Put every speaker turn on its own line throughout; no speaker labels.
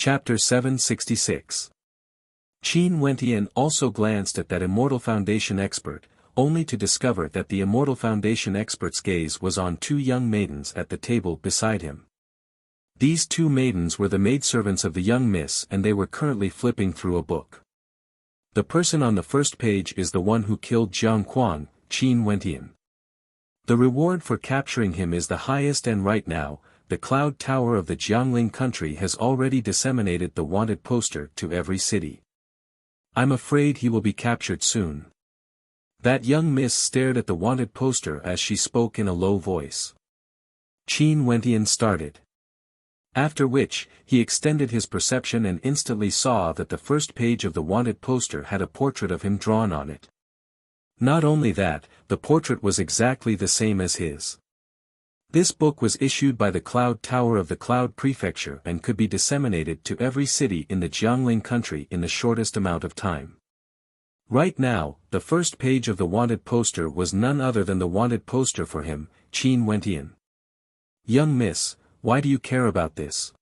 Chapter 766. Qin Wentian also glanced at that Immortal Foundation expert, only to discover that the Immortal Foundation expert's gaze was on two young maidens at the table beside him. These two maidens were the maidservants of the young miss, and they were currently flipping through a book. The person on the first page is the one who killed Jiang Quan, Qin Wentian. The reward for capturing him is the highest, and right now, the Cloud Tower of the Jiangling country has already disseminated the wanted poster to every city. I'm afraid he will be captured soon. That young miss stared at the wanted poster as she spoke in a low voice. Qin Wentian started. After which, he extended his perception and instantly saw that the first page of the wanted poster had a portrait of him drawn on it. Not only that, the portrait was exactly the same as his. This book was issued by the Cloud Tower of the Cloud Prefecture and could be disseminated to every city in the Jiangling country in the shortest amount of time. Right now, the first page of the wanted poster was none other than the wanted poster for him, Qin Wentian. "Young miss, why do you care about this?"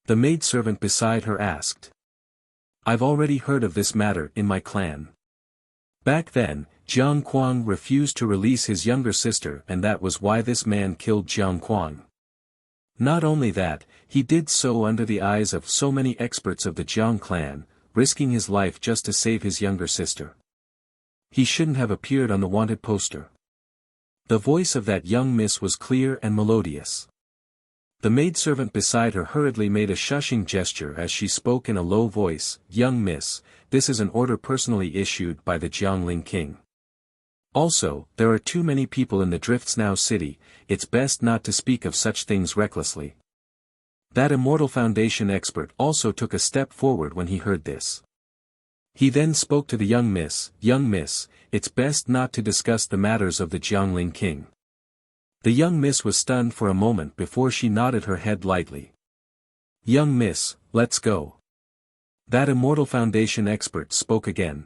the maidservant beside her asked. "I've already heard of this matter in my clan. Back then, Jiang Quan refused to release his younger sister, and that was why this man killed Jiang Quan. Not only that, he did so under the eyes of so many experts of the Jiang clan, risking his life just to save his younger sister. He shouldn't have appeared on the wanted poster." The voice of that young miss was clear and melodious. The maidservant beside her hurriedly made a shushing gesture as she spoke in a low voice. "Young miss, this is an order personally issued by the Jiangling king. Also, there are too many people in the Drifts Now city, it's best not to speak of such things recklessly." That Immortal Foundation expert also took a step forward when he heard this. He then spoke to the young miss. "Young miss, it's best not to discuss the matters of the Jiangling king." The young miss was stunned for a moment before she nodded her head lightly. "Young miss, let's go." That Immortal Foundation expert spoke again.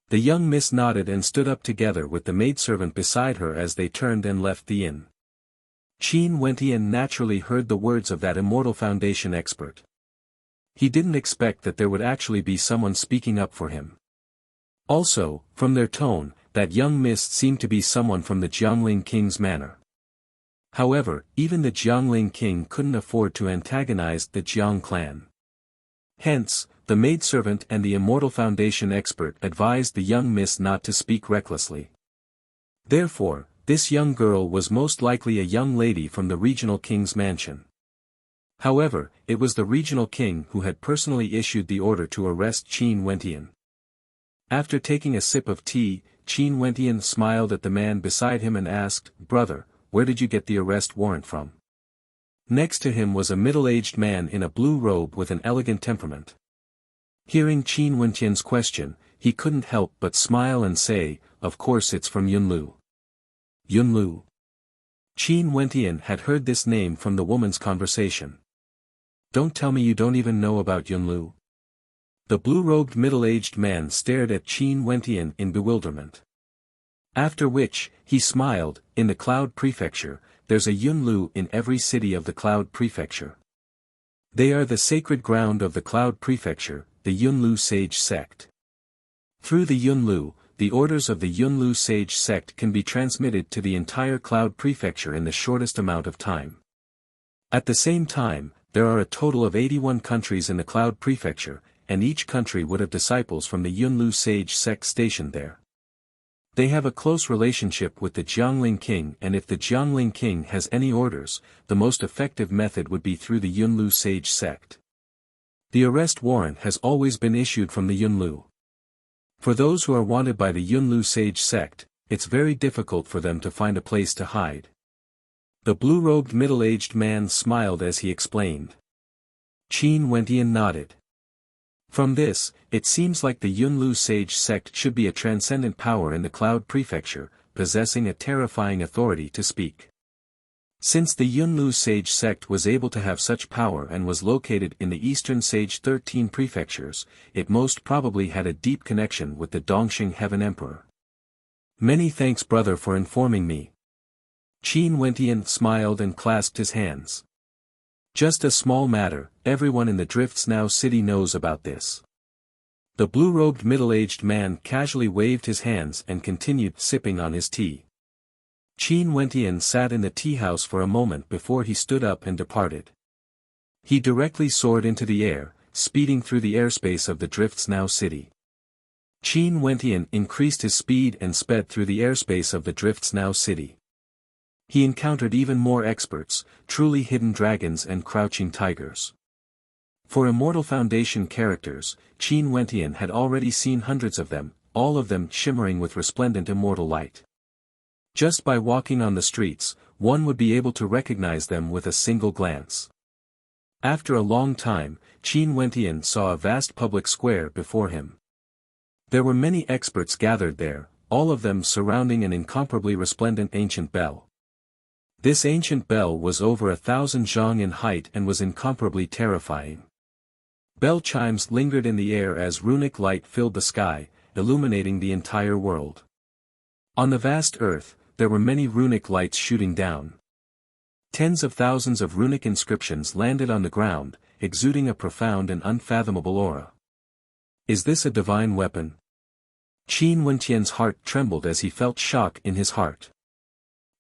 The young miss nodded and stood up together with the maidservant beside her as they turned and left the inn. Qin Wentian naturally heard the words of that Immortal Foundation expert. He didn't expect that there would actually be someone speaking up for him. Also, from their tone, that young miss seemed to be someone from the Jiangling king's manor. However, even the Jiangling king couldn't afford to antagonize the Jiang clan. Hence, the maidservant and the Immortal Foundation expert advised the young miss not to speak recklessly. Therefore, this young girl was most likely a young lady from the regional king's mansion. However, it was the regional king who had personally issued the order to arrest Qin Wentian. After taking a sip of tea, Qin Wentian smiled at the man beside him and asked, "Brother, where did you get the arrest warrant from?" Next to him was a middle-aged man in a blue robe with an elegant temperament. Hearing Qin Wentian's question, he couldn't help but smile and say, "Of course it's from Yunlu." Yunlu. Qin Wentian had heard this name from the woman's conversation. "Don't tell me you don't even know about Yunlu." The blue-robed middle-aged man stared at Qin Wentian in bewilderment. After which, he smiled. "In the Cloud Prefecture, there's a Yunlu in every city of the Cloud Prefecture. They are the sacred ground of the Cloud Prefecture, the Yunlu Sage Sect. Through the Yunlu, the orders of the Yunlu Sage Sect can be transmitted to the entire Cloud Prefecture in the shortest amount of time. At the same time, there are a total of 81 countries in the Cloud Prefecture, and each country would have disciples from the Yunlu Sage Sect stationed there. They have a close relationship with the Jiangling king, and if the Jiangling king has any orders, the most effective method would be through the Yunlu Sage Sect. The arrest warrant has always been issued from the Yunlu. For those who are wanted by the Yunlu Sage Sect, it's very difficult for them to find a place to hide." The blue-robed middle-aged man smiled as he explained. Qin Wentian nodded. From this, it seems like the Yunlu Sage Sect should be a transcendent power in the Cloud Prefecture, possessing a terrifying authority to speak. Since the Yunlu Sage Sect was able to have such power and was located in the Eastern Sage 13 prefectures, it most probably had a deep connection with the Dongxing Heaven Emperor. "Many thanks, brother, for informing me." Qin Wentian smiled and clasped his hands. Just a small matter, everyone in the Drifts Now city knows about this. The blue-robed middle-aged man casually waved his hands and continued sipping on his tea. Qin Wentian sat in the tea-house for a moment before he stood up and departed. He directly soared into the air, speeding through the airspace of the Drifts Now city. Qin Wentian increased his speed and sped through the airspace of the Drifts Now city. He encountered even more experts, truly hidden dragons and crouching tigers. For Immortal Foundation characters, Qin Wentian had already seen hundreds of them, all of them shimmering with resplendent immortal light. Just by walking on the streets, one would be able to recognize them with a single glance. After a long time, Qin Wentian saw a vast public square before him. There were many experts gathered there, all of them surrounding an incomparably resplendent ancient bell. This ancient bell was over 1,000 zhang in height and was incomparably terrifying. Bell chimes lingered in the air as runic light filled the sky, illuminating the entire world. On the vast earth, there were many runic lights shooting down. Tens of thousands of runic inscriptions landed on the ground, exuding a profound and unfathomable aura. Is this a divine weapon? Qin Wentian's heart trembled as he felt shock in his heart.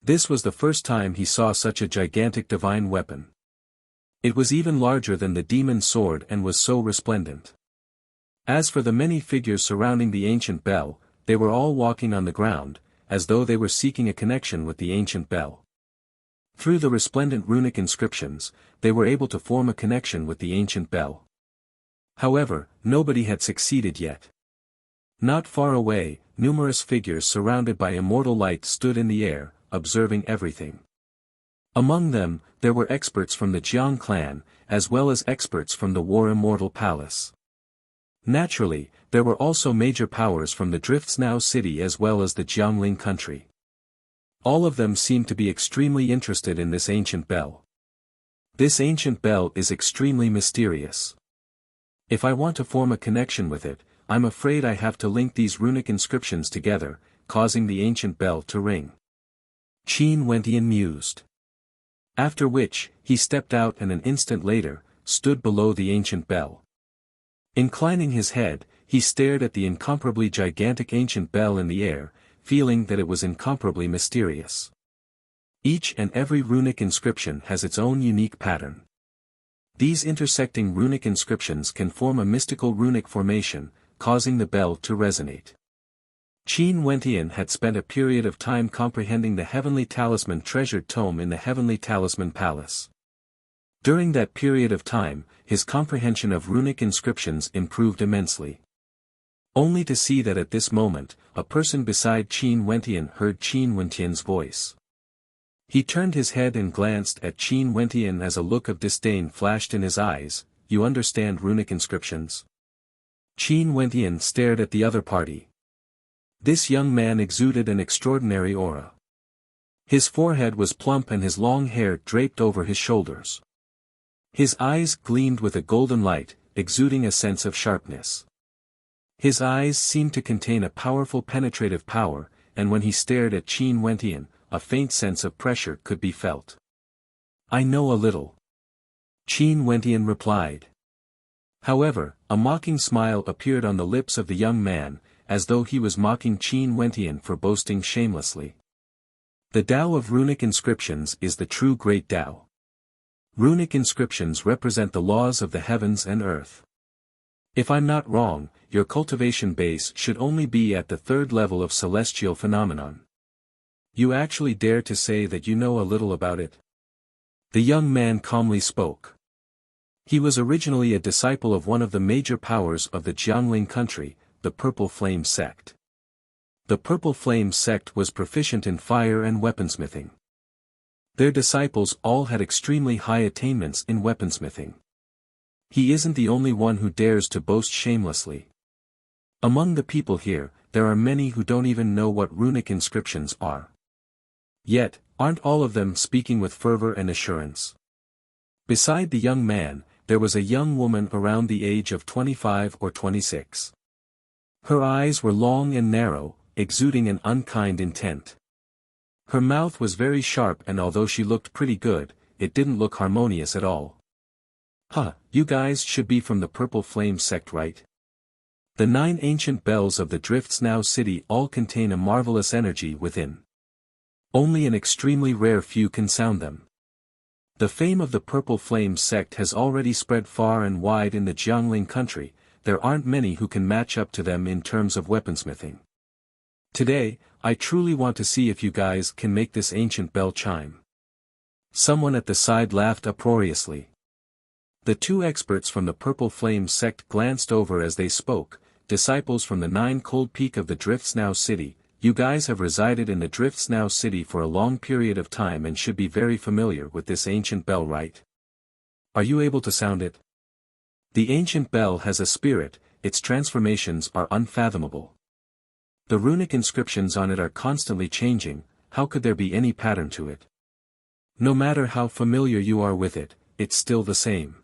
This was the first time he saw such a gigantic divine weapon. It was even larger than the demon sword and was so resplendent. As for the many figures surrounding the ancient bell, they were all walking on the ground, as though they were seeking a connection with the ancient bell. Through the resplendent runic inscriptions, they were able to form a connection with the ancient bell. However, nobody had succeeded yet. Not far away, numerous figures surrounded by immortal light stood in the air, observing everything. Among them, there were experts from the Jiang clan, as well as experts from the War Immortal Palace. Naturally, there were also major powers from the Drifts Now city as well as the Jiangling country. All of them seemed to be extremely interested in this ancient bell. This ancient bell is extremely mysterious. If I want to form a connection with it, I'm afraid I have to link these runic inscriptions together, causing the ancient bell to ring. Qin Wentian mused. After which, he stepped out and an instant later, stood below the ancient bell. Inclining his head, he stared at the incomparably gigantic ancient bell in the air, feeling that it was incomparably mysterious. Each and every runic inscription has its own unique pattern. These intersecting runic inscriptions can form a mystical runic formation, causing the bell to resonate. Qin Wentian had spent a period of time comprehending the Heavenly Talisman treasured tome in the Heavenly Talisman Palace. During that period of time, his comprehension of runic inscriptions improved immensely. Only to see that at this moment, a person beside Qin Wentian heard Qin Wentian's voice. He turned his head and glanced at Qin Wentian as a look of disdain flashed in his eyes. You understand runic inscriptions? Qin Wentian stared at the other party. This young man exuded an extraordinary aura. His forehead was plump and his long hair draped over his shoulders. His eyes gleamed with a golden light, exuding a sense of sharpness. His eyes seemed to contain a powerful penetrative power, and when he stared at Qin Wentian, a faint sense of pressure could be felt. I know a little. Qin Wentian replied. However, a mocking smile appeared on the lips of the young man, as though he was mocking Qin Wentian for boasting shamelessly. The Tao of runic inscriptions is the true great Tao. Runic inscriptions represent the laws of the heavens and earth. If I'm not wrong, your cultivation base should only be at the third level of celestial phenomenon. You actually dare to say that you know a little about it? The young man calmly spoke. He was originally a disciple of one of the major powers of the Jiangling country, the Purple Flame sect. The Purple Flame sect was proficient in fire and weaponsmithing. Their disciples all had extremely high attainments in weaponsmithing. He isn't the only one who dares to boast shamelessly. Among the people here, there are many who don't even know what runic inscriptions are. Yet, aren't all of them speaking with fervor and assurance? Beside the young man, there was a young woman around the age of 25 or 26. Her eyes were long and narrow, exuding an unkind intent. Her mouth was very sharp and although she looked pretty good, it didn't look harmonious at all. Huh, you guys should be from the Purple Flame sect, right? The 9 ancient bells of the Drifts Now City all contain a marvelous energy within. Only an extremely rare few can sound them. The fame of the Purple Flame sect has already spread far and wide in the Jiangling country. There aren't many who can match up to them in terms of weaponsmithing. Today, I truly want to see if you guys can make this ancient bell chime. Someone at the side laughed uproariously. The 2 experts from the Purple Flame sect glanced over as they spoke. Disciples from the 9 Cold Peak of the Drifts Now City, you guys have resided in the Drifts Now City for a long period of time and should be very familiar with this ancient bell, right? Are you able to sound it? The ancient bell has a spirit, its transformations are unfathomable. The runic inscriptions on it are constantly changing, how could there be any pattern to it? No matter how familiar you are with it, it's still the same.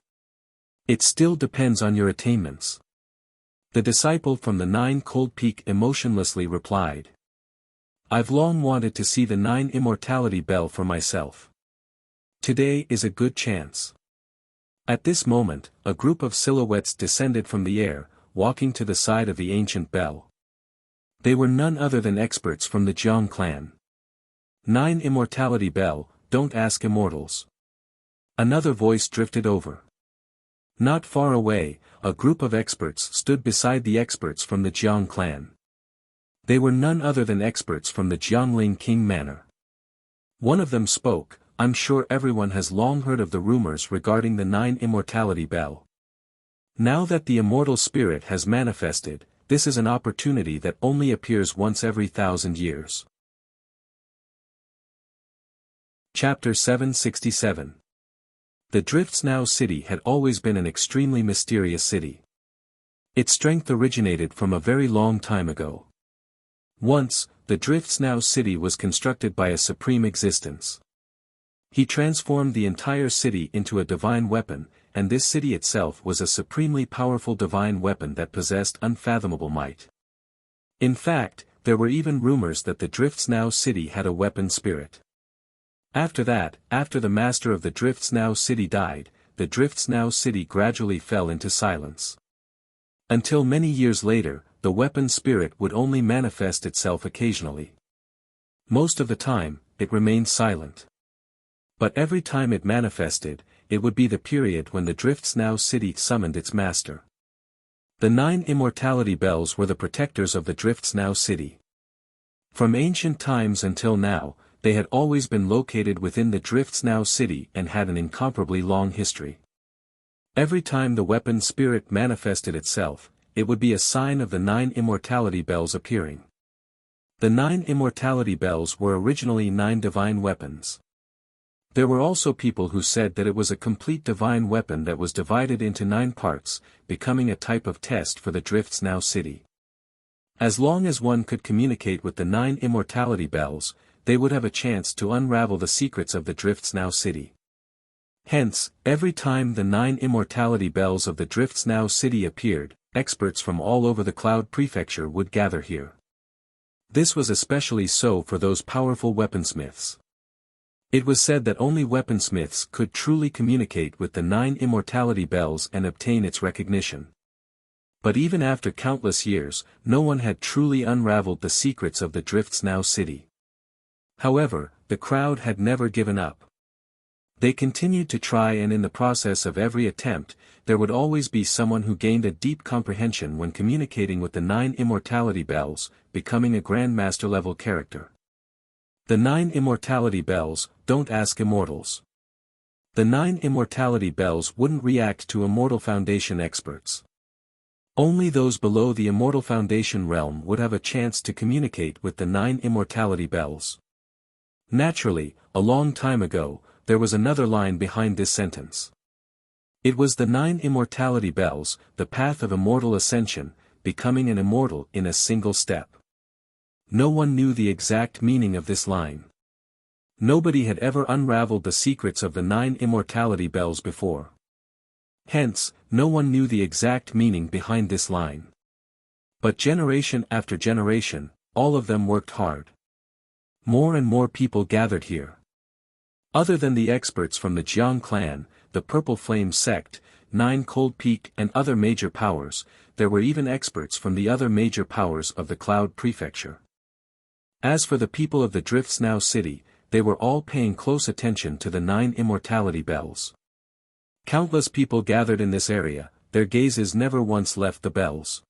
It still depends on your attainments. The disciple from the 9 Cold Peak emotionlessly replied. I've long wanted to see the 9 Immortality bell for myself. Today is a good chance. At this moment, a group of silhouettes descended from the air, walking to the side of the ancient bell. They were none other than experts from the Jiang clan. 9 Immortality bell, don't ask immortals. Another voice drifted over. Not far away, a group of experts stood beside the experts from the Jiang clan. They were none other than experts from the Jiangling King Manor. One of them spoke. I'm sure everyone has long heard of the rumors regarding the 9 Immortality bell. Now that the immortal spirit has manifested, this is an opportunity that only appears once every 1,000 years. Chapter 767. The Drifts Now City had always been an extremely mysterious city. Its strength originated from a very long time ago. Once, the Drifts Now City was constructed by a supreme existence. He transformed the entire city into a divine weapon, and this city itself was a supremely powerful divine weapon that possessed unfathomable might. In fact, there were even rumors that the Drifts Now City had a weapon spirit. After that, after the master of the Drifts Now City died, the Drifts Now City gradually fell into silence. Until many years later, the weapon spirit would only manifest itself occasionally. Most of the time, it remained silent. But every time it manifested, it would be the period when the Drifts Now City summoned its master. The 9 Immortality bells were the protectors of the Drifts Now City. From ancient times until now, they had always been located within the Drifts Now City and had an incomparably long history. Every time the weapon spirit manifested itself, it would be a sign of the 9 Immortality bells appearing. The 9 Immortality bells were originally 9 divine weapons. There were also people who said that it was a complete divine weapon that was divided into 9 parts, becoming a type of test for the Drifts Now City. As long as one could communicate with the 9 Immortality bells, they would have a chance to unravel the secrets of the Drifts Now City. Hence, every time the 9 Immortality bells of the Drifts Now City appeared, experts from all over the Cloud Prefecture would gather here. This was especially so for those powerful weaponsmiths. It was said that only weaponsmiths could truly communicate with the 9 Immortality bells and obtain its recognition. But even after countless years, no one had truly unraveled the secrets of the Drifts Now City. However, the crowd had never given up. They continued to try, and in the process of every attempt, there would always be someone who gained a deep comprehension when communicating with the 9 Immortality bells, becoming a Grandmaster level character. The 9 Immortality bells, don't ask immortals. The 9 Immortality bells wouldn't react to Immortal Foundation experts. Only those below the Immortal Foundation realm would have a chance to communicate with the 9 Immortality bells. Naturally, a long time ago, there was another line behind this sentence. It was the 9 Immortality bells, the path of immortal ascension, becoming an immortal in a single step. No one knew the exact meaning of this line. Nobody had ever unraveled the secrets of the 9 Immortality bells before. Hence, no one knew the exact meaning behind this line. But generation after generation, all of them worked hard. More and more people gathered here. Other than the experts from the Jiang clan, the Purple Flame sect, 9 Cold Peak and other major powers, there were even experts from the other major powers of the Cloud Prefecture. As for the people of the Drifts Now City, they were all paying close attention to the 9 immortality bells. Countless people gathered in this area, their gazes never once left the bells.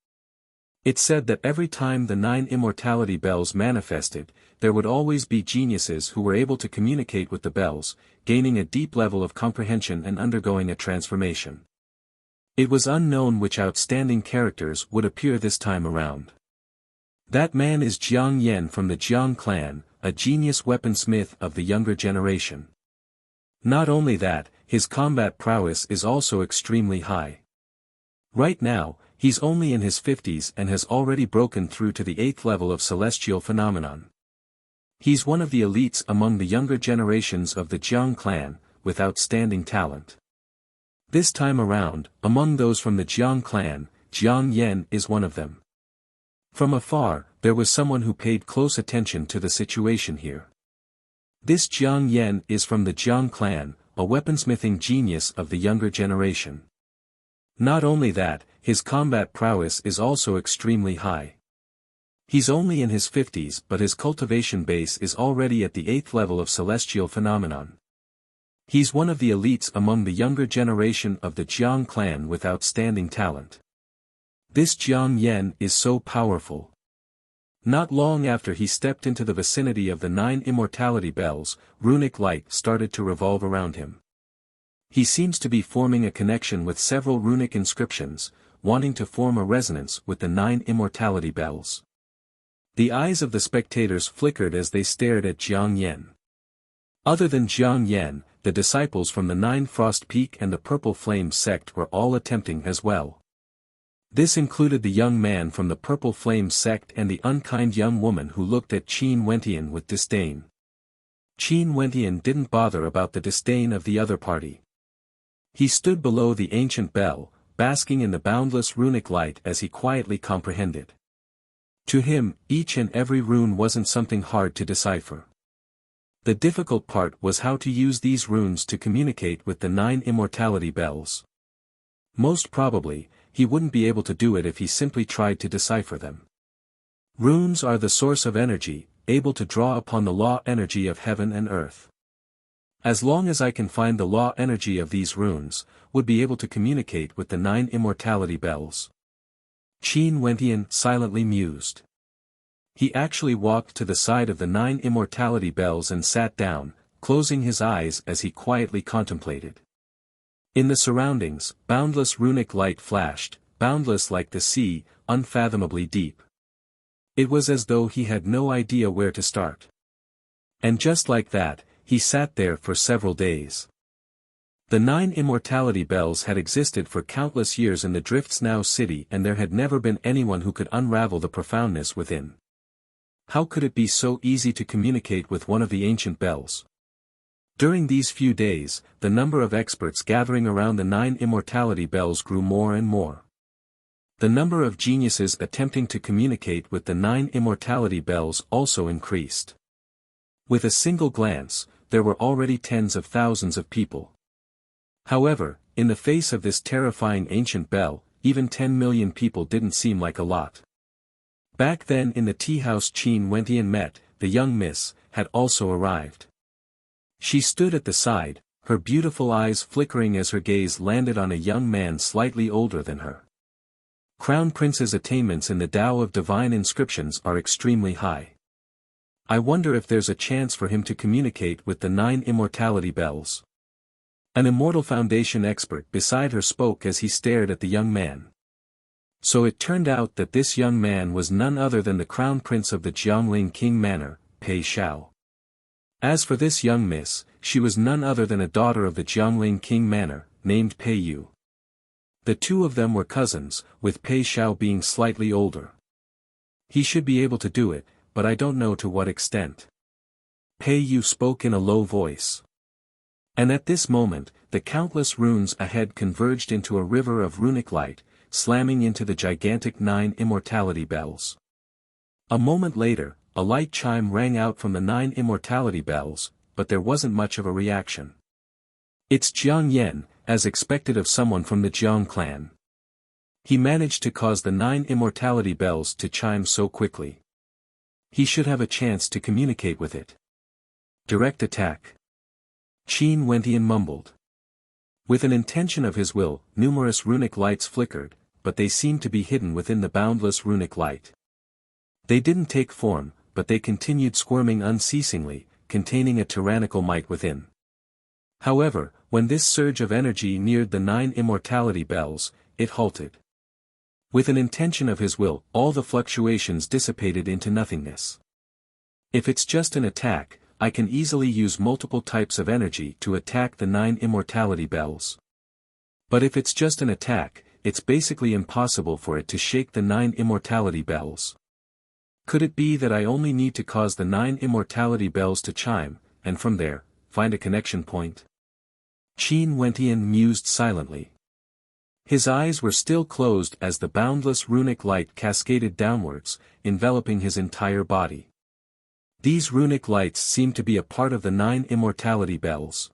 It said that every time the 9 immortality bells manifested, there would always be geniuses who were able to communicate with the bells, gaining a deep level of comprehension and undergoing a transformation. It was unknown which outstanding characters would appear this time around. That man is Jiang Yen from the Jiang clan, a genius weaponsmith of the younger generation. Not only that, his combat prowess is also extremely high. Right now, he's only in his 50s and has already broken through to the 8th level of celestial phenomenon. He's one of the elites among the younger generations of the Jiang clan, with outstanding talent. This time around, among those from the Jiang clan, Jiang Yen is one of them. From afar, there was someone who paid close attention to the situation here. This Jiang Yen is from the Jiang clan, a weaponsmithing genius of the younger generation. Not only that, his combat prowess is also extremely high. He's only in his 50s but his cultivation base is already at the 8th level of celestial phenomenon. He's one of the elites among the younger generation of the Jiang clan with outstanding talent. This Jiang Yen is so powerful. Not long after he stepped into the vicinity of the 9 immortality bells, runic light started to revolve around him. He seems to be forming a connection with several runic inscriptions, wanting to form a resonance with the 9 immortality bells. The eyes of the spectators flickered as they stared at Jiang Yen. Other than Jiang Yen, the disciples from the 9 Frost Peak and the Purple Flame sect were all attempting as well. This included the young man from the Purple Flame sect and the unkind young woman who looked at Qin Wentian with disdain. Qin Wentian didn't bother about the disdain of the other party. He stood below the ancient bell, basking in the boundless runic light as he quietly comprehended. To him, each and every rune wasn't something hard to decipher. The difficult part was how to use these runes to communicate with the 9 immortality bells. Most probably, he wouldn't be able to do it if he simply tried to decipher them. Runes are the source of energy, able to draw upon the law energy of heaven and earth. As long as I can find the law energy of these runes, would be able to communicate with the 9 immortality bells. Qin Wentian silently mused. He actually walked to the side of the 9 immortality bells and sat down, closing his eyes as he quietly contemplated. In the surroundings, boundless runic light flashed, boundless like the sea, unfathomably deep. It was as though he had no idea where to start. And just like that, he sat there for several days. The 9 immortality bells had existed for countless years in the Drifts Now City and there had never been anyone who could unravel the profoundness within. How could it be so easy to communicate with one of the ancient bells? During these few days, the number of experts gathering around the 9 immortality bells grew more and more. The number of geniuses attempting to communicate with the 9 immortality bells also increased. With a single glance, there were already tens of thousands of people. However, in the face of this terrifying ancient bell, even 10 million people didn't seem like a lot. Back then in the tea house Qin Wentian met, the young miss, had also arrived. She stood at the side, her beautiful eyes flickering as her gaze landed on a young man slightly older than her. Crown Prince's attainments in the Tao of Divine Inscriptions are extremely high. I wonder if there's a chance for him to communicate with the 9 immortality bells. An Immortal Foundation expert beside her spoke as he stared at the young man. So it turned out that this young man was none other than the Crown Prince of the Jiangling King Manor, Pei Xiao. As for this young miss, she was none other than a daughter of the Jiangling King Manor, named Pei Yu. The two of them were cousins, with Pei Xiao being slightly older. He should be able to do it, but I don't know to what extent. Pei Yu spoke in a low voice. And at this moment, the countless runes ahead converged into a river of runic light, slamming into the gigantic 9 immortality bells. A moment later, a light chime rang out from the 9 immortality bells, but there wasn't much of a reaction. It's Jiang Yen, as expected of someone from the Jiang clan. He managed to cause the 9 immortality bells to chime so quickly. He should have a chance to communicate with it. Direct attack. Qin Wentian mumbled. With an intention of his will, numerous runic lights flickered, but they seemed to be hidden within the boundless runic light. They didn't take form, but they continued squirming unceasingly, containing a tyrannical might within. However, when this surge of energy neared the 9 immortality bells, it halted. With an intention of his will, all the fluctuations dissipated into nothingness. If it's just an attack, I can easily use multiple types of energy to attack the 9 immortality bells. But if it's just an attack, it's basically impossible for it to shake the 9 immortality bells. Could it be that I only need to cause the 9 immortality bells to chime, and from there, find a connection point? Qin Wentian mused silently. His eyes were still closed as the boundless runic light cascaded downwards, enveloping his entire body. These runic lights seem to be a part of the 9 immortality bells.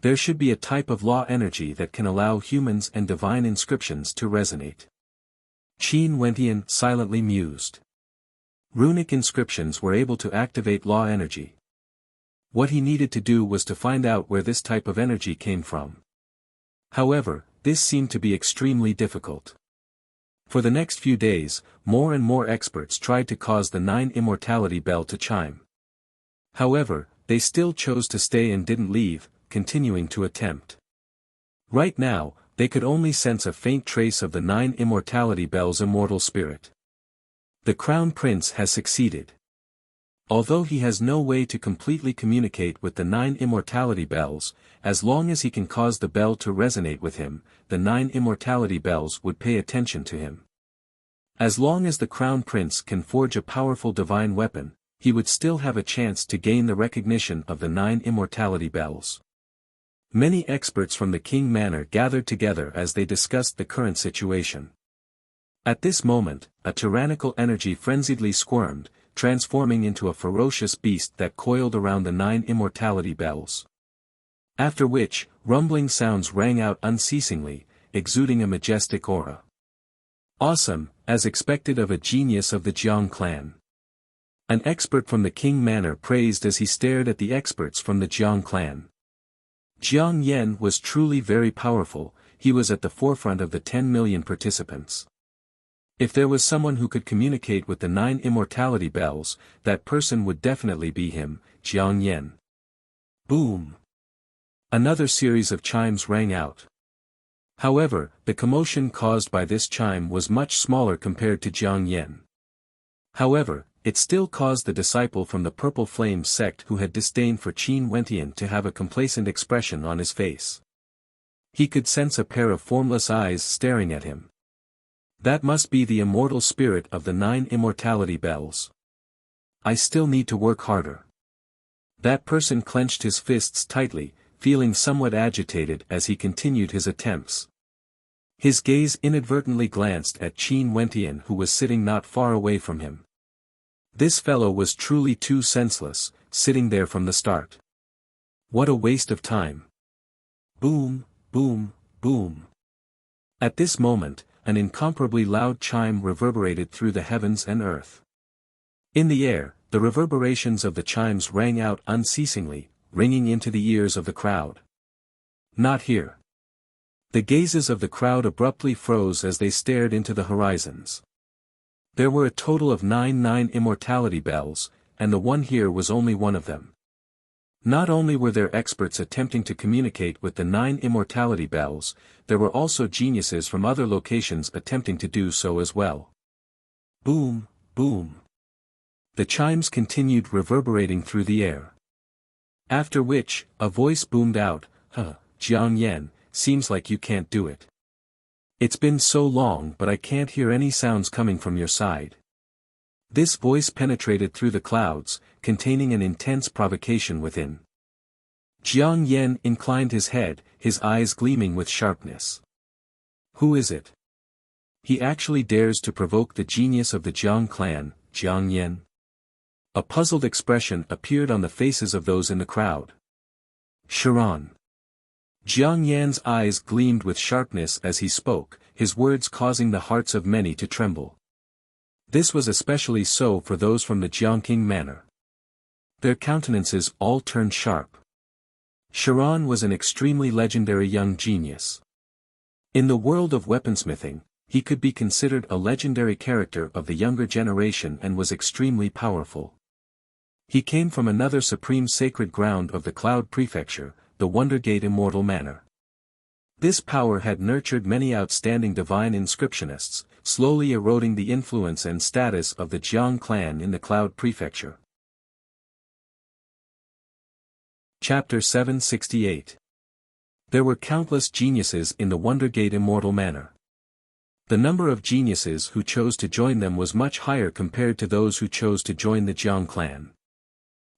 There should be a type of law energy that can allow humans and divine inscriptions to resonate. Qin Wentian silently mused. Runic inscriptions were able to activate law energy. What he needed to do was to find out where this type of energy came from. However, this seemed to be extremely difficult. For the next few days, more and more experts tried to cause the 9 immortality bell to chime. However, they still chose to stay and didn't leave, continuing to attempt. Right now, they could only sense a faint trace of the 9 immortality bell's immortal spirit. The Crown Prince has succeeded. Although he has no way to completely communicate with the 9 immortality bells, as long as he can cause the bell to resonate with him, the 9 immortality bells would pay attention to him. As long as the Crown Prince can forge a powerful divine weapon, he would still have a chance to gain the recognition of the 9 immortality bells. Many experts from the King Manor gathered together as they discussed the current situation. At this moment, a tyrannical energy frenziedly squirmed, transforming into a ferocious beast that coiled around the 9 immortality bells. After which, rumbling sounds rang out unceasingly, exuding a majestic aura. Awesome, as expected of a genius of the Jiang clan. An expert from the King Manor praised as he stared at the experts from the Jiang clan. Jiang Yen was truly very powerful, he was at the forefront of the 10 million participants. If there was someone who could communicate with the 9 immortality bells, that person would definitely be him, Jiang Yen. Boom! Another series of chimes rang out. However, the commotion caused by this chime was much smaller compared to Jiang Yen. However, it still caused the disciple from the Purple Flame sect who had disdain for Qin Wentian to have a complacent expression on his face. He could sense a pair of formless eyes staring at him. That must be the immortal spirit of the 9 immortality bells. I still need to work harder. That person clenched his fists tightly, feeling somewhat agitated as he continued his attempts. His gaze inadvertently glanced at Qin Wentian who was sitting not far away from him. This fellow was truly too senseless, sitting there from the start. What a waste of time. Boom, boom, boom. At this moment, an incomparably loud chime reverberated through the heavens and earth. In the air, the reverberations of the chimes rang out unceasingly, ringing into the ears of the crowd. Not here. The gazes of the crowd abruptly froze as they stared into the horizons. There were a total of 9 immortality bells, and the one here was only one of them. Not only were there experts attempting to communicate with the 9 immortality bells, there were also geniuses from other locations attempting to do so as well. Boom, boom. The chimes continued reverberating through the air. After which, a voice boomed out, Jiang Yen, seems like you can't do it. It's been so long but I can't hear any sounds coming from your side. This voice penetrated through the clouds, containing an intense provocation within. Jiang Yen inclined his head, his eyes gleaming with sharpness. Who is it? He actually dares to provoke the genius of the Jiang clan, Jiang Yen. A puzzled expression appeared on the faces of those in the crowd. Sharon. Jiang Yan's eyes gleamed with sharpness as he spoke, his words causing the hearts of many to tremble. This was especially so for those from the Jiangqing manor. Their countenances all turned sharp. Sharon was an extremely legendary young genius. In the world of weaponsmithing, he could be considered a legendary character of the younger generation and was extremely powerful. He came from another supreme sacred ground of the Cloud Prefecture, the Wondergate Immortal Manor. This power had nurtured many outstanding divine inscriptionists, slowly eroding the influence and status of the Jiang clan in the Cloud Prefecture. Chapter 768. There were countless geniuses in the Wondergate Immortal Manor. The number of geniuses who chose to join them was much higher compared to those who chose to join the Jiang clan.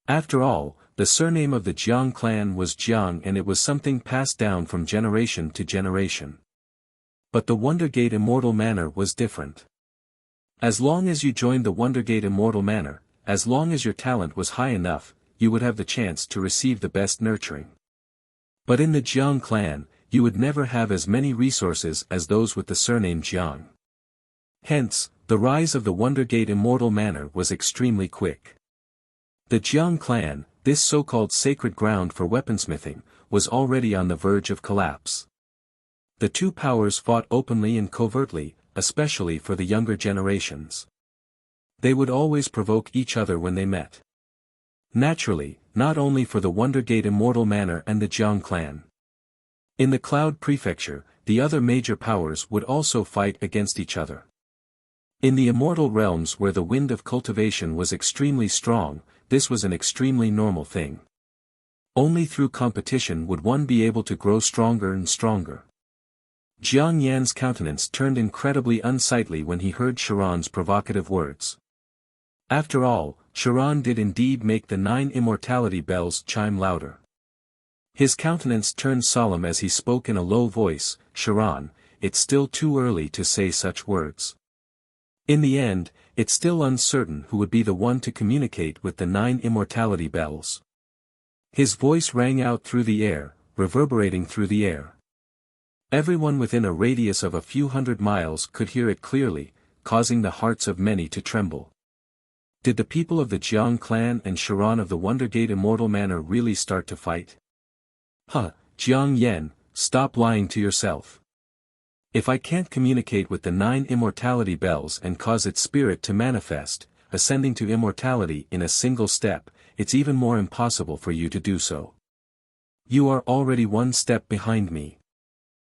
After all, the surname of the Jiang clan was Jiang and it was something passed down from generation to generation. But the Wondergate Immortal Manor was different. As long as you joined the Wondergate Immortal Manor, as long as your talent was high enough, you would have the chance to receive the best nurturing. But in the Jiang clan, you would never have as many resources as those with the surname Jiang. Hence, the rise of the Wondergate Immortal Manor was extremely quick. The Jiang clan, this so-called sacred ground for weaponsmithing, was already on the verge of collapse. The two powers fought openly and covertly, especially for the younger generations. They would always provoke each other when they met. Naturally, not only for the Wondergate Immortal Manor and the Jiang clan. In the Cloud Prefecture, the other major powers would also fight against each other. In the immortal realms where the wind of cultivation was extremely strong, this was an extremely normal thing. Only through competition would one be able to grow stronger and stronger. Jiang Yan's countenance turned incredibly unsightly when he heard Sharon's provocative words. After all, Sharon did indeed make the 9 immortality bells chime louder. His countenance turned solemn as he spoke in a low voice, "Sharon, it's still too early to say such words. In the end, it's still uncertain who would be the one to communicate with the 9 immortality bells." His voice rang out through the air, reverberating through the air. Everyone within a radius of a few hundred miles could hear it clearly, causing the hearts of many to tremble. Did the people of the Jiang clan and Sharon of the Wondergate Immortal Manor really start to fight? Jiang Yan, stop lying to yourself. If I can't communicate with the 9 immortality bells and cause its spirit to manifest, ascending to immortality in a single step, it's even more impossible for you to do so. You are already one step behind me.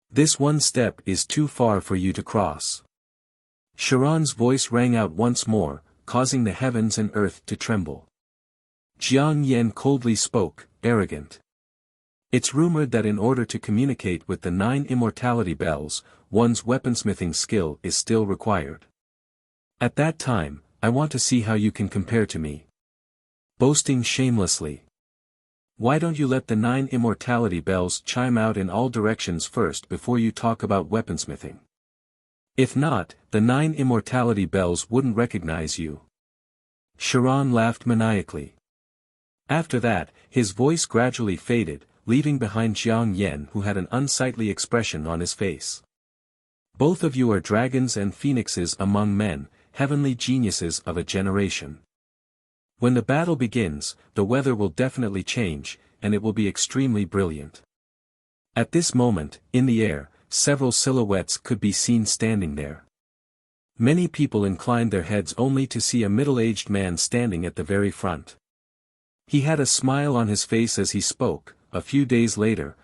This one step is too far for you to cross. Sharon's voice rang out once more, causing the heavens and earth to tremble. Jiang Yan coldly spoke, arrogant. It's rumored that in order to communicate with the 9 immortality bells, one's weaponsmithing skill is still required. At that time, I want to see how you can compare to me. Boasting shamelessly. Why don't you let the 9 immortality bells chime out in all directions first before you talk about weaponsmithing? If not, the 9 immortality bells wouldn't recognize you. Sharon laughed maniacally. After that, his voice gradually faded, leaving behind Jiang Yan who had an unsightly expression on his face. Both of you are dragons and phoenixes among men, heavenly geniuses of a generation. When the battle begins, the weather will definitely change, and it will be extremely brilliant. At this moment, in the air, several silhouettes could be seen standing there. Many people inclined their heads only to see a middle-aged man standing at the very front. He had a smile on his face as he spoke. A few days later,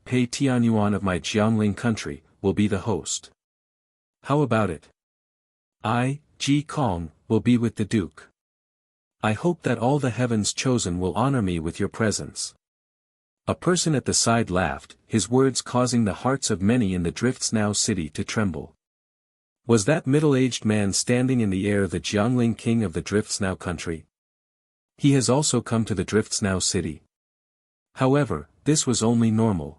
Pei Tianyuan of my Jiangling country, will be the host. How about it? I, Ji Kong, will be with the Duke. I hope that all the heavens chosen will honor me with your presence. A person at the side laughed, his words causing the hearts of many in the Drifts Now city to tremble. Was that middle-aged man standing in the air the Jiangling king of the Drifts Now country? He has also come to the Drifts Now city. However, this was only normal.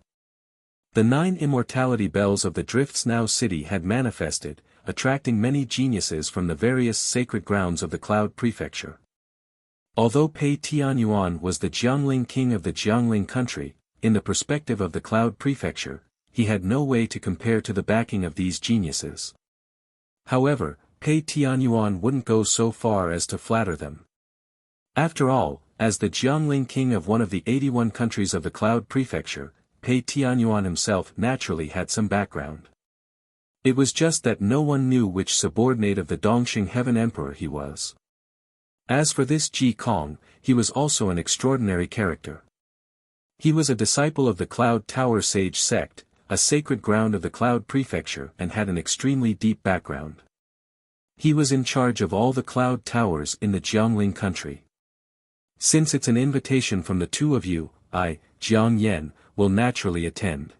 The 9 immortality bells of the Drifts Now city had manifested, attracting many geniuses from the various sacred grounds of the Cloud Prefecture. Although Pei Tianyuan was the Jiangling king of the Jiangling country, in the perspective of the Cloud Prefecture, he had no way to compare to the backing of these geniuses. However, Pei Tianyuan wouldn't go so far as to flatter them. After all, as the Jiangling king of one of the 81 countries of the Cloud Prefecture, Pei Tianyuan himself naturally had some background. It was just that no one knew which subordinate of the Dongxing Heaven Emperor he was. As for this Ji Kong, he was also an extraordinary character. He was a disciple of the Cloud Tower Sage sect, a sacred ground of the Cloud Prefecture, and had an extremely deep background. He was in charge of all the Cloud Towers in the Jiangling country. Since it's an invitation from the two of you, I, Jiang Yan, will naturally attend.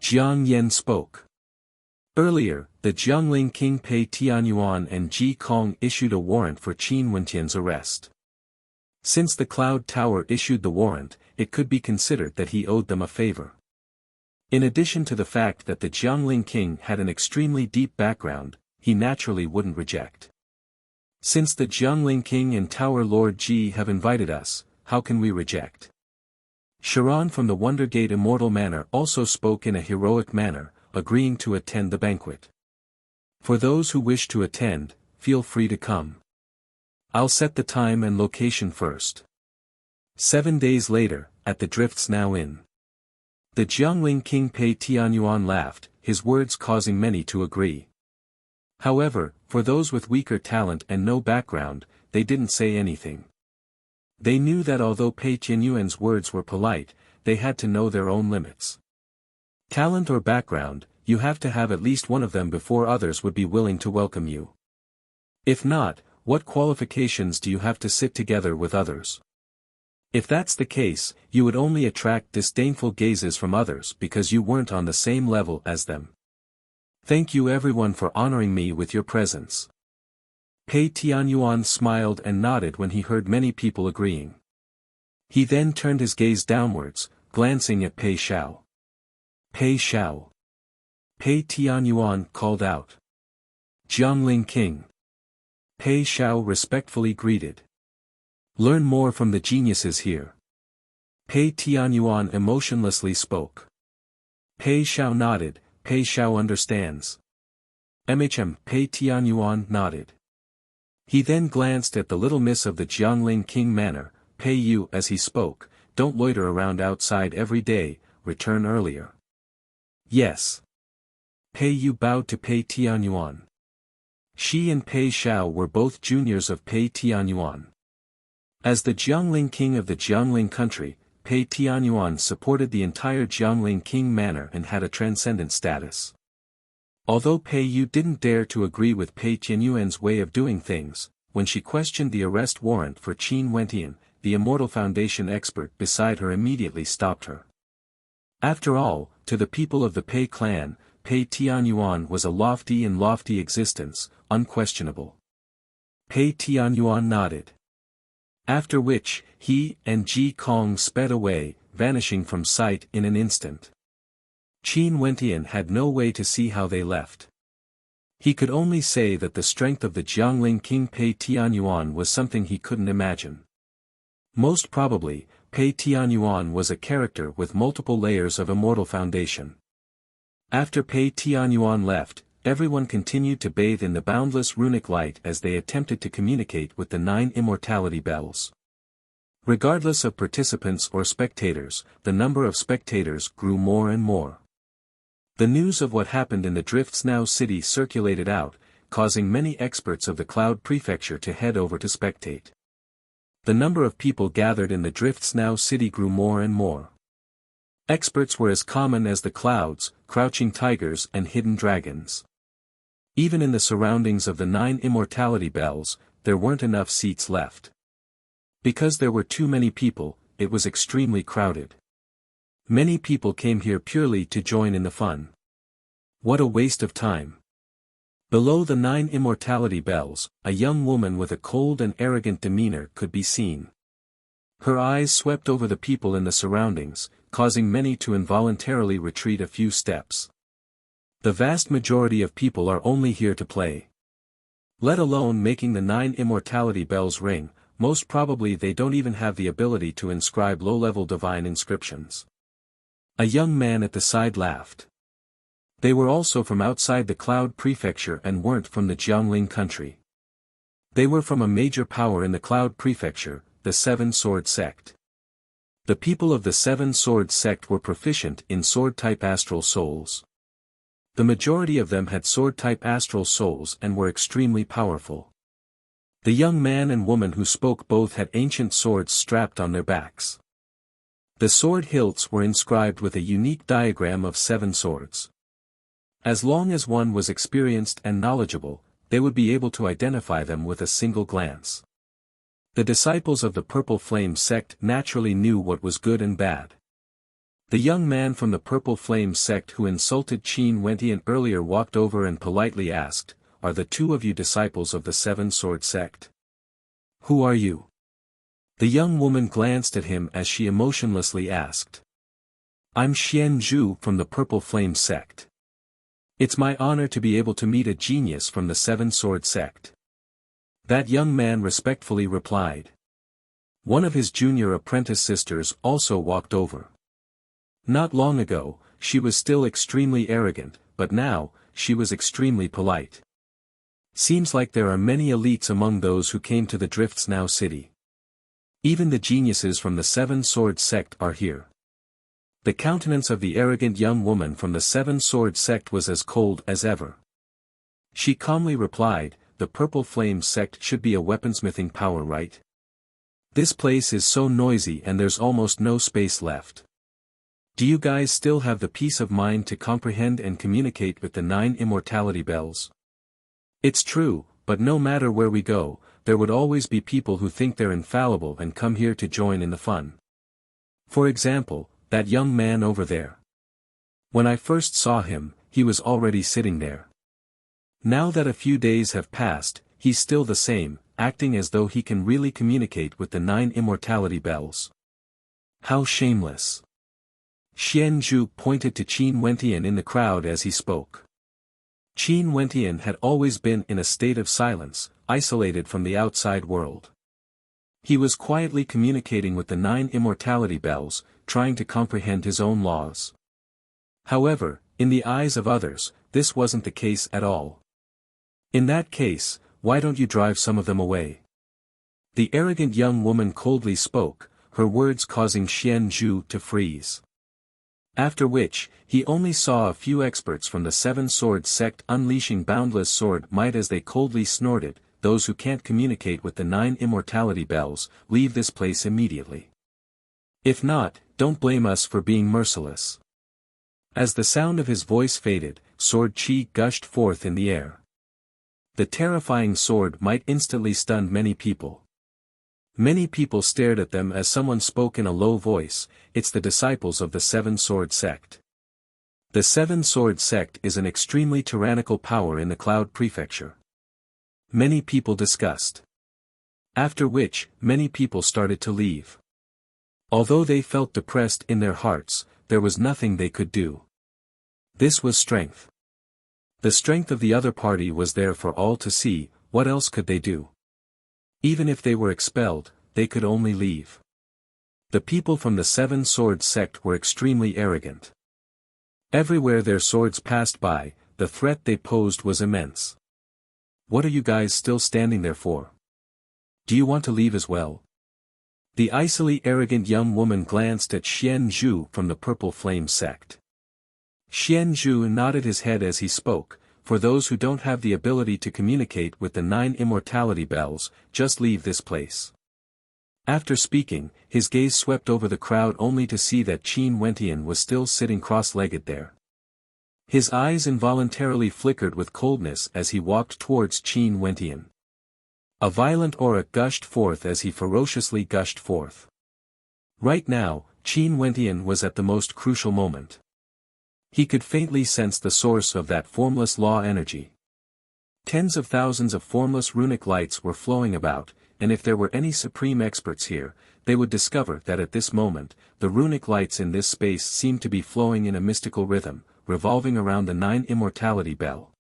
Jiang Yan spoke. Earlier, the Jiangling king Pei Tianyuan and Ji Kong issued a warrant for Qin Wentian's arrest. Since the Cloud Tower issued the warrant, it could be considered that he owed them a favor. In addition to the fact that the Jiangling king had an extremely deep background, he naturally wouldn't reject. Since the Jiangling king and Tower Lord Ji have invited us, how can we reject? Sharon from the Wondergate Immortal Manor also spoke in a heroic manner, agreeing to attend the banquet. For those who wish to attend, feel free to come. I'll set the time and location first. 7 days later, at the Drifts Now Inn. The Jiangling king Pei Tianyuan laughed, his words causing many to agree. However, for those with weaker talent and no background, they didn't say anything. They knew that although Pei Tianyuan's words were polite, they had to know their own limits. Talent or background, you have to have at least one of them before others would be willing to welcome you. If not, what qualifications do you have to sit together with others? If that's the case, you would only attract disdainful gazes from others because you weren't on the same level as them. Thank you everyone for honoring me with your presence. Pei Tianyuan smiled and nodded when he heard many people agreeing. He then turned his gaze downwards, glancing at Pei Xiao. Pei Xiao. Pei Tianyuan called out. Jiangling king. Pei Xiao respectfully greeted. Learn more from the geniuses here. Pei Tianyuan emotionlessly spoke. Pei Xiao nodded. Pei Xiao understands. Pei Tianyuan nodded. He then glanced at the little miss of the Jiangling king manor, Pei Yu as he spoke, don't loiter around outside every day, return earlier. Yes. Pei Yu bowed to Pei Tianyuan. She and Pei Xiao were both juniors of Pei Tianyuan. As the Jiangling king of the Jiangling country, Pei Tianyuan supported the entire Jiangling king manor and had a transcendent status. Although Pei Yu didn't dare to agree with Pei Tianyuan's way of doing things, when she questioned the arrest warrant for Qin Wentian, the Immortal Foundation expert beside her immediately stopped her. After all, to the people of the Pei clan, Pei Tianyuan was a lofty existence, unquestionable. Pei Tianyuan nodded. After which, he and Ji Kong sped away, vanishing from sight in an instant. Qin Wentian had no way to see how they left. He could only say that the strength of the Jiangling king Pei Tianyuan was something he couldn't imagine. Most probably, Pei Tianyuan was a character with multiple layers of Immortal Foundation. After Pei Tianyuan left, everyone continued to bathe in the boundless runic light as they attempted to communicate with the 9 immortality bells. Regardless of participants or spectators, the number of spectators grew more and more. The news of what happened in the Drifts Now city circulated out, causing many experts of the Cloud Prefecture to head over to spectate. The number of people gathered in the Drifts Now city grew more and more. Experts were as common as the clouds, crouching tigers and hidden dragons. Even in the surroundings of the 9 immortality bells, there weren't enough seats left. Because there were too many people, it was extremely crowded. Many people came here purely to join in the fun. What a waste of time. Below the 9 immortality bells, a young woman with a cold and arrogant demeanor could be seen. Her eyes swept over the people in the surroundings, causing many to involuntarily retreat a few steps. The vast majority of people are only here to play. Let alone making the 9 immortality bells ring, most probably they don't even have the ability to inscribe low-level divine inscriptions. A young man at the side laughed. They were also from outside the Cloud Prefecture and weren't from the Jiangling country. They were from a major power in the Cloud Prefecture, the Seven Sword Sect. The people of the Seven Sword Sect were proficient in sword-type astral souls. The majority of them had sword-type astral souls and were extremely powerful. The young man and woman who spoke both had ancient swords strapped on their backs. The sword hilts were inscribed with a unique diagram of 7 swords. As long as one was experienced and knowledgeable, they would be able to identify them with a single glance. The disciples of the Purple Flame sect naturally knew what was good and bad. The young man from the Purple Flame sect who insulted Qin Wentian earlier walked over and politely asked, "Are the two of you disciples of the Seven Sword sect?" "Who are you?" The young woman glanced at him as she emotionlessly asked. "I'm Xian Zhu from the Purple Flame sect. It's my honor to be able to meet a genius from the Seven Sword sect." That young man respectfully replied. One of his junior apprentice sisters also walked over. Not long ago, she was still extremely arrogant, but now, she was extremely polite. Seems like there are many elites among those who came to the Drifts Now city. Even the geniuses from the Seven Sword sect are here. The countenance of the arrogant young woman from the Seven Sword sect was as cold as ever. She calmly replied, "The Purple Flame sect should be a weaponsmithing power, right? This place is so noisy and there's almost no space left. Do you guys still have the peace of mind to comprehend and communicate with the 9 immortality bells?" It's true, but no matter where we go, there would always be people who think they're infallible and come here to join in the fun. For example, that young man over there. When I first saw him, he was already sitting there. Now that a few days have passed, he's still the same, acting as though he can really communicate with the 9 immortality bells. How shameless. Xian Zhu pointed to Qin Wentian in the crowd as he spoke. Qin Wentian had always been in a state of silence, isolated from the outside world. He was quietly communicating with the 9 immortality bells, trying to comprehend his own laws. However, in the eyes of others, this wasn't the case at all. In that case, why don't you drive some of them away? The arrogant young woman coldly spoke, her words causing Xian Zhu to freeze. After which, he only saw a few experts from the Seven Sword sect unleashing boundless sword might as they coldly snorted, "Those who can't communicate with the 9 immortality bells, leave this place immediately. If not, don't blame us for being merciless." As the sound of his voice faded, sword chi gushed forth in the air. The terrifying sword might instantly stunned many people. Many people stared at them as someone spoke in a low voice, "It's the disciples of the Seven Sword sect." The Seven Sword sect is an extremely tyrannical power in the Cloud Prefecture. Many people discussed. After which, many people started to leave. Although they felt depressed in their hearts, there was nothing they could do. This was strength. The strength of the other party was there for all to see, what else could they do? Even if they were expelled, they could only leave. The people from the Seven Sword sect were extremely arrogant. Everywhere their swords passed by, the threat they posed was immense. "What are you guys still standing there for? Do you want to leave as well?" The icily arrogant young woman glanced at Xian Zhu from the Purple Flame sect. Xian Zhu nodded his head as he spoke, "For those who don't have the ability to communicate with the 9 immortality bells, just leave this place." After speaking, his gaze swept over the crowd only to see that Qin Wentian was still sitting cross-legged there. His eyes involuntarily flickered with coldness as he walked towards Qin Wentian. A violent aura gushed forth as he ferociously gushed forth. Right now, Qin Wentian was at the most crucial moment. He could faintly sense the source of that formless law energy. Tens of thousands of formless runic lights were flowing about, and if there were any supreme experts here, they would discover that at this moment, the runic lights in this space seemed to be flowing in a mystical rhythm, revolving around the 9 immortality bell.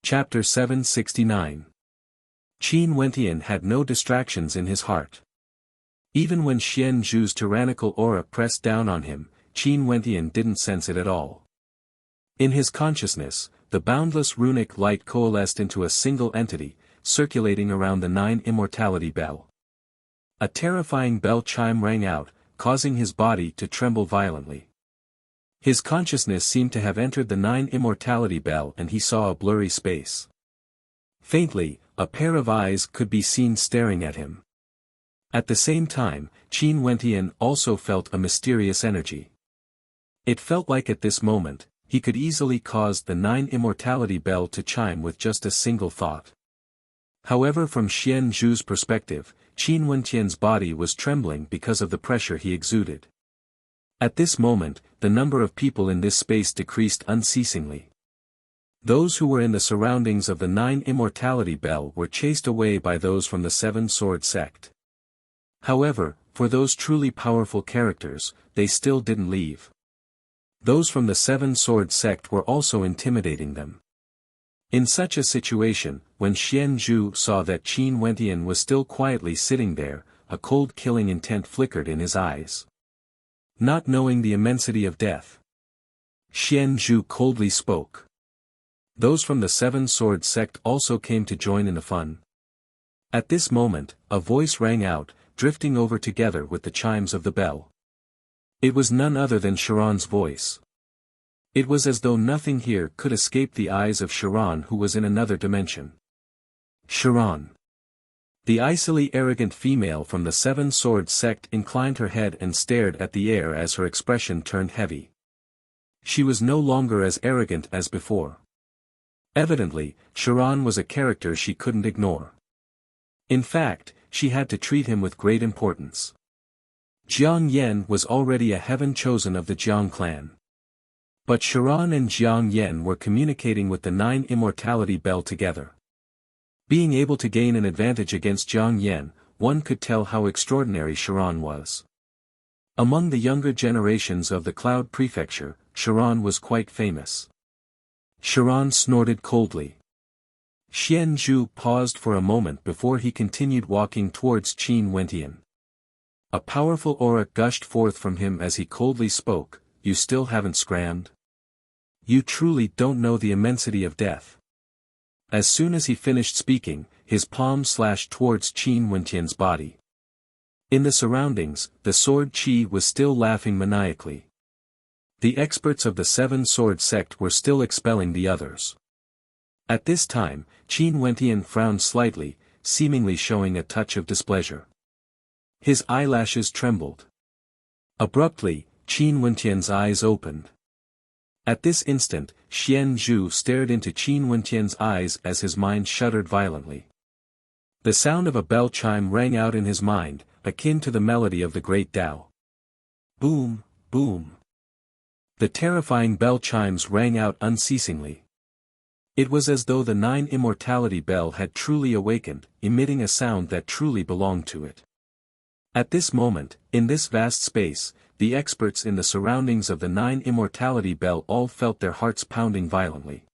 Chapter 769. Qin Wentian had no distractions in his heart. Even when Xian Zhu's tyrannical aura pressed down on him, Qin Wentian didn't sense it at all. In his consciousness, the boundless runic light coalesced into a single entity, circulating around the 9 immortality bell. A terrifying bell chime rang out, causing his body to tremble violently. His consciousness seemed to have entered the 9 immortality bell and he saw a blurry space. Faintly, a pair of eyes could be seen staring at him. At the same time, Qin Wentian also felt a mysterious energy. It felt like at this moment, he could easily cause the 9 immortality bell to chime with just a single thought. However, from Xian Zhu's perspective, Qin Wentian's body was trembling because of the pressure he exuded. At this moment, the number of people in this space decreased unceasingly. Those who were in the surroundings of the 9 immortality bell were chased away by those from the 7 sword sect. However, for those truly powerful characters, they still didn't leave. Those from the 7 sword sect were also intimidating them. In such a situation, when Xian Zhu saw that Qin Wentian was still quietly sitting there, a cold killing intent flickered in his eyes. Not knowing the immensity of death, Xian Zhu coldly spoke. Those from the 7 sword sect also came to join in the fun. At this moment, a voice rang out, drifting over together with the chimes of the bell. It was none other than Sharon's voice. It was as though nothing here could escape the eyes of Sharon, who was in another dimension. Sharon. The icily arrogant female from the 7 sword sect inclined her head and stared at the air as her expression turned heavy. She was no longer as arrogant as before. Evidently, Sharon was a character she couldn't ignore. In fact, she had to treat him with great importance. Jiang Yen was already a heaven chosen of the Jiang clan. But Sharon and Jiang Yen were communicating with the 9 immortality bell together. Being able to gain an advantage against Jiang Yen, one could tell how extraordinary Sharon was. Among the younger generations of the Cloud Prefecture, Sharon was quite famous. Sharon snorted coldly. Xian Zhu paused for a moment before he continued walking towards Qin Wentian. A powerful aura gushed forth from him as he coldly spoke, "You still haven't scrammed? You truly don't know the immensity of death." As soon as he finished speaking, his palm slashed towards Qin Wentian's body. In the surroundings, the sword chi was still laughing maniacally. The experts of the 7 sword sect were still expelling the others. At this time, Qin Wentian frowned slightly, seemingly showing a touch of displeasure. His eyelashes trembled. Abruptly, Qin Wentian's eyes opened. At this instant, Xian Zhu stared into Qin Wentian's eyes as his mind shuddered violently. The sound of a bell chime rang out in his mind, akin to the melody of the great Tao. Boom, boom. The terrifying bell chimes rang out unceasingly. It was as though the 9 immortality bell had truly awakened, emitting a sound that truly belonged to it. At this moment, in this vast space, the experts in the surroundings of the 9 immortality bell all felt their hearts pounding violently.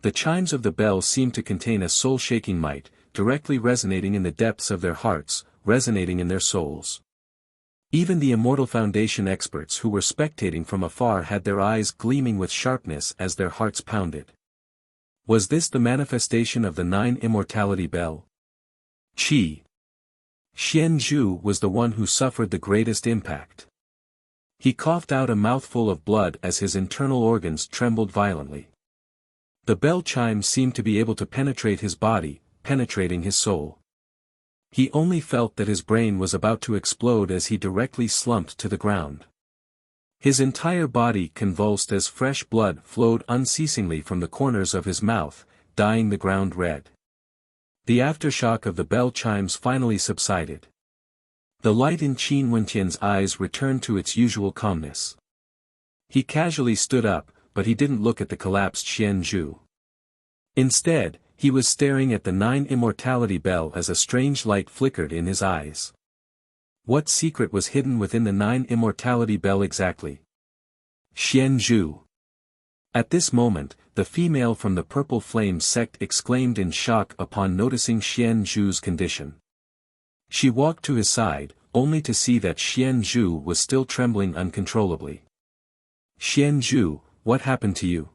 The chimes of the bell seemed to contain a soul-shaking might, directly resonating in the depths of their hearts, resonating in their souls. Even the Immortal Foundation experts who were spectating from afar had their eyes gleaming with sharpness as their hearts pounded. Was this the manifestation of the 9 immortality bell? Xian Zhu was the one who suffered the greatest impact. He coughed out a mouthful of blood as his internal organs trembled violently. The bell chime seemed to be able to penetrate his body, penetrating his soul. He only felt that his brain was about to explode as he directly slumped to the ground. His entire body convulsed as fresh blood flowed unceasingly from the corners of his mouth, dyeing the ground red. The aftershock of the bell chimes finally subsided. The light in Qin Wentian's eyes returned to its usual calmness. He casually stood up, but he didn't look at the collapsed Xian Zhu. Instead, he was staring at the 9 immortality bell as a strange light flickered in his eyes. What secret was hidden within the 9 immortality bell exactly? Xian Zhu. At this moment, the female from the Purple Flame sect exclaimed in shock upon noticing Xian Zhu's condition. She walked to his side, only to see that Xian Zhu was still trembling uncontrollably. "Xian Zhu, what happened to you?"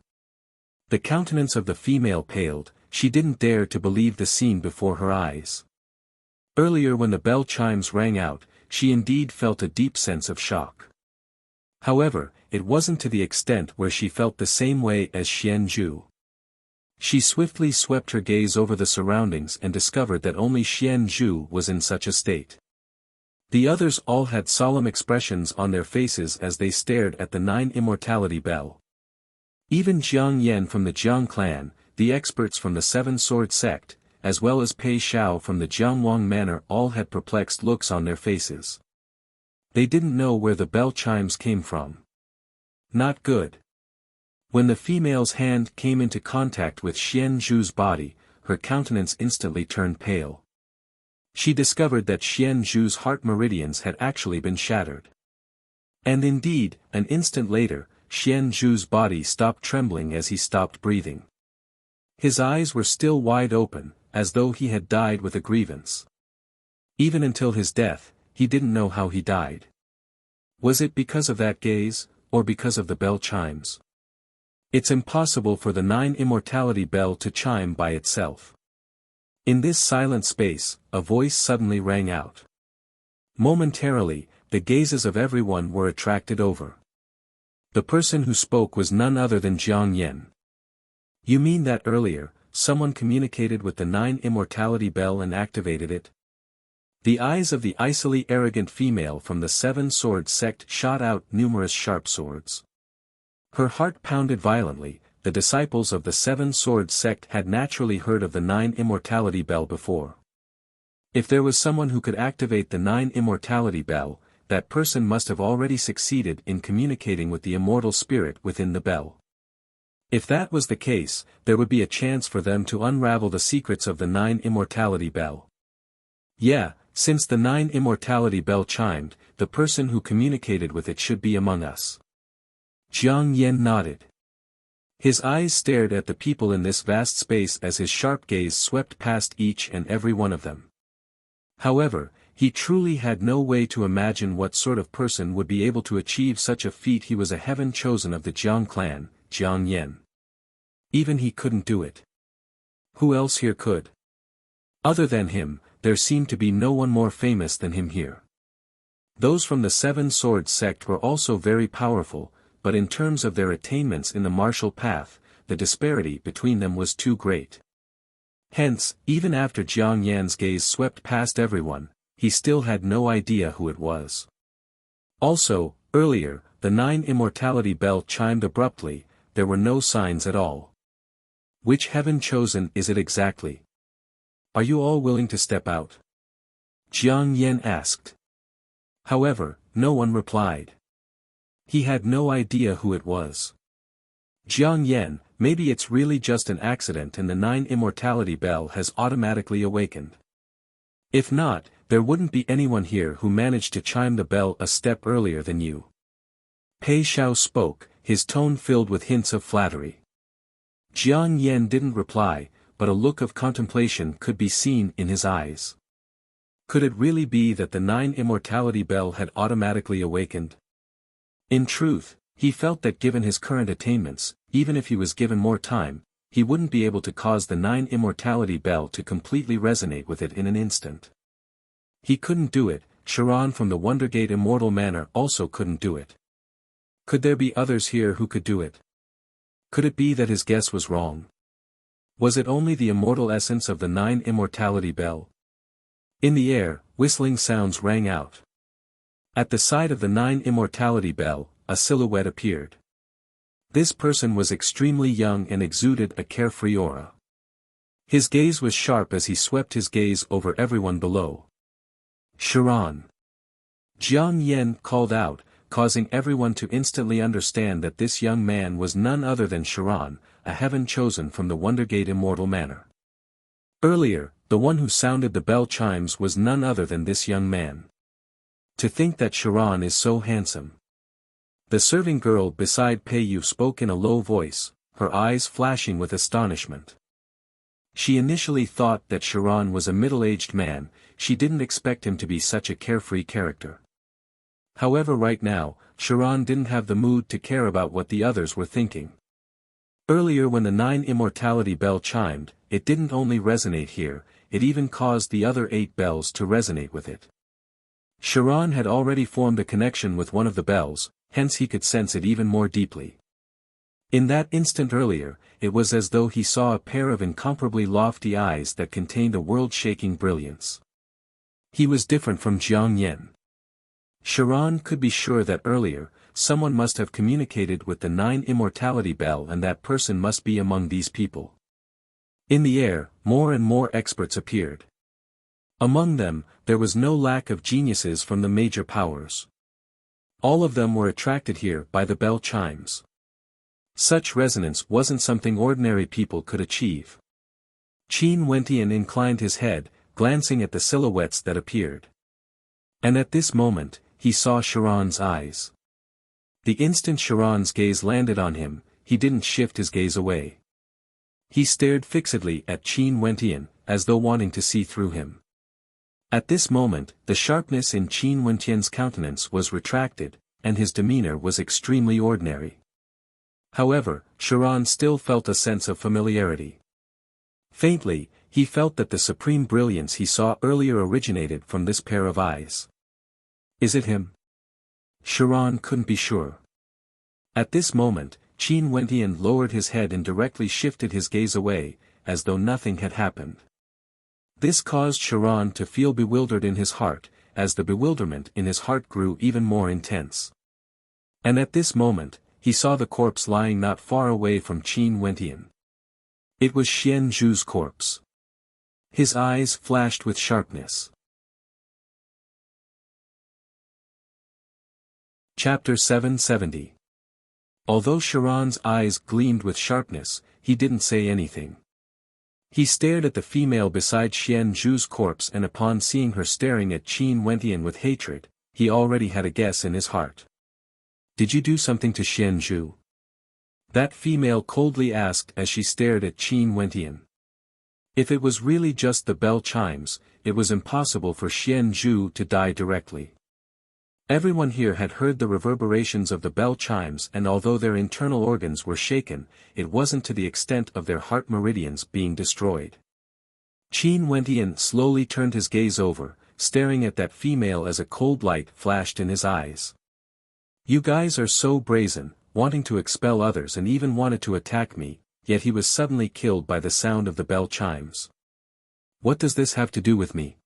The countenance of the female paled. She didn't dare to believe the scene before her eyes. Earlier when the bell chimes rang out, she indeed felt a deep sense of shock. However, it wasn't to the extent where she felt the same way as Xian Zhu. She swiftly swept her gaze over the surroundings and discovered that only Xian Zhu was in such a state. The others all had solemn expressions on their faces as they stared at the 9 immortality bell. Even Jiang Yan from the Jiang clan, the experts from the 7-sword sect, as well as Pei Xiao from the Jiangwang manor all had perplexed looks on their faces. They didn't know where the bell chimes came from. Not good. When the female's hand came into contact with Xian Zhu's body, her countenance instantly turned pale. She discovered that Xian Zhu's heart meridians had actually been shattered. And indeed, an instant later, Xian Zhu's body stopped trembling as he stopped breathing. His eyes were still wide open, as though he had died with a grievance. Even until his death, he didn't know how he died. Was it because of that gaze, or because of the bell chimes? It's impossible for the 9 immortality bell to chime by itself. In this silent space, a voice suddenly rang out. Momentarily, the gazes of everyone were attracted over. The person who spoke was none other than Jiang Yan. "You mean that earlier, someone communicated with the 9 immortality bell and activated it?" The eyes of the icily arrogant female from the 7-sword sect shot out numerous sharp swords. Her heart pounded violently. The disciples of the 7-sword sect had naturally heard of the 9 immortality bell before. If there was someone who could activate the 9 immortality bell, that person must have already succeeded in communicating with the immortal spirit within the bell. If that was the case, there would be a chance for them to unravel the secrets of the 9 immortality bell. Yeah, since the 9 immortality bell chimed, the person who communicated with it should be among us. Jiang Yan nodded. His eyes stared at the people in this vast space as his sharp gaze swept past each and every one of them. However, he truly had no way to imagine what sort of person would be able to achieve such a feat. He was a heaven chosen of the Jiang clan, Jiang Yan. Even he couldn't do it. Who else here could? Other than him, there seemed to be no one more famous than him here. Those from the 7-sword sect were also very powerful, but in terms of their attainments in the martial path, the disparity between them was too great. Hence, even after Jiang Yan's gaze swept past everyone, he still had no idea who it was. Also, earlier, the 9 immortality bell chimed abruptly. There were no signs at all. Which heaven chosen is it exactly? Are you all willing to step out? Jiang Yan asked. However, no one replied. He had no idea who it was. Jiang Yan, maybe it's really just an accident and the 9 immortality bell has automatically awakened. If not, there wouldn't be anyone here who managed to chime the bell a step earlier than you. Pei Xiao spoke, his tone filled with hints of flattery. Jiang Yan didn't reply, but a look of contemplation could be seen in his eyes. Could it really be that the 9 immortality bell had automatically awakened? In truth, he felt that given his current attainments, even if he was given more time, he wouldn't be able to cause the 9 immortality bell to completely resonate with it in an instant. He couldn't do it. Chiron from the Wondergate Immortal Manor also couldn't do it. Could there be others here who could do it? Could it be that his guess was wrong? Was it only the immortal essence of the 9 immortality bell? In the air, whistling sounds rang out. At the side of the 9 immortality bell, a silhouette appeared. This person was extremely young and exuded a carefree aura. His gaze was sharp as he swept his gaze over everyone below. Chiron. Jiang Yan called out, causing everyone to instantly understand that this young man was none other than Chiron, a heaven chosen from the Wondergate Immortal Manor. Earlier, the one who sounded the bell chimes was none other than this young man. To think that Chiron is so handsome. The serving girl beside Pei Yu spoke in a low voice, her eyes flashing with astonishment. She initially thought that Chiron was a middle-aged man, she didn't expect him to be such a carefree character. However, right now, Chiron didn't have the mood to care about what the others were thinking. Earlier when the 9 immortality bell chimed, it didn't only resonate here, it even caused the other 8 bells to resonate with it. Chiron had already formed a connection with one of the bells, hence he could sense it even more deeply. In that instant earlier, it was as though he saw a pair of incomparably lofty eyes that contained a world-shaking brilliance. He was different from Jiang Yen. Chiron could be sure that earlier, someone must have communicated with the 9 immortality bell, and that person must be among these people. In the air, more and more experts appeared. Among them, there was no lack of geniuses from the major powers. All of them were attracted here by the bell chimes. Such resonance wasn't something ordinary people could achieve. Qin Wentian inclined his head, glancing at the silhouettes that appeared. And at this moment, he saw Chiron's eyes. The instant Chiron's gaze landed on him, he didn't shift his gaze away. He stared fixedly at Qin Wentian, as though wanting to see through him. At this moment, the sharpness in Qin Wentian's countenance was retracted, and his demeanor was extremely ordinary. However, Chiron still felt a sense of familiarity. Faintly, he felt that the supreme brilliance he saw earlier originated from this pair of eyes. Is it him? Chiron couldn't be sure. At this moment, Qin Wentian lowered his head and directly shifted his gaze away, as though nothing had happened. This caused Chiron to feel bewildered in his heart, as the bewilderment in his heart grew even more intense. And at this moment, he saw the corpse lying not far away from Qin Wentian. It was Xian Zhu's corpse. His eyes flashed with sharpness. Chapter 770. Although Chiron's eyes gleamed with sharpness, he didn't say anything. He stared at the female beside Xian Zhu's corpse, and upon seeing her staring at Qin Wentian with hatred, he already had a guess in his heart. Did you do something to Xian Zhu? That female coldly asked as she stared at Qin Wentian. If it was really just the bell chimes, it was impossible for Xian Zhu to die directly. Everyone here had heard the reverberations of the bell chimes, and although their internal organs were shaken, it wasn't to the extent of their heart meridians being destroyed. Qin Wentian slowly turned his gaze over, staring at that female as a cold light flashed in his eyes. You guys are so brazen, wanting to expel others and even wanted to attack me, yet he was suddenly killed by the sound of the bell chimes. What does this have to do with me?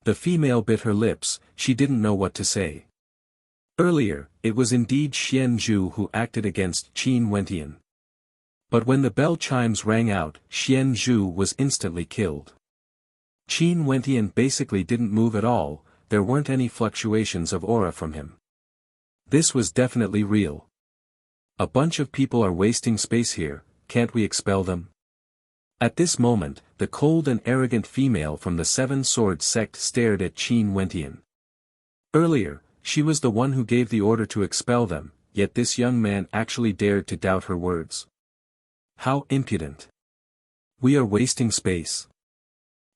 The female bit her lips, she didn't know what to say. Earlier, it was indeed Xian Zhu who acted against Qin Wentian. But when the bell chimes rang out, Xian Zhu was instantly killed. Qin Wentian basically didn't move at all, there weren't any fluctuations of aura from him. This was definitely real. A bunch of people are wasting space here, can't we expel them? At this moment, the cold and arrogant female from the Seven Swords sect stared at Qin Wentian. Earlier, she was the one who gave the order to expel them, yet this young man actually dared to doubt her words. How impudent! We are wasting space.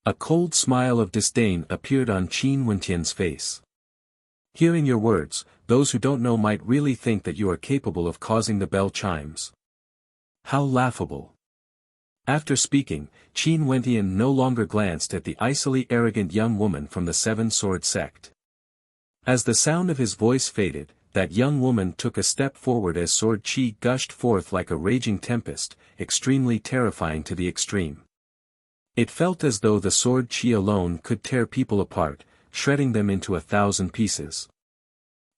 A cold smile of disdain appeared on Qin Wentian's face. Hearing your words, those who don't know might really think that you are capable of causing the bell chimes. How laughable! After speaking, Qin Wentian no longer glanced at the icily arrogant young woman from the Seven Sword sect. As the sound of his voice faded, that young woman took a step forward as sword chi gushed forth like a raging tempest, extremely terrifying to the extreme. It felt as though the sword chi alone could tear people apart, shredding them into 1,000 pieces.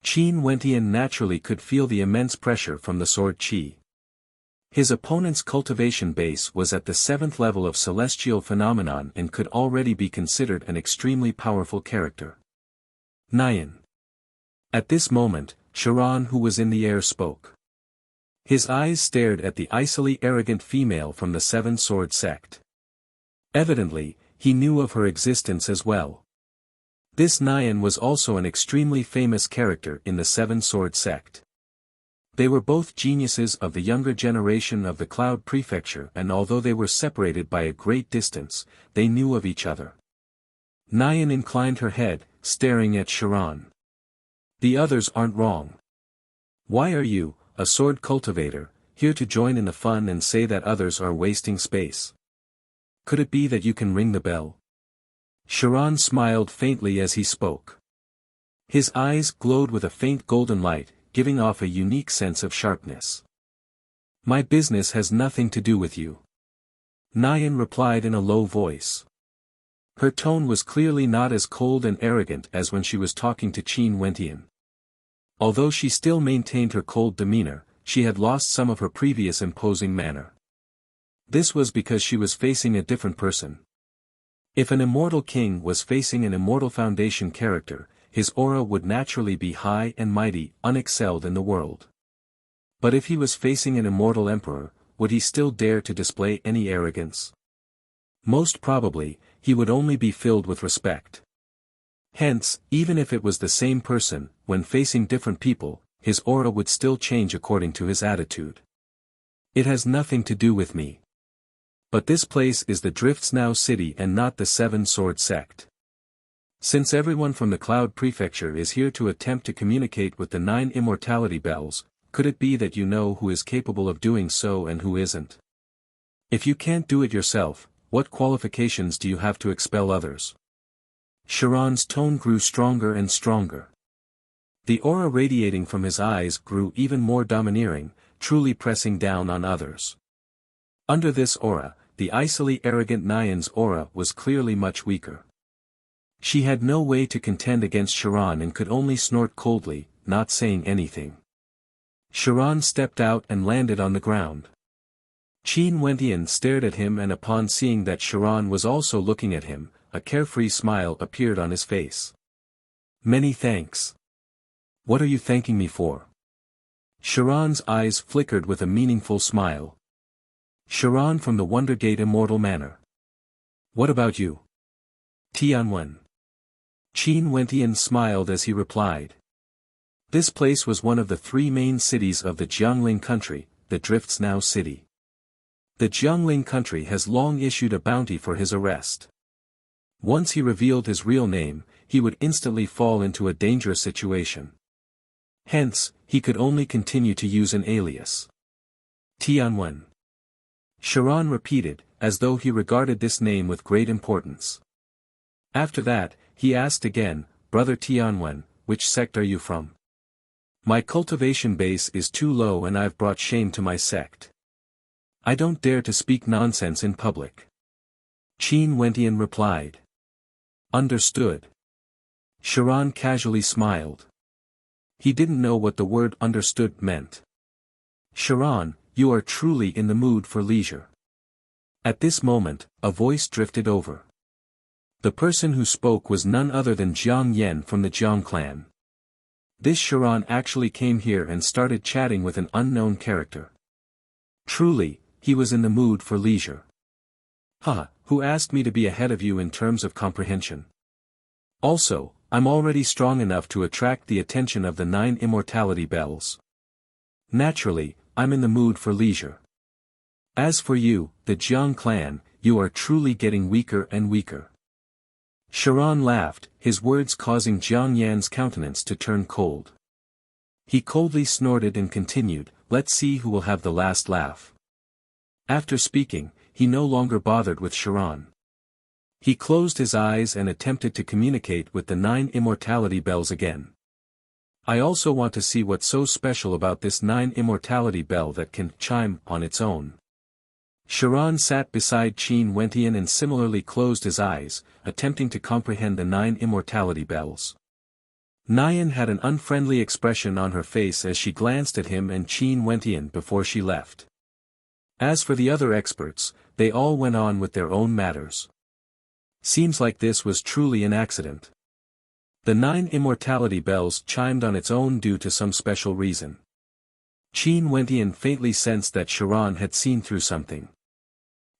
Qin Wentian naturally could feel the immense pressure from the sword chi. His opponent's cultivation base was at the 7th level of celestial phenomenon and could already be considered an extremely powerful character. Nyan. At this moment, Chiron, who was in the air, spoke. His eyes stared at the icily arrogant female from the Seven Sword sect. Evidently, he knew of her existence as well. This Nyan was also an extremely famous character in the Seven Sword sect. They were both geniuses of the younger generation of the Cloud Prefecture, and although they were separated by a great distance, they knew of each other. Nyan inclined her head, staring at Sharon. The others aren't wrong. Why are you, a sword cultivator, here to join in the fun and say that others are wasting space? Could it be that you can ring the bell? Sharon smiled faintly as he spoke. His eyes glowed with a faint golden light, giving off a unique sense of sharpness. My business has nothing to do with you. Nyan replied in a low voice. Her tone was clearly not as cold and arrogant as when she was talking to Qin Wentian. Although she still maintained her cold demeanor, she had lost some of her previous imposing manner. This was because she was facing a different person. If an immortal king was facing an Immortal Foundation character, his aura would naturally be high and mighty, unexcelled in the world. But if he was facing an immortal emperor, would he still dare to display any arrogance? Most probably, he would only be filled with respect. Hence, even if it was the same person, when facing different people, his aura would still change according to his attitude. It has nothing to do with me. But this place is the Drifts Now city and not the Seven Sword Sect. Since everyone from the Cloud Prefecture is here to attempt to communicate with the 9 immortality bells, could it be that you know who is capable of doing so and who isn't? If you can't do it yourself, what qualifications do you have to expel others? Sharon's tone grew stronger and stronger. The aura radiating from his eyes grew even more domineering, truly pressing down on others. Under this aura, the icily arrogant Nyan's aura was clearly much weaker. She had no way to contend against Sharon and could only snort coldly, not saying anything. Sharon stepped out and landed on the ground. Qin Wentian stared at him, and upon seeing that Sharon was also looking at him, a carefree smile appeared on his face. Many thanks. What are you thanking me for? Sharon's eyes flickered with a meaningful smile. Sharon from the Wondergate Immortal Manor. What about you? Tianwen. Qin Wentian smiled as he replied. This place was one of the 3 main cities of the Jiangling country, the Drifts Now city. The Jiangling country has long issued a bounty for his arrest. Once he revealed his real name, he would instantly fall into a dangerous situation. Hence, he could only continue to use an alias. Tianwen. Sharon repeated, as though he regarded this name with great importance. After that, he asked again, Brother Tianwen, which sect are you from? My cultivation base is too low and I've brought shame to my sect. I don't dare to speak nonsense in public. Qin Wentian replied. Understood. Sharon casually smiled. He didn't know what the word understood meant. Sharon, you are truly in the mood for leisure. At this moment, a voice drifted over. The person who spoke was none other than Jiang Yen from the Jiang clan. This Sharon actually came here and started chatting with an unknown character. Truly, he was in the mood for leisure. Who asked me to be ahead of you in terms of comprehension? Also, I'm already strong enough to attract the attention of the 9 immortality bells. Naturally, I'm in the mood for leisure. As for you, the Jiang clan, you are truly getting weaker and weaker. Sharon laughed, his words causing Jiang Yan's countenance to turn cold. He coldly snorted and continued, let's see who will have the last laugh. After speaking, he no longer bothered with Sharon. He closed his eyes and attempted to communicate with the 9 immortality bells again. I also want to see what's so special about this 9 immortality bell that can chime on its own. Sharon sat beside Qin Wentian and similarly closed his eyes, attempting to comprehend the 9 immortality bells. Nyan had an unfriendly expression on her face as she glanced at him and Qin Wentian before she left. As for the other experts, they all went on with their own matters. Seems like this was truly an accident. The 9 immortality bells chimed on its own due to some special reason. Qin Wentian faintly sensed that Sharon had seen through something.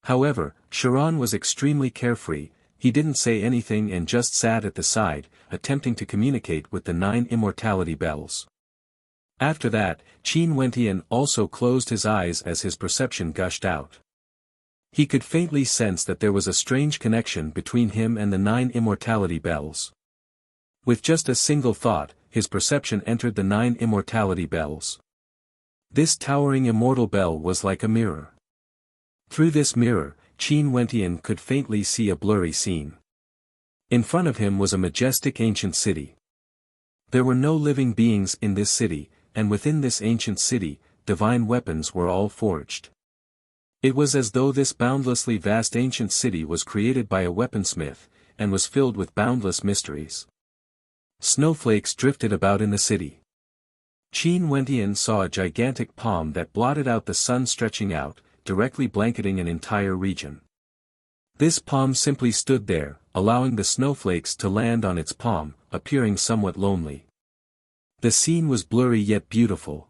However, Sharon was extremely carefree, he didn't say anything and just sat at the side, attempting to communicate with the 9 immortality bells. After that, Qin Wentian also closed his eyes as his perception gushed out. He could faintly sense that there was a strange connection between him and the 9 immortality bells. With just a single thought, his perception entered the 9 immortality bells. This towering immortal bell was like a mirror. Through this mirror, Qin Wentian could faintly see a blurry scene. In front of him was a majestic ancient city. There were no living beings in this city, and within this ancient city, divine weapons were all forged. It was as though this boundlessly vast ancient city was created by a weaponsmith, and was filled with boundless mysteries. Snowflakes drifted about in the city. Qin Wentian saw a gigantic palm that blotted out the sun stretching out, directly blanketing an entire region. This palm simply stood there, allowing the snowflakes to land on its palm, appearing somewhat lonely. The scene was blurry yet beautiful.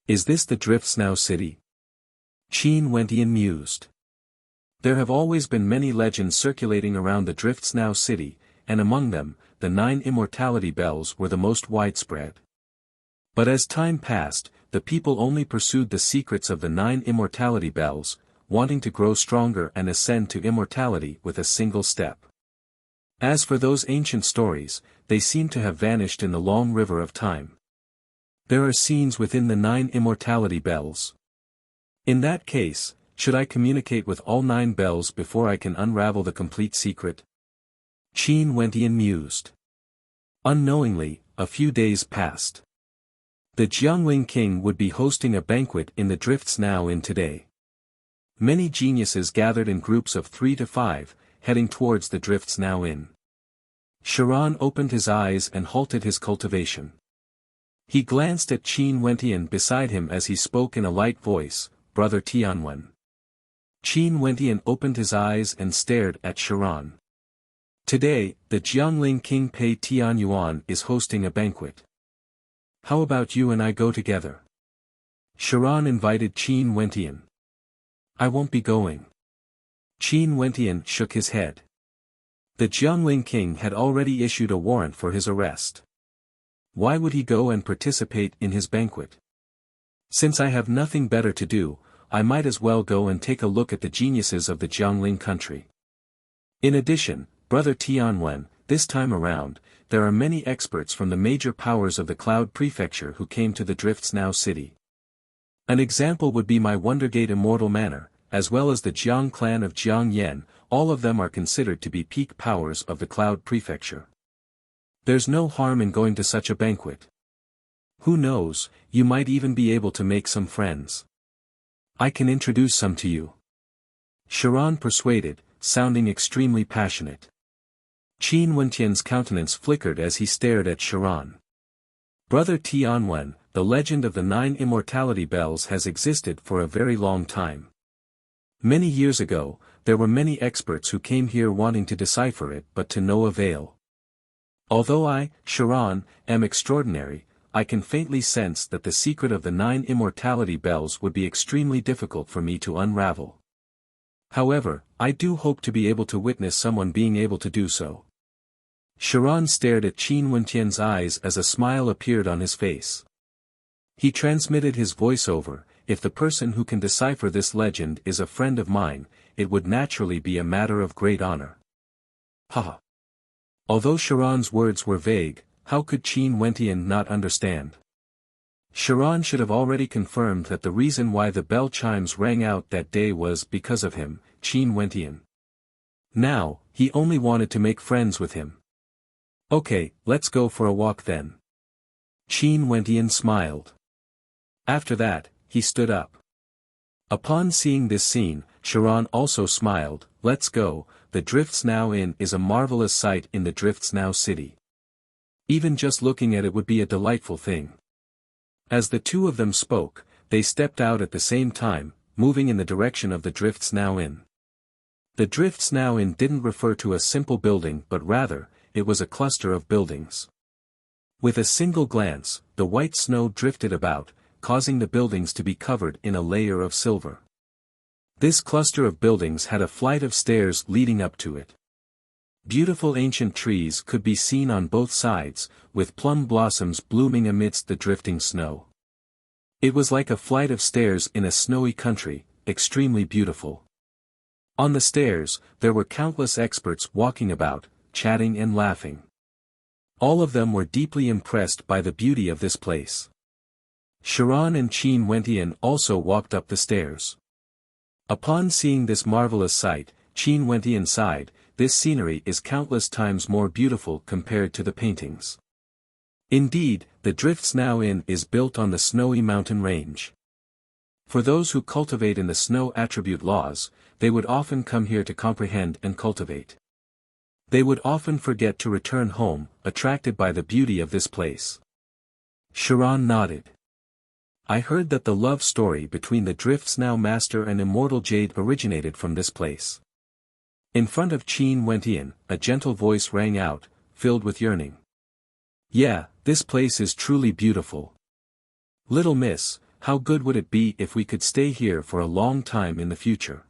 Is this the Drifts Now city? Qin Wentian mused. There have always been many legends circulating around the Drifts Now city, and among them, the 9 immortality bells were the most widespread. But as time passed, the people only pursued the secrets of the 9 immortality bells, wanting to grow stronger and ascend to immortality with a single step. As for those ancient stories, they seem to have vanished in the long river of time. There are scenes within the 9 immortality bells. In that case, should I communicate with all 9 bells before I can unravel the complete secret? Qin Wentian mused. Unknowingly, a few days passed. The Jiangling king would be hosting a banquet in the Drifts Now in today. Many geniuses gathered in groups of 3 to 5, heading towards the Drifts Now Inn. Sharan opened his eyes and halted his cultivation. He glanced at Qin Wentian beside him as he spoke in a light voice, "Brother Tianwen." Qin Wentian opened his eyes and stared at Sharan. Today, the Jiangling king Pei Tianyuan is hosting a banquet. How about you and I go together? Sharan invited Qin Wentian. I won't be going. Qin Wentian shook his head. The Jiangling king had already issued a warrant for his arrest. Why would he go and participate in his banquet? Since I have nothing better to do, I might as well go and take a look at the geniuses of the Jiangling country. In addition, Brother Tianwen, this time around, there are many experts from the major powers of the Cloud Prefecture who came to the Drifts Now city. An example would be my Wondergate Immortal Manor, as well as the Jiang clan of Jiang Yen. All of them are considered to be peak powers of the Cloud Prefecture. There's no harm in going to such a banquet. Who knows, you might even be able to make some friends. I can introduce some to you. Sharan persuaded, sounding extremely passionate. Qin Wentian's countenance flickered as he stared at Sharan. Brother Tianwen, the legend of the 9 immortality bells has existed for a very long time. Many years ago, there were many experts who came here wanting to decipher it but to no avail. Although I, Sharan, am extraordinary, I can faintly sense that the secret of the 9 immortality bells would be extremely difficult for me to unravel. However, I do hope to be able to witness someone being able to do so. Sharan stared at Qin Wentian's eyes as a smile appeared on his face. He transmitted his voiceover. If the person who can decipher this legend is a friend of mine, it would naturally be a matter of great honor. Haha. Although Sharan's words were vague, how could Qin Wentian not understand? Sharan should have already confirmed that the reason why the bell chimes rang out that day was because of him, Qin Wentian. Now, he only wanted to make friends with him. Okay, let's go for a walk then. Qin Wentian smiled. After that, he stood up. Upon seeing this scene, Sharan also smiled. Let's go. The Drifts Now Inn is a marvelous sight in the Drifts Now city. Even just looking at it would be a delightful thing. As the two of them spoke, they stepped out at the same time, moving in the direction of the Drifts Now Inn. The Drifts Now Inn didn't refer to a simple building but rather, it was a cluster of buildings. With a single glance, the white snow drifted about, causing the buildings to be covered in a layer of silver. This cluster of buildings had a flight of stairs leading up to it. Beautiful ancient trees could be seen on both sides, with plum blossoms blooming amidst the drifting snow. It was like a flight of stairs in a snowy country, extremely beautiful. On the stairs, there were countless experts walking about, chatting and laughing. All of them were deeply impressed by the beauty of this place. Sharon and Qin Wentian also walked up the stairs. Upon seeing this marvelous sight, Qin Wentian sighed, "This scenery is countless times more beautiful compared to the paintings." Indeed, the Drifts Now Inn is built on the snowy mountain range. For those who cultivate in the snow attribute laws, they would often come here to comprehend and cultivate. They would often forget to return home, attracted by the beauty of this place. Sharon nodded. "I heard that the love story between the Drifts Now Master and Immortal Jade originated from this place." In front of Qin Wentian, a gentle voice rang out, filled with yearning. "Yeah, this place is truly beautiful. Little miss, how good would it be if we could stay here for a long time in the future?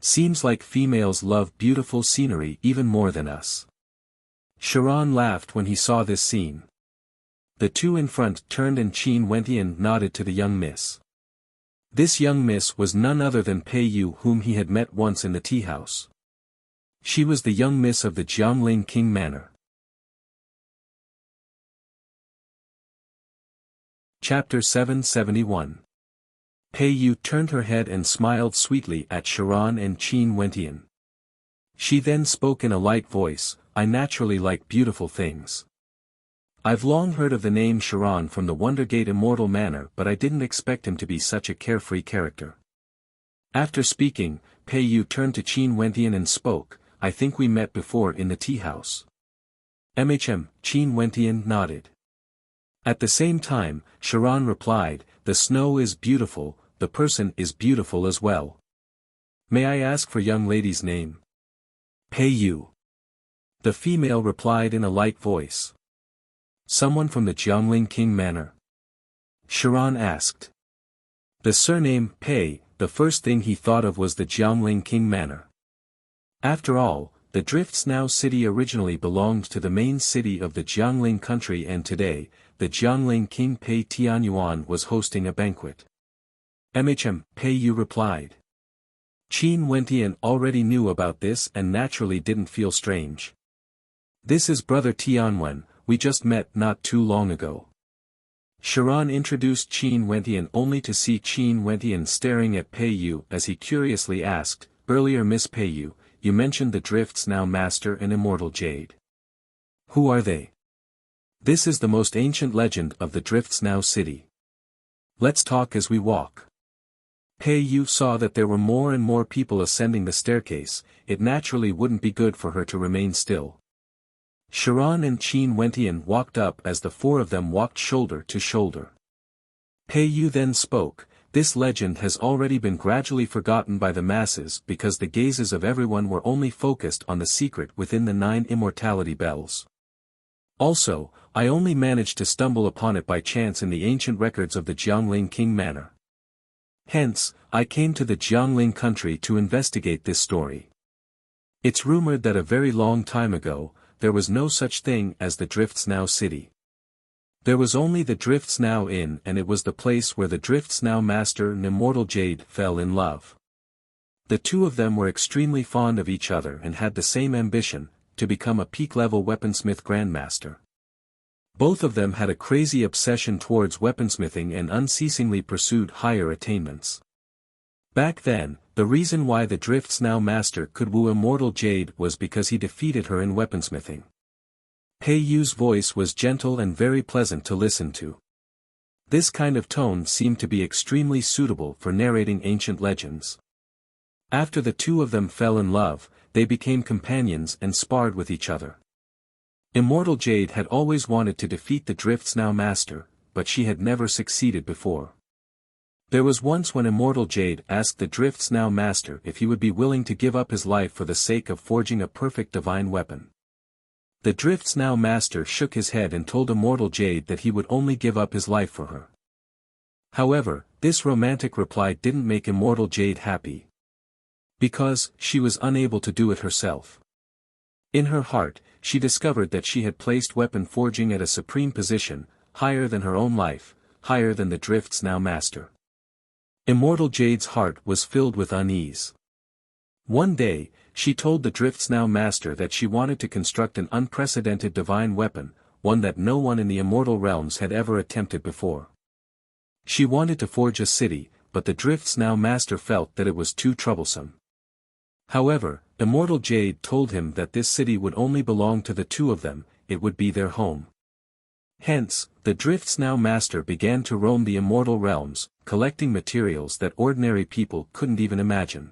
Seems like females love beautiful scenery even more than us." Sharon laughed when he saw this scene. The two in front turned and Qin Wentian nodded to the young miss. This young miss was none other than Pei Yu, whom he had met once in the tea house. She was the young miss of the Jiangling King Manor. Chapter 771. Pei Yu turned her head and smiled sweetly at Sharon and Qin Wentian. She then spoke in a light voice, "I naturally like beautiful things. I've long heard of the name Sharon from the Wondergate Immortal Manor, but I didn't expect him to be such a carefree character." After speaking, Pei Yu turned to Qin Wentian and spoke, "I think we met before in the tea house." Qin Wentian nodded. At the same time, Sharon replied, "The snow is beautiful, the person is beautiful as well. May I ask for young lady's name?" "Pei Yu." The female replied in a light voice. "Someone from the Jiangling King Manor?" Sharon asked. The surname, Pei, the first thing he thought of was the Jiangling King Manor. After all, the Drifts Now city originally belonged to the main city of the Jiangling country, and today, the Jiangling King Pei Tianyuan was hosting a banquet. Pei Yu replied. Qin Wentian already knew about this and naturally didn't feel strange. "This is Brother Tianwen, we just met not too long ago." Sharon introduced Qin Wentian only to see Qin Wentian staring at Pei Yu as he curiously asked, "Earlier Miss Pei Yu, you mentioned the Drifts Now Master and Immortal Jade. Who are they?" "This is the most ancient legend of the Drifts Now city. Let's talk as we walk." Pei Yu saw that there were more and more people ascending the staircase. It naturally wouldn't be good for her to remain still. Sharon and Qin Wentian walked up as the four of them walked shoulder to shoulder. Pei Yu then spoke, "This legend has already been gradually forgotten by the masses because the gazes of everyone were only focused on the secret within the 9 immortality bells. Also, I only managed to stumble upon it by chance in the ancient records of the Jiangling King Manor. Hence, I came to the Jiangling country to investigate this story. It's rumored that a very long time ago, there was no such thing as the Drifts Now city. There was only the Drifts Now Inn, and it was the place where the Drifts Now Master and Immortal Jade fell in love. The two of them were extremely fond of each other and had the same ambition, to become a peak-level weaponsmith grandmaster. Both of them had a crazy obsession towards weaponsmithing and unceasingly pursued higher attainments. Back then, the reason why the Drifts Now Master could woo Immortal Jade was because he defeated her in weaponsmithing. Pei Yu's voice was gentle and very pleasant to listen to. This kind of tone seemed to be extremely suitable for narrating ancient legends. After the two of them fell in love, they became companions and sparred with each other. Immortal Jade had always wanted to defeat the Drifts Now Master, but she had never succeeded before. There was once when Immortal Jade asked the Drifts Now Master if he would be willing to give up his life for the sake of forging a perfect divine weapon. The Drifts Now Master shook his head and told Immortal Jade that he would only give up his life for her. However, this romantic reply didn't make Immortal Jade happy. Because she was unable to do it herself. In her heart, she discovered that she had placed weapon forging at a supreme position, higher than her own life, higher than the Drift's now master. Immortal Jade's heart was filled with unease. One day, she told the Drift's now master that she wanted to construct an unprecedented divine weapon, one that no one in the immortal realms had ever attempted before. She wanted to forge a city, but the Drift's now master felt that it was too troublesome. However, Immortal Jade told him that this city would only belong to the two of them, it would be their home. Hence, the Drift's now master began to roam the immortal realms, collecting materials that ordinary people couldn't even imagine.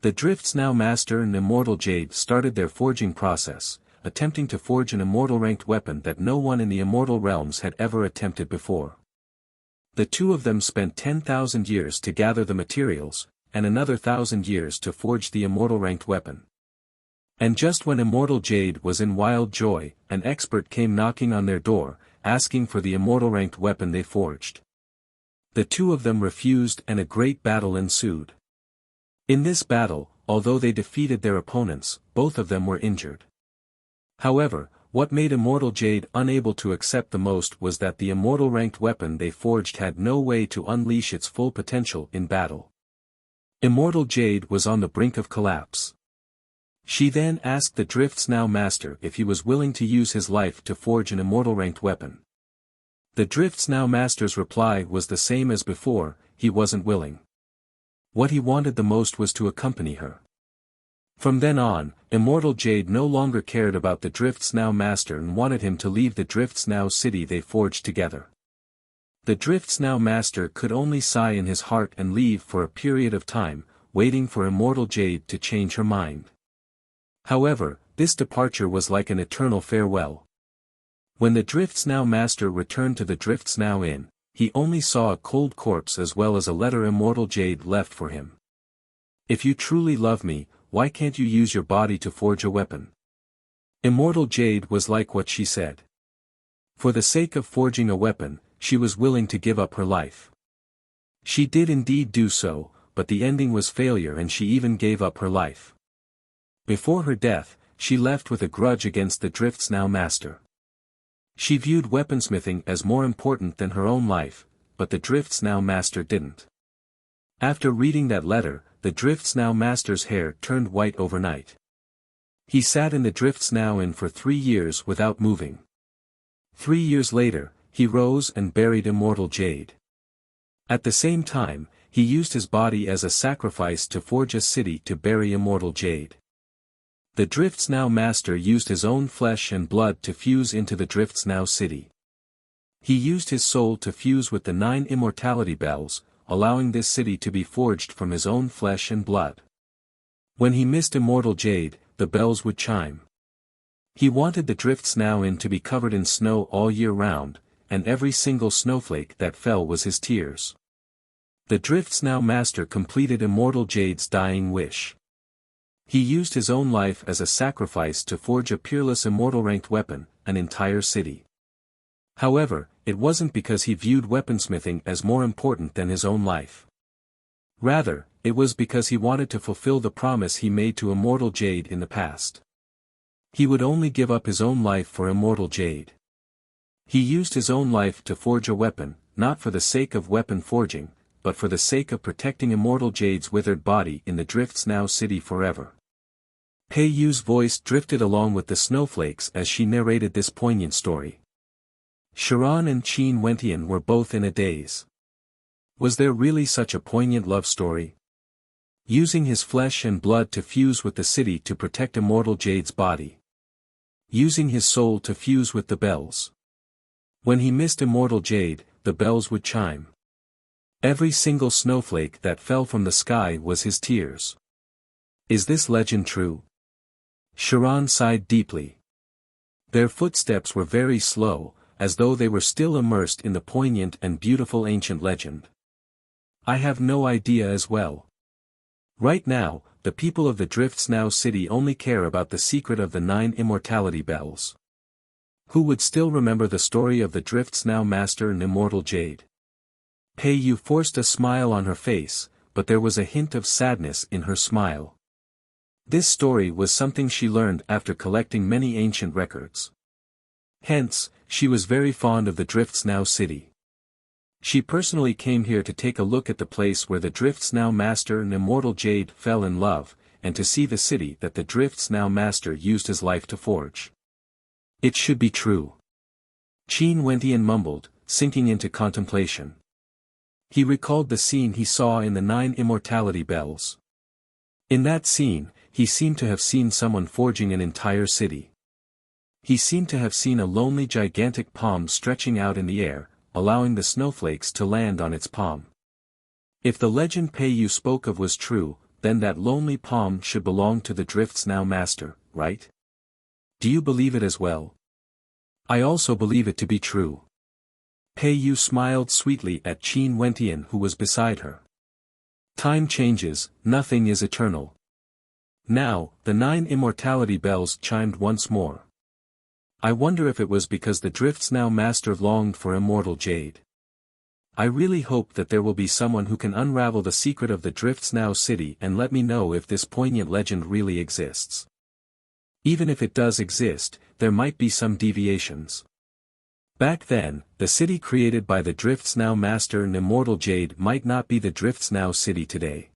The Drift's now master and Immortal Jade started their forging process, attempting to forge an immortal-ranked weapon that no one in the immortal realms had ever attempted before. The two of them spent 10,000 years to gather the materials, and another 1,000 years to forge the immortal-ranked weapon. And just when Immortal Jade was in wild joy, an expert came knocking on their door, asking for the immortal-ranked weapon they forged. The two of them refused and a great battle ensued. In this battle, although they defeated their opponents, both of them were injured. However, what made Immortal Jade unable to accept the most was that the immortal-ranked weapon they forged had no way to unleash its full potential in battle. Immortal Jade was on the brink of collapse. She then asked the Drift's now master if he was willing to use his life to forge an immortal-ranked weapon. The Drift's now master's reply was the same as before, he wasn't willing. What he wanted the most was to accompany her. From then on, Immortal Jade no longer cared about the Drift's now master and wanted him to leave the Drift's now city they forged together. The Drift's now master could only sigh in his heart and leave for a period of time, waiting for Immortal Jade to change her mind. However, this departure was like an eternal farewell. When the Drift's now master returned to the Drift's now inn, he only saw a cold corpse as well as a letter Immortal Jade left for him. "If you truly love me, why can't you use your body to forge a weapon?" Immortal Jade was like what she said. For the sake of forging a weapon, she was willing to give up her life. She did indeed do so, but the ending was failure and she even gave up her life. Before her death, she left with a grudge against the Drift's now master. She viewed weaponsmithing as more important than her own life, but the Drift's now master didn't. After reading that letter, the Drift's now master's hair turned white overnight. He sat in the Drift's now inn for 3 years without moving. 3 years later, he rose and buried Immortal Jade. At the same time, he used his body as a sacrifice to forge a city to bury Immortal Jade. The Drift's now master used his own flesh and blood to fuse into the Drift's now city. He used his soul to fuse with the 9 immortality bells, allowing this city to be forged from his own flesh and blood. When he missed Immortal Jade, the bells would chime. He wanted the Drift's now inn to be covered in snow all year round, and every single snowflake that fell was his tears. The Drift's now master completed Immortal Jade's dying wish. He used his own life as a sacrifice to forge a peerless immortal-ranked weapon, an entire city. However, it wasn't because he viewed weaponsmithing as more important than his own life. Rather, it was because he wanted to fulfill the promise he made to Immortal Jade in the past. He would only give up his own life for Immortal Jade. He used his own life to forge a weapon, not for the sake of weapon forging, but for the sake of protecting Immortal Jade's withered body in the Drift's now city forever. Pei Yu's voice drifted along with the snowflakes as she narrated this poignant story. Sharon and Qin Wentian were both in a daze. Was there really such a poignant love story? Using his flesh and blood to fuse with the city to protect Immortal Jade's body. Using his soul to fuse with the bells. When he missed Immortal Jade, the bells would chime. Every single snowflake that fell from the sky was his tears. Is this legend true? Sharon sighed deeply. Their footsteps were very slow, as though they were still immersed in the poignant and beautiful ancient legend. I have no idea as well. Right now, the people of the Drift's now city only care about the secret of the 9 immortality bells. Who would still remember the story of the Drift's now master and Immortal Jade? Pei Yu forced a smile on her face, but there was a hint of sadness in her smile. This story was something she learned after collecting many ancient records. Hence, she was very fond of the Drifts Now city. She personally came here to take a look at the place where the Drifts Now master and Immortal Jade fell in love, and to see the city that the Drifts Now master used his life to forge. It should be true. Qin Wentian mumbled, sinking into contemplation. He recalled the scene he saw in the 9 immortality bells. In that scene, he seemed to have seen someone forging an entire city. He seemed to have seen a lonely gigantic palm stretching out in the air, allowing the snowflakes to land on its palm. If the legend Pei Yu spoke of was true, then that lonely palm should belong to the Drifts Now master, right? Do you believe it as well? I also believe it to be true. Pei Yu smiled sweetly at Qin Wentian who was beside her. Time changes, nothing is eternal. Now, the 9 immortality bells chimed once more. I wonder if it was because the Drifts Now master longed for Immortal Jade. I really hope that there will be someone who can unravel the secret of the Drifts Now city and let me know if this poignant legend really exists. Even if it does exist, there might be some deviations. Back then, the city created by the Drifts Now master and Immortal Jade might not be the Drifts Now city today.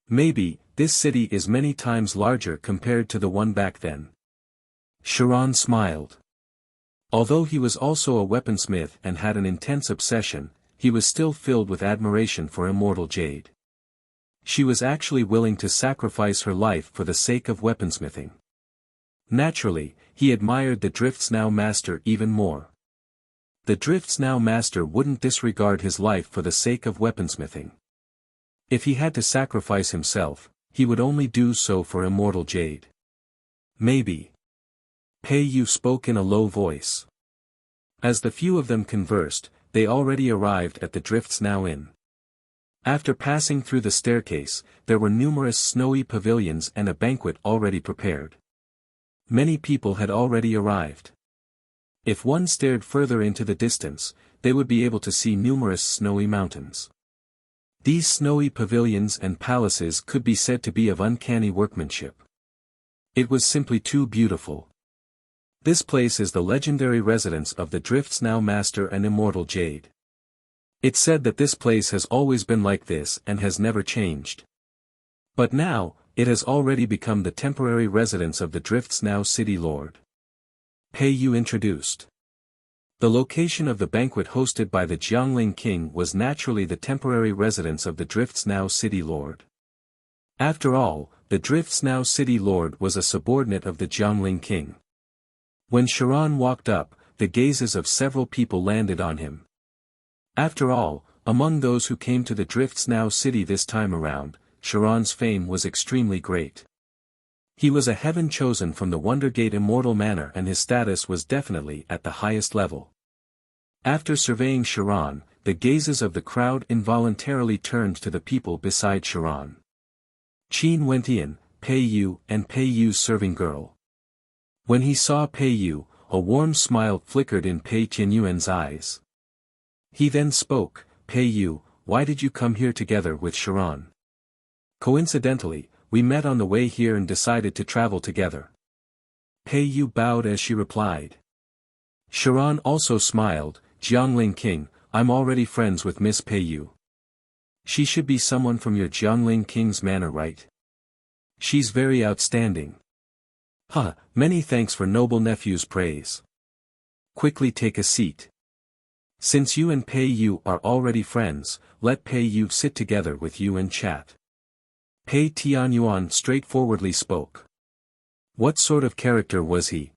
Maybe, this city is many times larger compared to the one back then. Sharon smiled. Although he was also a weaponsmith and had an intense obsession, he was still filled with admiration for Immortal Jade. She was actually willing to sacrifice her life for the sake of weaponsmithing. Naturally, he admired the Drifts Now master even more. The Drifts Now master wouldn't disregard his life for the sake of weaponsmithing. If he had to sacrifice himself, he would only do so for Immortal Jade. Maybe. Pei Yu spoke in a low voice. As the few of them conversed, they already arrived at the Drifts Now inn. After passing through the staircase, there were numerous snowy pavilions and a banquet already prepared. Many people had already arrived. If one stared further into the distance, they would be able to see numerous snowy mountains. These snowy pavilions and palaces could be said to be of uncanny workmanship. It was simply too beautiful. This place is the legendary residence of the Drifts Now master and Immortal Jade. It's said that this place has always been like this and has never changed. But now, it has already become the temporary residence of the Drifts Now city lord. Pei Yu introduced. The location of the banquet hosted by the Jiangling king was naturally the temporary residence of the Drifts Now city lord. After all, the Drifts Now city lord was a subordinate of the Jiangling king. When Sharon walked up, the gazes of several people landed on him. After all, among those who came to the Drifts Now city this time around, Sharon's fame was extremely great. He was a heaven chosen from the Wondergate Immortal Manor and his status was definitely at the highest level. After surveying Sharon, the gazes of the crowd involuntarily turned to the people beside Sharon. Qin Wentian, Pei Yu and Pei Yu's serving girl. When he saw Pei Yu, a warm smile flickered in Pei Tianyuan's eyes. He then spoke, Pei Yu, why did you come here together with Sharon? Coincidentally, we met on the way here and decided to travel together. Pei Yu bowed as she replied. Sharon also smiled, Jiangling King, I'm already friends with Miss Pei Yu. She should be someone from your Jiangling King's manor, right? She's very outstanding. Many thanks for noble nephew's praise. Quickly take a seat. Since you and Pei Yu are already friends, let Pei Yu sit together with you and chat. Pei Tianyuan straightforwardly spoke. What sort of character was he?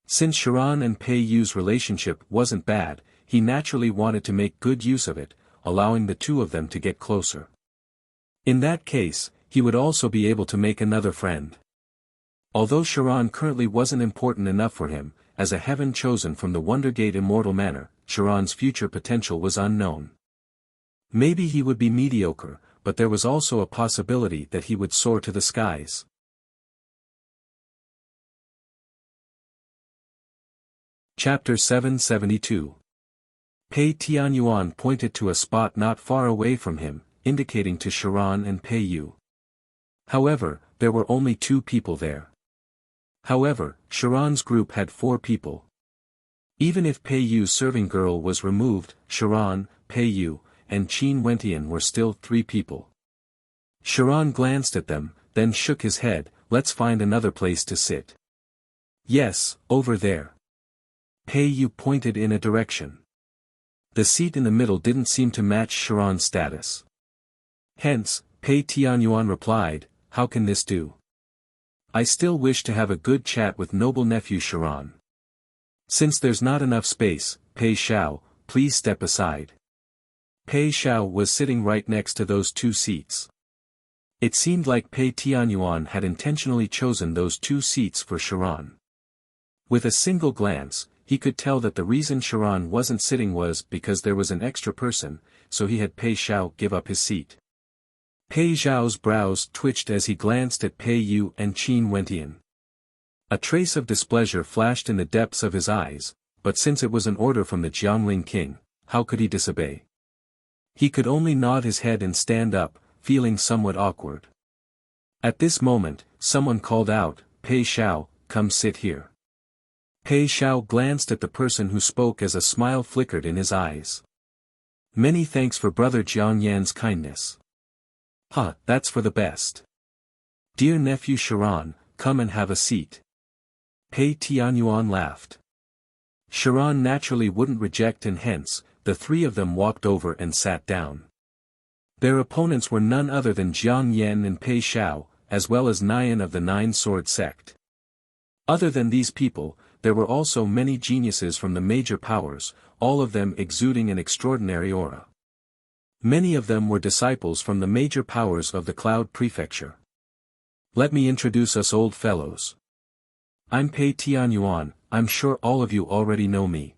Since Sharon and Pei Yu's relationship wasn't bad, he naturally wanted to make good use of it, allowing the two of them to get closer. In that case, he would also be able to make another friend. Although Sharon currently wasn't important enough for him, as a heaven chosen from the Wondergate Immortal Manor, Sharon's future potential was unknown. Maybe he would be mediocre, but there was also a possibility that he would soar to the skies. Chapter 772. Pei Tianyuan pointed to a spot not far away from him, indicating to Sharon and Pei Yu. However, there were only 2 people there. However, Sharon's group had 4 people. Even if Pei Yu's serving girl was removed, Sharon, Pei Yu, and Qin Wentian were still 3 people. Sharon glanced at them, then shook his head. Let's find another place to sit. Yes, over there. Pei Yu pointed in a direction. The seat in the middle didn't seem to match Sharon's status. Hence, Pei Tianyuan replied, how can this do? I still wish to have a good chat with noble nephew Sharon. Since there's not enough space, Pei Xiao, please step aside. Pei Xiao was sitting right next to those 2 seats. It seemed like Pei Tianyuan had intentionally chosen those 2 seats for Sharon. With a single glance, he could tell that the reason Sharon wasn't sitting was because there was an extra person, so he had Pei Xiao give up his seat. Pei Xiao's brows twitched as he glanced at Pei Yu and Qin Wentian. A trace of displeasure flashed in the depths of his eyes, but since it was an order from the Jiangling king, how could he disobey? He could only nod his head and stand up, feeling somewhat awkward. At this moment, someone called out, Pei Xiao, come sit here. Pei Xiao glanced at the person who spoke as a smile flickered in his eyes. Many thanks for brother Jiang Yan's kindness. That's for the best. Dear nephew Sharon, come and have a seat. Pei Tianyuan laughed. Sharon naturally wouldn't reject and hence, the 3 of them walked over and sat down. Their opponents were none other than Jiang Yan and Pei Xiao, as well as Nian of the 9-Sword sect. Other than these people, there were also many geniuses from the major powers, all of them exuding an extraordinary aura. Many of them were disciples from the major powers of the Cloud Prefecture. Let me introduce us old fellows. I'm Pei Tianyuan, I'm sure all of you already know me.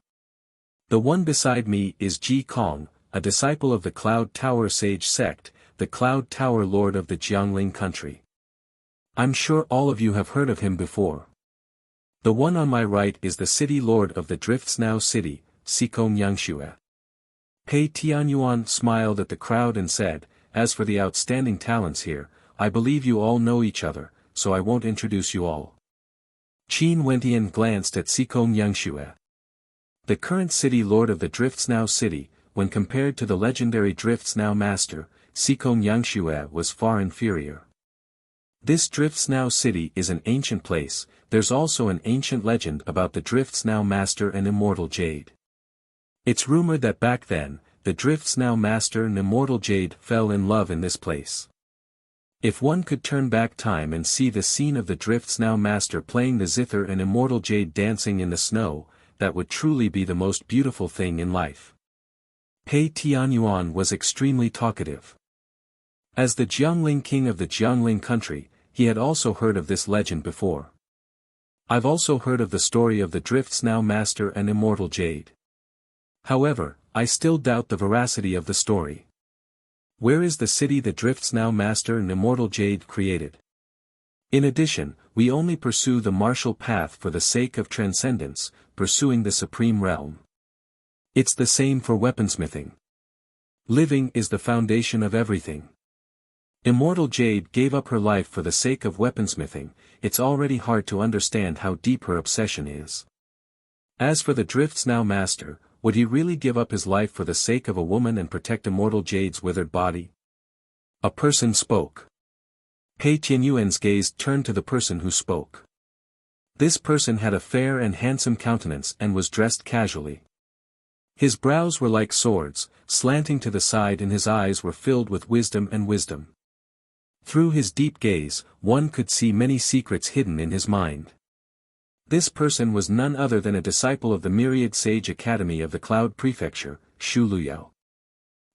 The one beside me is Ji Kong, a disciple of the Cloud Tower Sage sect, the Cloud Tower Lord of the Jiangling country. I'm sure all of you have heard of him before. The one on my right is the city lord of the Drifts Now city, Sikong Yangxue. Pei Tianyuan smiled at the crowd and said, as for the outstanding talents here, I believe you all know each other, so I won't introduce you all. Qin Wentian glanced at Sikong Yangxue. The current city lord of the Drifts Now city, when compared to the legendary Drifts Now master, Sikong Yangxue was far inferior. This Drifts Now city is an ancient place. There's also an ancient legend about the Drifts Now master and Immortal Jade. It's rumored that back then, the Drifts Now master and Immortal Jade fell in love in this place. If one could turn back time and see the scene of the Drifts Now master playing the zither and Immortal Jade dancing in the snow, that would truly be the most beautiful thing in life. Pei Tianyuan was extremely talkative. As the Jiangling king of the Jiangling country, he had also heard of this legend before. I've also heard of the story of the Drifts Now master and Immortal Jade. However, I still doubt the veracity of the story. Where is the city the Drifts Now master and Immortal Jade created? In addition, we only pursue the martial path for the sake of transcendence, pursuing the supreme realm. It's the same for weaponsmithing. Living is the foundation of everything. Immortal Jade gave up her life for the sake of weaponsmithing. It's already hard to understand how deep her obsession is. As for the Drifts Now master, would he really give up his life for the sake of a woman and protect Immortal Jade's withered body? A person spoke. Pei Tianyuan's gaze turned to the person who spoke. This person had a fair and handsome countenance and was dressed casually. His brows were like swords, slanting to the side, and his eyes were filled with wisdom and wisdom. Through his deep gaze, one could see many secrets hidden in his mind. This person was none other than a disciple of the Myriad Sage Academy of the Cloud Prefecture, Shu Luyao.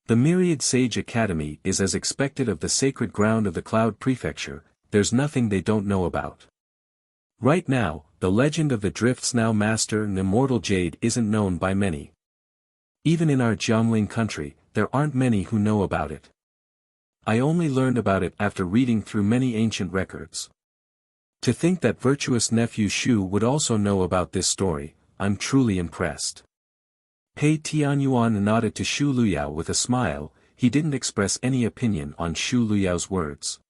The Myriad Sage Academy is as expected of the sacred ground of the Cloud Prefecture. There's nothing they don't know about. Right now, the legend of the Drifts Now master and Immortal Jade isn't known by many. Even in our Jiangling country, there aren't many who know about it. I only learned about it after reading through many ancient records. To think that virtuous nephew Shu would also know about this story, I'm truly impressed. Pei Tianyuan nodded to Shu Luyao with a smile. He didn't express any opinion on Shu Luyao's words.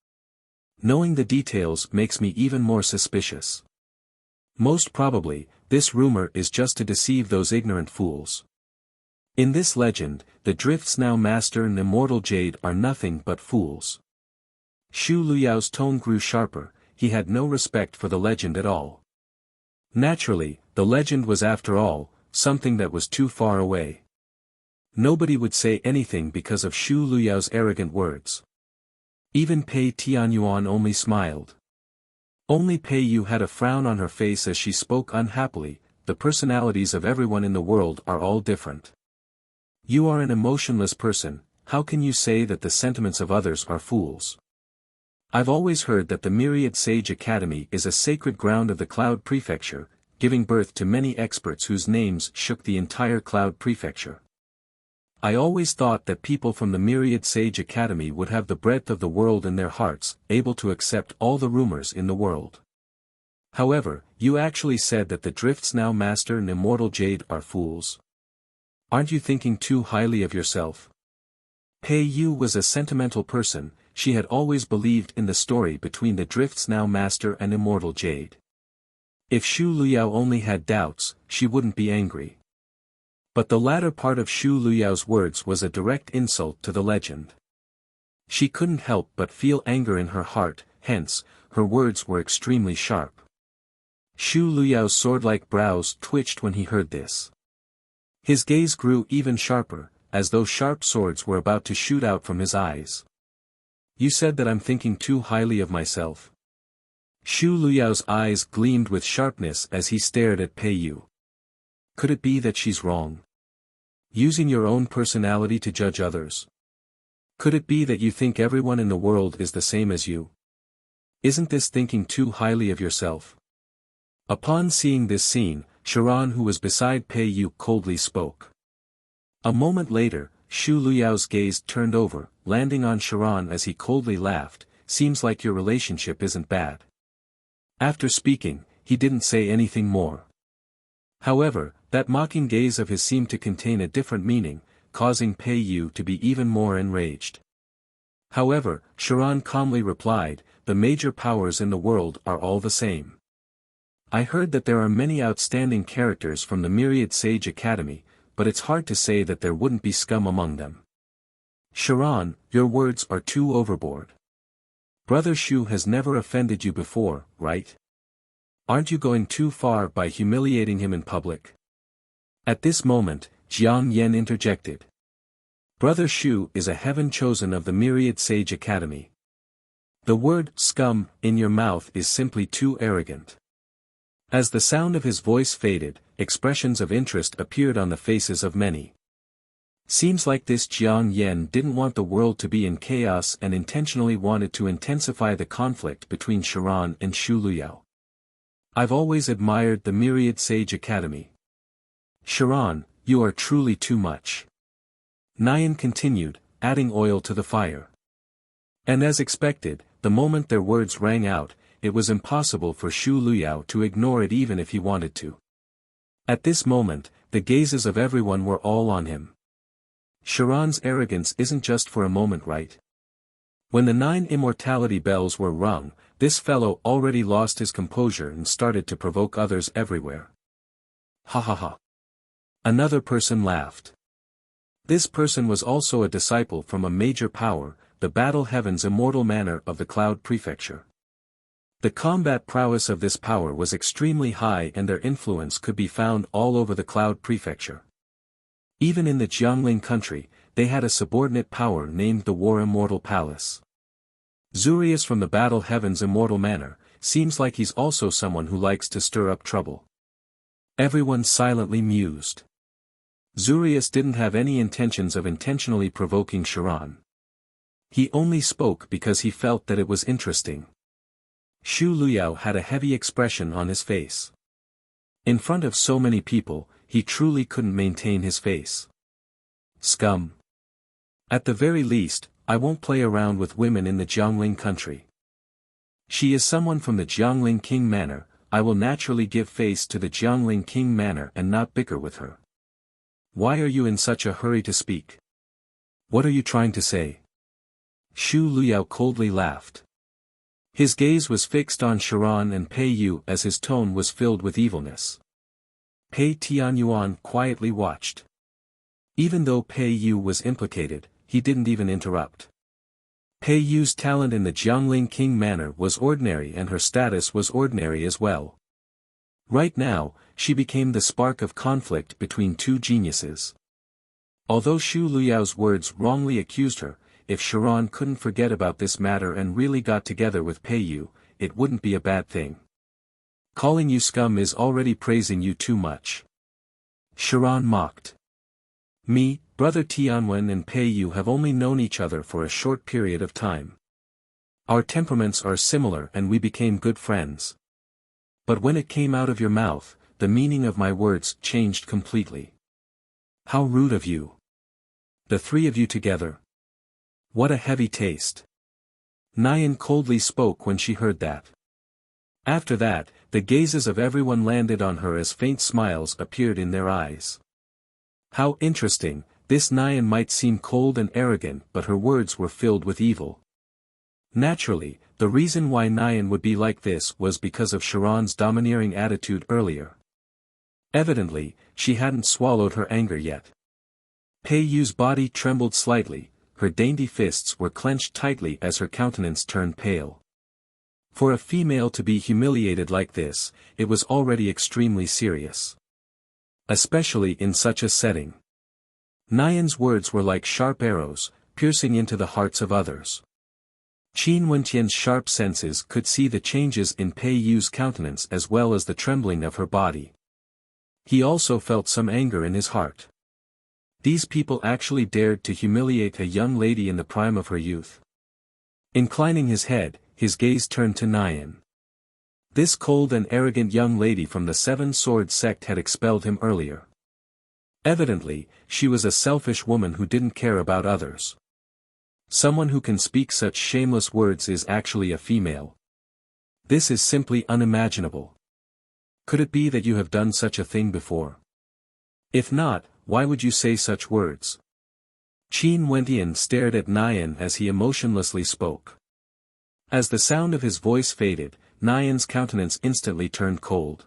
Knowing the details makes me even more suspicious. Most probably, this rumor is just to deceive those ignorant fools. In this legend, the Drift's now master and Immortal Jade are nothing but fools. Shu Luyao's tone grew sharper, he had no respect for the legend at all. Naturally, the legend was after all, something that was too far away. Nobody would say anything because of Shu Luyao's arrogant words. Even Pei Tianyuan only smiled. Only Pei Yu had a frown on her face as she spoke unhappily. The personalities of everyone in the world are all different. You are an emotionless person, how can you say that the sentiments of others are fools? I've always heard that the Myriad Sage Academy is a sacred ground of the Cloud Prefecture, giving birth to many experts whose names shook the entire Cloud Prefecture. I always thought that people from the Myriad Sage Academy would have the breadth of the world in their hearts, able to accept all the rumors in the world. However, you actually said that the Drift's now master and Immortal Jade are fools. Aren't you thinking too highly of yourself? Pei Yu was a sentimental person, she had always believed in the story between the Drift's now master and Immortal Jade. If Shu Luyao only had doubts, she wouldn't be angry. But the latter part of Shu Luyao's words was a direct insult to the legend. She couldn't help but feel anger in her heart, hence, her words were extremely sharp. Shu Luyao's sword-like brows twitched when he heard this. His gaze grew even sharper, as though sharp swords were about to shoot out from his eyes. You said that I'm thinking too highly of myself. Shu Luyao's eyes gleamed with sharpness as he stared at Pei Yu. Could it be that she's wrong? Using your own personality to judge others? Could it be that you think everyone in the world is the same as you? Isn't this thinking too highly of yourself? Upon seeing this scene, Sharan who was beside Pei Yu coldly spoke. A moment later, Shu Luyao's gaze turned over, landing on Sharan as he coldly laughed, seems like your relationship isn't bad. After speaking, he didn't say anything more. However, that mocking gaze of his seemed to contain a different meaning, causing Pei Yu to be even more enraged. However, Sharan calmly replied, the major powers in the world are all the same. I heard that there are many outstanding characters from the Myriad Sage Academy, but it's hard to say that there wouldn't be scum among them. Sharan, your words are too overboard. Brother Shu has never offended you before, right? Aren't you going too far by humiliating him in public? At this moment, Jiang Yen interjected. Brother Shu is a heaven chosen of the Myriad Sage Academy. The word scum in your mouth is simply too arrogant. As the sound of his voice faded, expressions of interest appeared on the faces of many. Seems like this Jiang Yen didn't want the world to be in chaos and intentionally wanted to intensify the conflict between Sharan and Shu Luyao. I've always admired the Myriad Sage Academy. Sharan, you are truly too much. Nyan continued, adding oil to the fire. And as expected, the moment their words rang out, it was impossible for Shu Luyao to ignore it even if he wanted to. At this moment, the gazes of everyone were all on him. Sharan's arrogance isn't just for a moment, right? When the 9 immortality bells were rung, this fellow already lost his composure and started to provoke others everywhere. Ha ha ha. Another person laughed. This person was also a disciple from a major power, the Battle Heaven's immortal manor of the Cloud Prefecture. The combat prowess of this power was extremely high and their influence could be found all over the Cloud Prefecture. Even in the Jiangling country, they had a subordinate power named the War Immortal Palace. Zurius from the Battle Heaven's immortal manor, seems like he's also someone who likes to stir up trouble. Everyone silently mused. Zurius didn't have any intentions of intentionally provoking Sharan. He only spoke because he felt that it was interesting. Shu Luyao had a heavy expression on his face. In front of so many people, he truly couldn't maintain his face. Scum. At the very least, I won't play around with women in the Jiangling country. She is someone from the Jiangling King Manor, I will naturally give face to the Jiangling King Manor and not bicker with her. Why are you in such a hurry to speak? What are you trying to say? Shu Luyao coldly laughed. His gaze was fixed on Sharon and Pei Yu as his tone was filled with evilness. Pei Tianyuan quietly watched. Even though Pei Yu was implicated, he didn't even interrupt. Pei Yu's talent in the Jiangling King manner was ordinary and her status was ordinary as well. Right now, she became the spark of conflict between two geniuses. Although Xu Luyao's words wrongly accused her, if Sharon couldn't forget about this matter and really got together with Pei Yu, it wouldn't be a bad thing. Calling you scum is already praising you too much. Sharon mocked. Me, brother Tianwen and Pei Yu have only known each other for a short period of time. Our temperaments are similar and we became good friends. But when it came out of your mouth, the meaning of my words changed completely. How rude of you. The three of you together. What a heavy taste. Nyan coldly spoke when she heard that. After that, the gazes of everyone landed on her as faint smiles appeared in their eyes. How interesting, this Nyan might seem cold and arrogant but her words were filled with evil. Naturally, the reason why Nyan would be like this was because of Sharon's domineering attitude earlier. Evidently, she hadn't swallowed her anger yet. Pei Yu's body trembled slightly, her dainty fists were clenched tightly as her countenance turned pale. For a female to be humiliated like this, it was already extremely serious. Especially in such a setting. Nyan's words were like sharp arrows, piercing into the hearts of others. Qin Wentian's sharp senses could see the changes in Pei Yu's countenance as well as the trembling of her body. He also felt some anger in his heart. These people actually dared to humiliate a young lady in the prime of her youth. Inclining his head, his gaze turned to Nyan. This cold and arrogant young lady from the Seven Sword sect had expelled him earlier. Evidently, she was a selfish woman who didn't care about others. Someone who can speak such shameless words is actually a female. This is simply unimaginable. Could it be that you have done such a thing before? If not, why would you say such words? Qin Wentian stared at Nyan as he emotionlessly spoke. As the sound of his voice faded, Nyan's countenance instantly turned cold.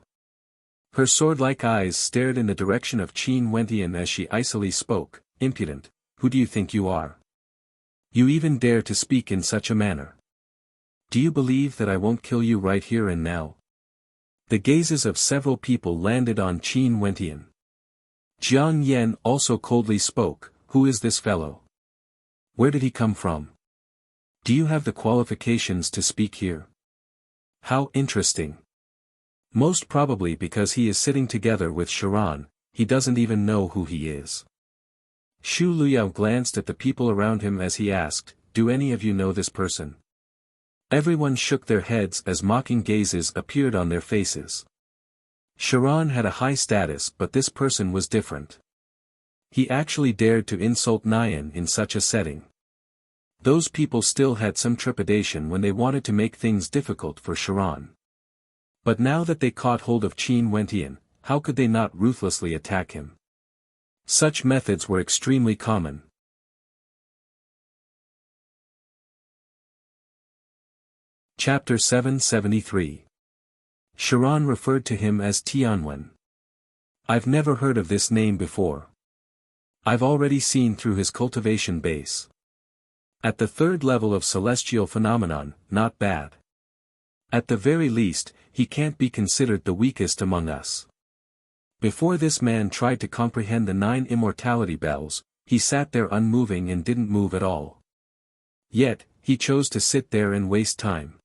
Her sword-like eyes stared in the direction of Qin Wentian as she icily spoke, "Impudent, who do you think you are? You even dare to speak in such a manner. Do you believe that I won't kill you right here and now?" The gazes of several people landed on Qin Wentian. Jiang Yan also coldly spoke, "Who is this fellow? Where did he come from? Do you have the qualifications to speak here? How interesting. Most probably because he is sitting together with Sharon, he doesn't even know who he is." Xu Luyao glanced at the people around him as he asked, "Do any of you know this person?" Everyone shook their heads as mocking gazes appeared on their faces. Sharon had a high status but this person was different. He actually dared to insult Nyan in such a setting. Those people still had some trepidation when they wanted to make things difficult for Sharon. But now that they caught hold of Qin Wentian, how could they not ruthlessly attack him? Such methods were extremely common. Chapter 773. Sharon referred to him as Tianwen. I've never heard of this name before. I've already seen through his cultivation base. At the third level of celestial phenomenon, not bad. At the very least, he can't be considered the weakest among us. Before this man tried to comprehend the 9 immortality bells, he sat there unmoving and didn't move at all. Yet, he chose to sit there and waste time.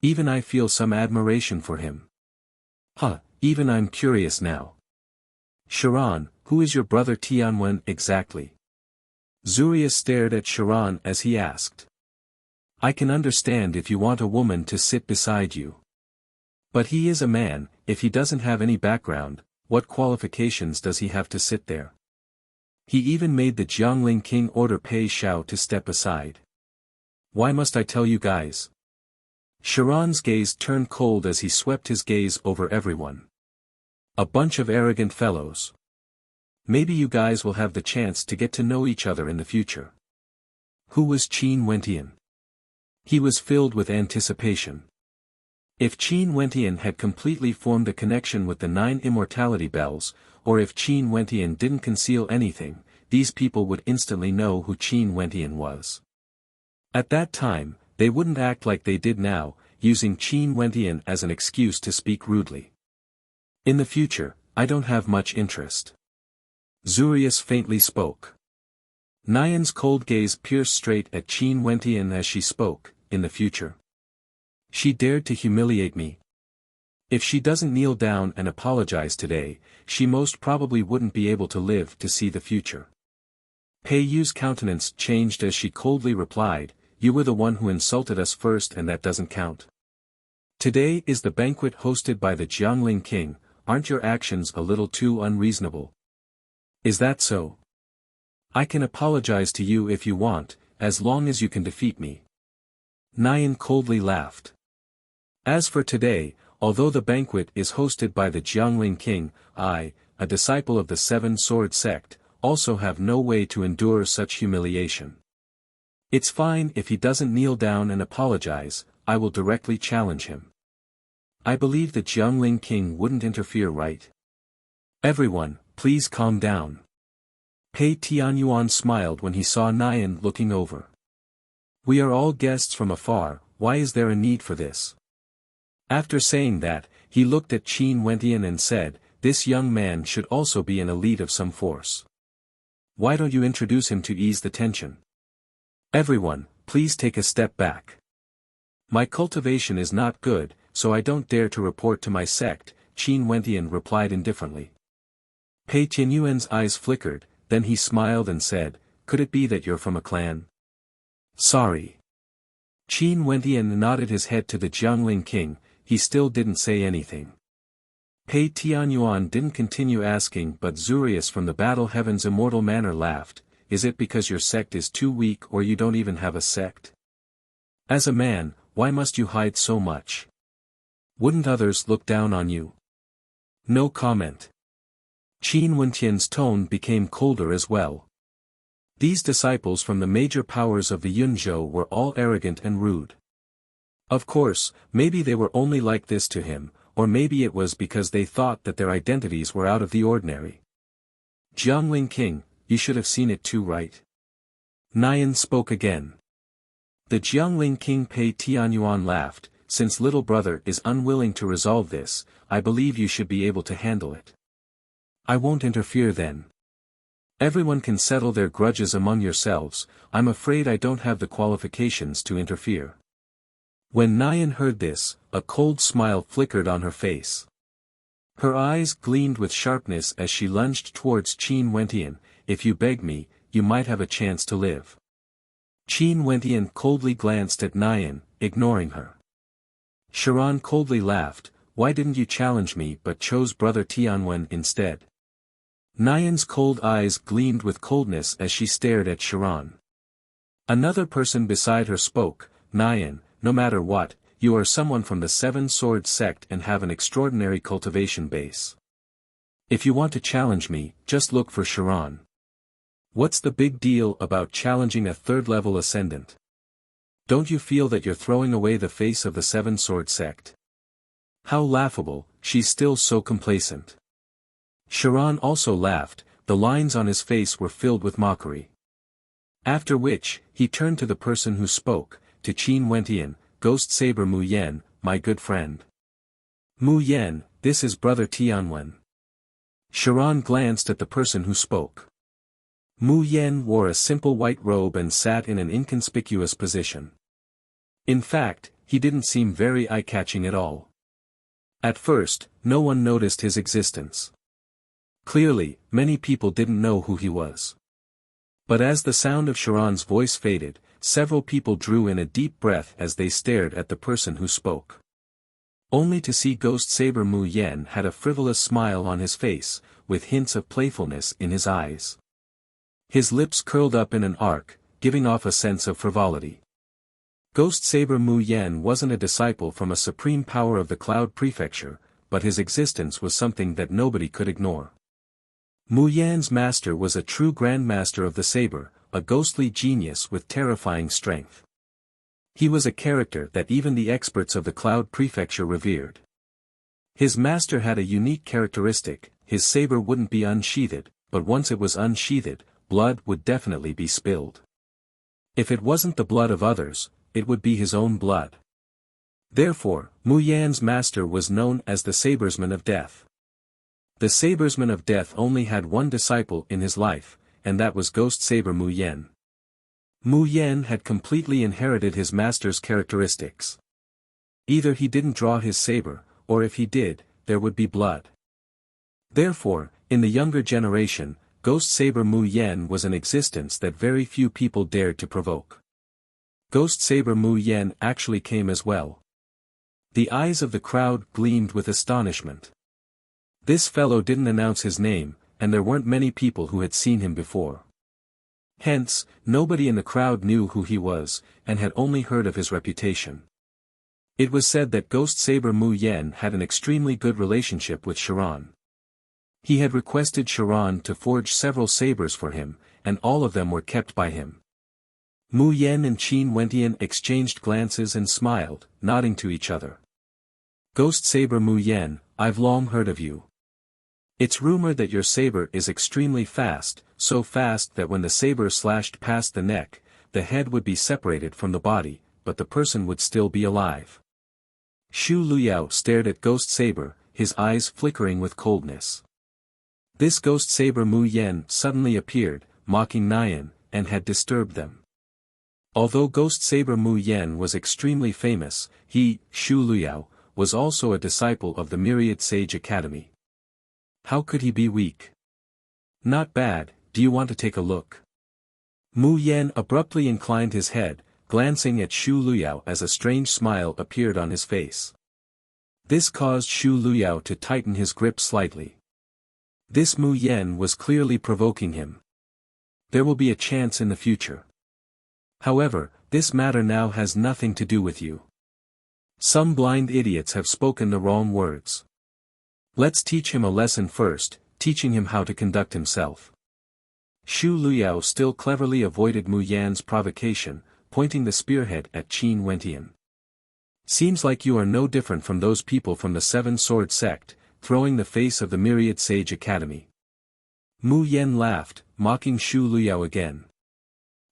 Even I feel some admiration for him. Even I'm curious now. Sharon, who is your brother Tianwen exactly? Zuria stared at Sharon as he asked. I can understand if you want a woman to sit beside you. But he is a man, if he doesn't have any background, what qualifications does he have to sit there? He even made the Jiangling king order Pei Xiao to step aside. Why must I tell you guys? Sharon's gaze turned cold as he swept his gaze over everyone. A bunch of arrogant fellows. Maybe you guys will have the chance to get to know each other in the future. Who was Qin Wentian? He was filled with anticipation. If Qin Wentian had completely formed a connection with the 9 immortality bells, or if Qin Wentian didn't conceal anything, these people would instantly know who Qin Wentian was. At that time, they wouldn't act like they did now, using Qin Wentian as an excuse to speak rudely. In the future, I don't have much interest. Zurius faintly spoke. Nyan's cold gaze pierced straight at Qin Wentian as she spoke. In the future. She dared to humiliate me. If she doesn't kneel down and apologize today, she most probably wouldn't be able to live to see the future. Pei Yu's countenance changed as she coldly replied, "You were the one who insulted us first and that doesn't count. Today is the banquet hosted by the Jiangling king, aren't your actions a little too unreasonable? Is that so? I can apologize to you if you want, as long as you can defeat me." Nyan coldly laughed. As for today, although the banquet is hosted by the Jiangling king, I, a disciple of the Seven Sword sect, also have no way to endure such humiliation. It's fine if he doesn't kneel down and apologize, I will directly challenge him. I believe the Jiangling king wouldn't interfere, right? Everyone, please calm down. Pei Tianyuan smiled when he saw Nyan looking over. We are all guests from afar, why is there a need for this? After saying that, he looked at Qin Wentian and said, this young man should also be an elite of some force. Why don't you introduce him to ease the tension? Everyone, please take a step back. My cultivation is not good, so I don't dare to report to my sect, Qin Wentian replied indifferently. Pei Tianyuan's eyes flickered, then he smiled and said, could it be that you're from a clan? Sorry. Qin Wentian nodded his head to the Jiangling king, he still didn't say anything. Pei Tianyuan didn't continue asking but Zurius from the Battle Heaven's Immortal Manor laughed, is it because your sect is too weak or you don't even have a sect? As a man, why must you hide so much? Wouldn't others look down on you? No comment. Qin Wentian's tone became colder as well. These disciples from the major powers of the Yunzhou were all arrogant and rude. Of course, maybe they were only like this to him, or maybe it was because they thought that their identities were out of the ordinary. Jiangling king, you should have seen it too, right? Nyan spoke again. The Jiangling king Pei Tianyuan laughed, since little brother is unwilling to resolve this, I believe you should be able to handle it. I won't interfere then. Everyone can settle their grudges among yourselves, I'm afraid I don't have the qualifications to interfere. When Nyan heard this, a cold smile flickered on her face. Her eyes gleamed with sharpness as she lunged towards Qin Wentian, if you beg me, you might have a chance to live. Qin Wentian coldly glanced at Nyan, ignoring her. Sharon coldly laughed, why didn't you challenge me but chose brother Tianwen instead? Nyan's cold eyes gleamed with coldness as she stared at Sharon. Another person beside her spoke, Nyan, no matter what, you are someone from the Seven Sword sect and have an extraordinary cultivation base. If you want to challenge me, just look for Sharon. What's the big deal about challenging a third-level ascendant? Don't you feel that you're throwing away the face of the Seven Sword sect? How laughable, she's still so complacent. Sharon also laughed, the lines on his face were filled with mockery. After which, he turned to the person who spoke, to Qin Wentian, Ghost Saber Mu Yen, my good friend. Mu Yen, this is brother Tianwen. Sharon glanced at the person who spoke. Mu Yen wore a simple white robe and sat in an inconspicuous position. In fact, he didn't seem very eye-catching at all. At first, no one noticed his existence. Clearly, many people didn't know who he was. But as the sound of Sharon's voice faded, several people drew in a deep breath as they stared at the person who spoke. Only to see Ghost Saber Mu Yen had a frivolous smile on his face, with hints of playfulness in his eyes. His lips curled up in an arc, giving off a sense of frivolity. Ghost Saber Mu Yen wasn't a disciple from a supreme power of the Cloud Prefecture, but his existence was something that nobody could ignore. Mu Yan's master was a true grandmaster of the saber, a ghostly genius with terrifying strength. He was a character that even the experts of the Cloud Prefecture revered. His master had a unique characteristic: his saber wouldn't be unsheathed, but once it was unsheathed, blood would definitely be spilled. If it wasn't the blood of others, it would be his own blood. Therefore, Mu Yan's master was known as the Sabersman of Death. The Sabersman of Death only had one disciple in his life, and that was Ghost Saber Mu Yan. Mu Yan had completely inherited his master's characteristics. Either he didn't draw his saber, or if he did, there would be blood. Therefore, in the younger generation, Ghost Saber Mu Yan was an existence that very few people dared to provoke. Ghost Saber Mu Yan actually came as well. The eyes of the crowd gleamed with astonishment. This fellow didn't announce his name, and there weren't many people who had seen him before. Hence, nobody in the crowd knew who he was, and had only heard of his reputation. It was said that Ghost Saber Mu Yan had an extremely good relationship with Sharon. He had requested Sharon to forge several sabers for him, and all of them were kept by him. Mu Yan and Qin Wentian exchanged glances and smiled, nodding to each other. Ghost Saber Mu Yan, I've long heard of you. It's rumored that your saber is extremely fast, so fast that when the saber slashed past the neck, the head would be separated from the body, but the person would still be alive. Shu Luyao stared at Ghost Saber, his eyes flickering with coldness. This Ghost Saber Mu Yan suddenly appeared, mocking Nian, and had disturbed them. Although Ghost Saber Mu Yan was extremely famous, he, Shu Luyao, was also a disciple of the Myriad Sage Academy. How could he be weak? Not bad, do you want to take a look? Mu Yan abruptly inclined his head, glancing at Shu Luyao as a strange smile appeared on his face. This caused Shu Luyao to tighten his grip slightly. This Mu Yan was clearly provoking him. There will be a chance in the future. However, this matter now has nothing to do with you. Some blind idiots have spoken the wrong words. Let's teach him a lesson first, teaching him how to conduct himself. Shu Luyao still cleverly avoided Mu Yan's provocation, pointing the spearhead at Qin Wentian. Seems like you are no different from those people from the Seven Sword Sect, throwing the face of the Myriad Sage Academy. Mu Yan laughed, mocking Shu Luyao again.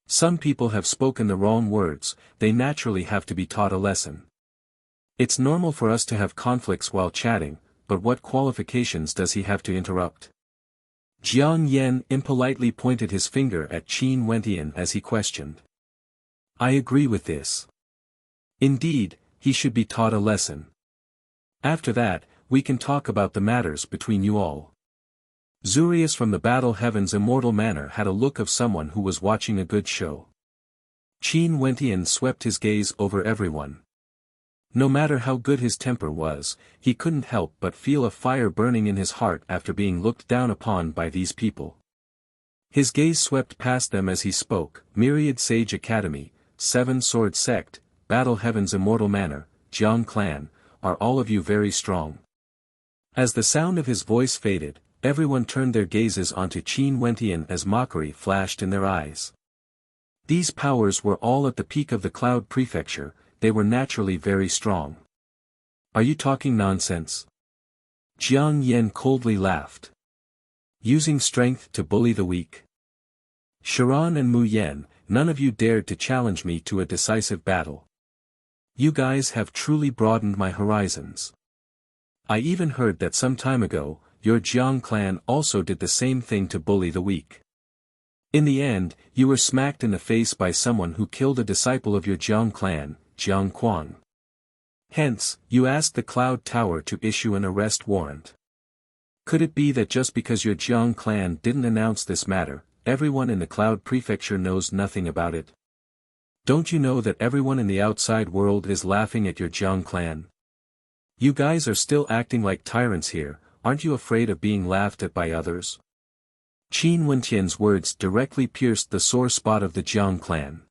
Some people have spoken the wrong words, they naturally have to be taught a lesson. It's normal for us to have conflicts while chatting, but what qualifications does he have to interrupt? Jiang Yan impolitely pointed his finger at Qin Wentian as he questioned. I agree with this. Indeed, he should be taught a lesson. After that, we can talk about the matters between you all. Zurius from the Battle Heaven's Immortal Manor had a look of someone who was watching a good show. Qin Wentian swept his gaze over everyone. No matter how good his temper was, he couldn't help but feel a fire burning in his heart after being looked down upon by these people. His gaze swept past them as he spoke. Myriad Sage Academy, Seven Sword Sect, Battle Heaven's Immortal Manor, Jiang Clan, are all of you very strong? As the sound of his voice faded, everyone turned their gazes onto Qin Wentian as mockery flashed in their eyes. These powers were all at the peak of the Cloud Prefecture. They were naturally very strong. Are you talking nonsense? Jiang Yan coldly laughed. Using strength to bully the weak? Sharon and Mu Yan, none of you dared to challenge me to a decisive battle. You guys have truly broadened my horizons. I even heard that some time ago, your Jiang clan also did the same thing to bully the weak. In the end, you were smacked in the face by someone who killed a disciple of your Jiang clan, Jiang Quan. Hence, you asked the Cloud Tower to issue an arrest warrant. Could it be that just because your Jiang clan didn't announce this matter, everyone in the Cloud Prefecture knows nothing about it? Don't you know that everyone in the outside world is laughing at your Jiang clan? You guys are still acting like tyrants here, aren't you afraid of being laughed at by others? Qin Wentian's words directly pierced the sore spot of the Jiang clan.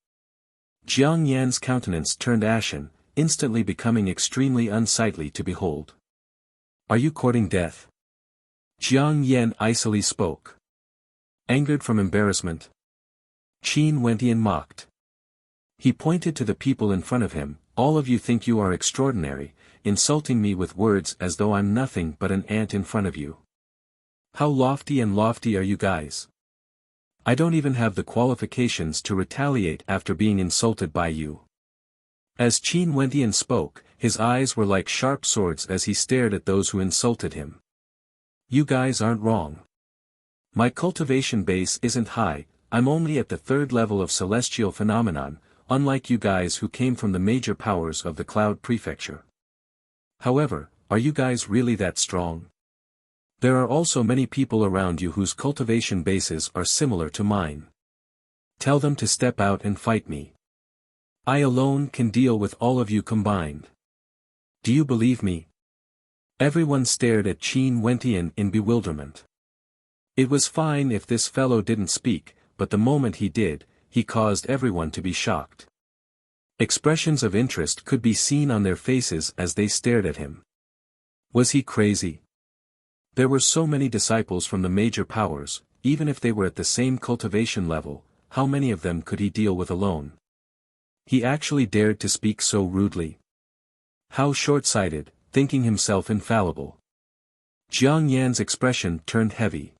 Jiang Yan's countenance turned ashen, instantly becoming extremely unsightly to behold. Are you courting death? Jiang Yan icily spoke. Angered from embarrassment, Qin Wentian mocked. He pointed to the people in front of him. All of you think you are extraordinary, insulting me with words as though I'm nothing but an ant in front of you. How lofty and lofty are you guys? I don't even have the qualifications to retaliate after being insulted by you. As Qin Wentian spoke, his eyes were like sharp swords as he stared at those who insulted him. You guys aren't wrong. My cultivation base isn't high, I'm only at the 3rd level of celestial phenomenon, unlike you guys who came from the major powers of the Cloud Prefecture. However, are you guys really that strong? There are also many people around you whose cultivation bases are similar to mine. Tell them to step out and fight me. I alone can deal with all of you combined. Do you believe me? Everyone stared at Qin Wentian in bewilderment. It was fine if this fellow didn't speak, but the moment he did, he caused everyone to be shocked. Expressions of interest could be seen on their faces as they stared at him. Was he crazy? There were so many disciples from the major powers, even if they were at the same cultivation level, how many of them could he deal with alone? He actually dared to speak so rudely. How short-sighted, thinking himself infallible. Jiang Yan's expression turned heavy.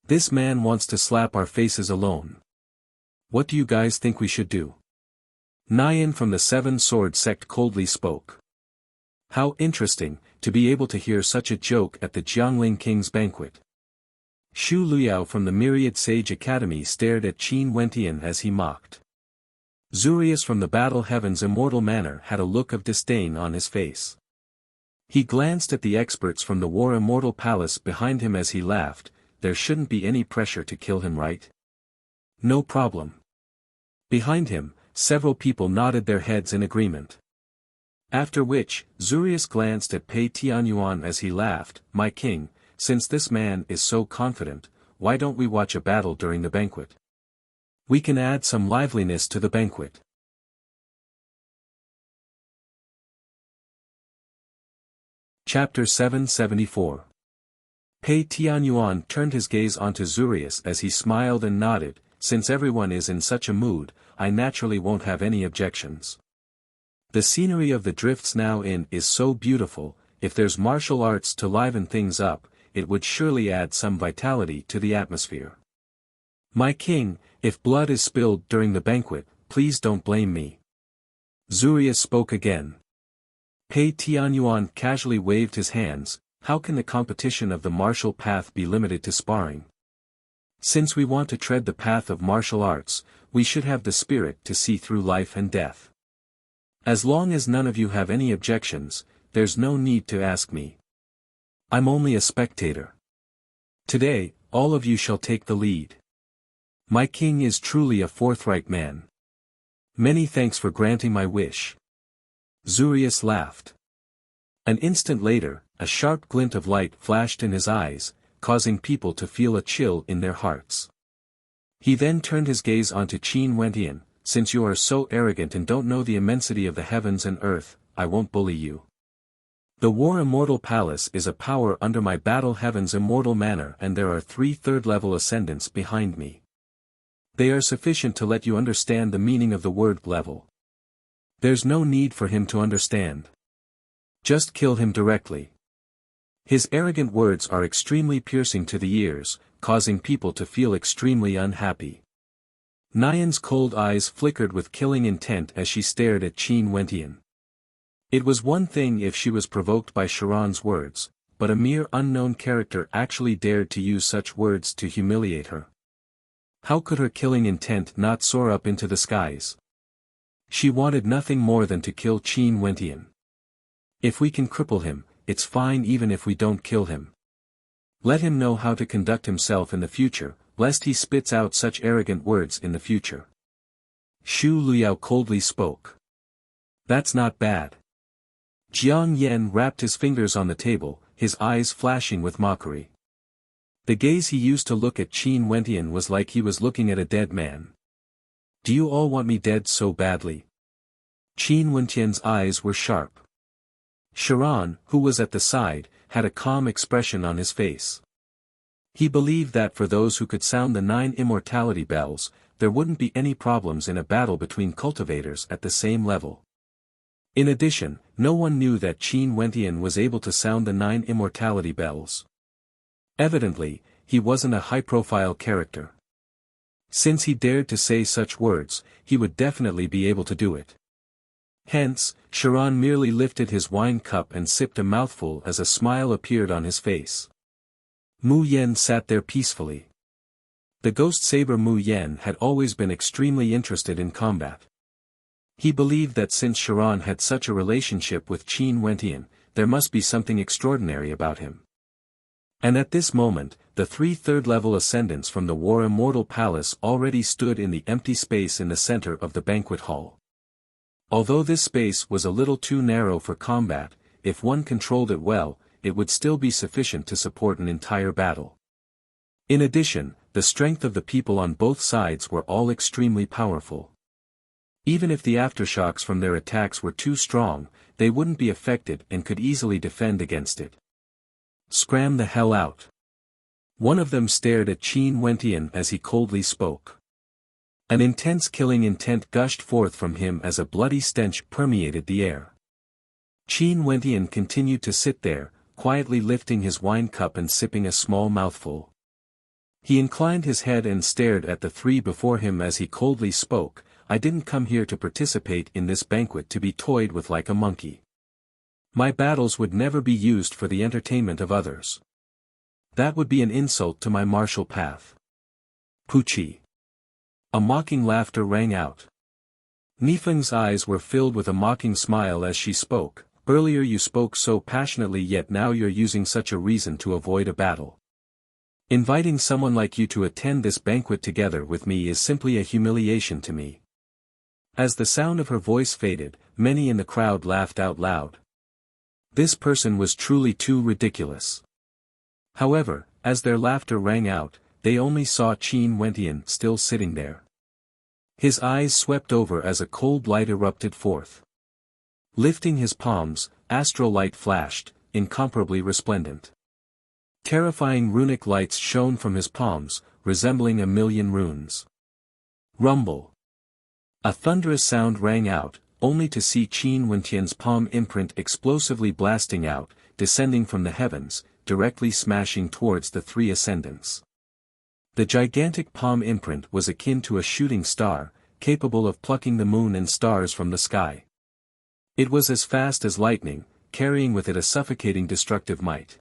This man wants to slap our faces alone. What do you guys think we should do? Nian from the Seven Sword Sect coldly spoke. How interesting, to be able to hear such a joke at the Jiangling King's banquet. Xu Luyao from the Myriad Sage Academy stared at Qin Wentian as he mocked. Zurius from the Battle Heaven's Immortal Manor had a look of disdain on his face. He glanced at the experts from the War Immortal Palace behind him as he laughed. There shouldn't be any pressure to kill him, right? No problem. Behind him, several people nodded their heads in agreement. After which, Zurius glanced at Pei Tianyuan as he laughed. My king, since this man is so confident, why don't we watch a battle during the banquet? We can add some liveliness to the banquet. Chapter 774. Pei Tianyuan turned his gaze onto Zurius as he smiled and nodded. Since everyone is in such a mood, I naturally won't have any objections. The scenery of the drifts now in is so beautiful, if there's martial arts to liven things up, it would surely add some vitality to the atmosphere. My king, if blood is spilled during the banquet, please don't blame me. Zurius spoke again. Pei Tianyuan casually waved his hands. How can the competition of the martial path be limited to sparring? Since we want to tread the path of martial arts, we should have the spirit to see through life and death. As long as none of you have any objections, there's no need to ask me. I'm only a spectator. Today, all of you shall take the lead. My king is truly a forthright man. Many thanks for granting my wish. Zurius laughed. An instant later, a sharp glint of light flashed in his eyes, causing people to feel a chill in their hearts. He then turned his gaze onto Qin Wentian. Since you are so arrogant and don't know the immensity of the heavens and earth, I won't bully you. The War Immortal Palace is a power under my Battle Heaven's Immortal Manor, and there are 3 third-level ascendants behind me. They are sufficient to let you understand the meaning of the word level. There's no need for him to understand. Just kill him directly. His arrogant words are extremely piercing to the ears, causing people to feel extremely unhappy. Nian's cold eyes flickered with killing intent as she stared at Qin Wentian. It was one thing if she was provoked by Sharon's words, but a mere unknown character actually dared to use such words to humiliate her. How could her killing intent not soar up into the skies? She wanted nothing more than to kill Qin Wentian. If we can cripple him, it's fine even if we don't kill him. Let him know how to conduct himself in the future, lest he spits out such arrogant words in the future. Xu Luyao coldly spoke. That's not bad. Jiang Yan rapped his fingers on the table, his eyes flashing with mockery. The gaze he used to look at Qin Wentian was like he was looking at a dead man. Do you all want me dead so badly? Qin Wentian's eyes were sharp. Sharon, who was at the side, had a calm expression on his face. He believed that for those who could sound the 9 immortality bells, there wouldn't be any problems in a battle between cultivators at the same level. In addition, no one knew that Qin Wentian was able to sound the 9 immortality bells. Evidently, he wasn't a high-profile character. Since he dared to say such words, he would definitely be able to do it. Hence, Chiron merely lifted his wine cup and sipped a mouthful as a smile appeared on his face. Mu Yen sat there peacefully. The ghost saber Mu Yen had always been extremely interested in combat. He believed that since Chiron had such a relationship with Qin Wentian, there must be something extraordinary about him. And at this moment, the 3 third-level ascendants from the War Immortal Palace already stood in the empty space in the center of the banquet hall. Although this space was a little too narrow for combat, if one controlled it well, it would still be sufficient to support an entire battle. In addition, the strength of the people on both sides were all extremely powerful. Even if the aftershocks from their attacks were too strong, they wouldn't be affected and could easily defend against it. Scram the hell out. One of them stared at Qin Wentian as he coldly spoke. An intense killing intent gushed forth from him as a bloody stench permeated the air. Qin Wentian continued to sit there, quietly lifting his wine cup and sipping a small mouthful. He inclined his head and stared at the 3 before him as he coldly spoke, "I didn't come here to participate in this banquet to be toyed with like a monkey. My battles would never be used for the entertainment of others. That would be an insult to my martial path." Pucci. A mocking laughter rang out. Nifeng's eyes were filled with a mocking smile as she spoke. "Earlier you spoke so passionately, yet now you're using such a reason to avoid a battle. Inviting someone like you to attend this banquet together with me is simply a humiliation to me." As the sound of her voice faded, many in the crowd laughed out loud. This person was truly too ridiculous. However, as their laughter rang out, they only saw Qin Wentian still sitting there. His eyes swept over as a cold light erupted forth. Lifting his palms, astral light flashed, incomparably resplendent. Terrifying runic lights shone from his palms, resembling a million runes. Rumble. A thunderous sound rang out, only to see Qin Wentian's palm imprint explosively blasting out, descending from the heavens, directly smashing towards the 3 ascendants. The gigantic palm imprint was akin to a shooting star, capable of plucking the moon and stars from the sky. It was as fast as lightning, carrying with it a suffocating destructive might.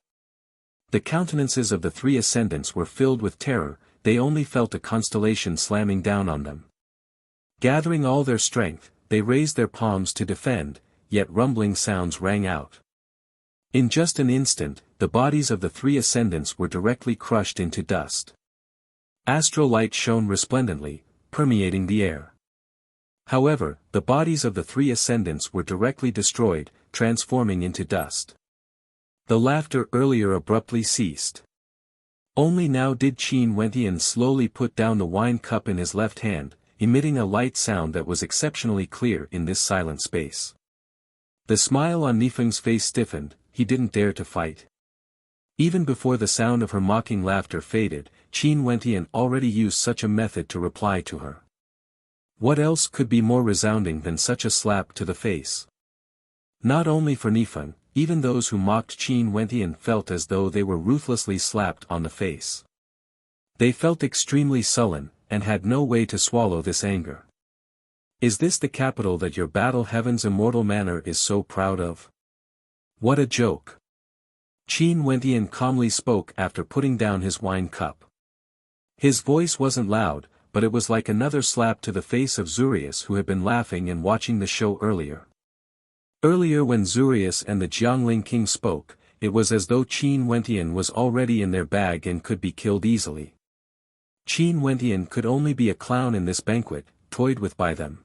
The countenances of the 3 ascendants were filled with terror, they only felt a constellation slamming down on them. Gathering all their strength, they raised their palms to defend, yet rumbling sounds rang out. In just an instant, the bodies of the 3 ascendants were directly crushed into dust. Astral light shone resplendently, permeating the air. However, the bodies of the 3 ascendants were directly destroyed, transforming into dust. The laughter earlier abruptly ceased. Only now did Qin Wentian slowly put down the wine cup in his left hand, emitting a light sound that was exceptionally clear in this silent space. The smile on Nifeng's face stiffened, he didn't dare to fight. Even before the sound of her mocking laughter faded, Qin Wentian already used such a method to reply to her. What else could be more resounding than such a slap to the face? Not only for Nifeng, even those who mocked Qin Wentian felt as though they were ruthlessly slapped on the face. They felt extremely sullen, and had no way to swallow this anger. Is this the capital that your battle heaven's immortal manor is so proud of? What a joke! Qin Wentian calmly spoke after putting down his wine cup. His voice wasn't loud, but it was like another slap to the face of Zurius, who had been laughing and watching the show earlier. Earlier when Zurius and the Jiangling king spoke, it was as though Qin Wentian was already in their bag and could be killed easily. Qin Wentian could only be a clown in this banquet, toyed with by them.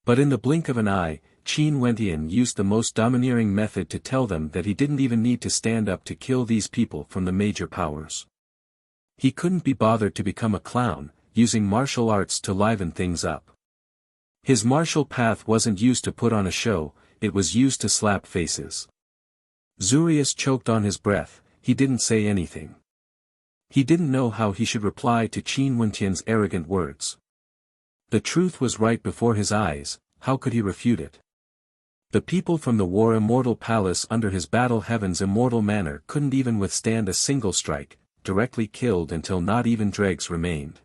But in the blink of an eye, Qin Wentian used the most domineering method to tell them that he didn't even need to stand up to kill these people from the major powers. He couldn't be bothered to become a clown, using martial arts to liven things up. His martial path wasn't used to put on a show, it was used to slap faces. Zurius choked on his breath, he didn't say anything. He didn't know how he should reply to Qin Wentian's arrogant words. The truth was right before his eyes, how could he refute it? The people from the War Immortal Palace under his Battle Heaven's immortal manor couldn't even withstand a single strike, directly killed until not even dregs remained.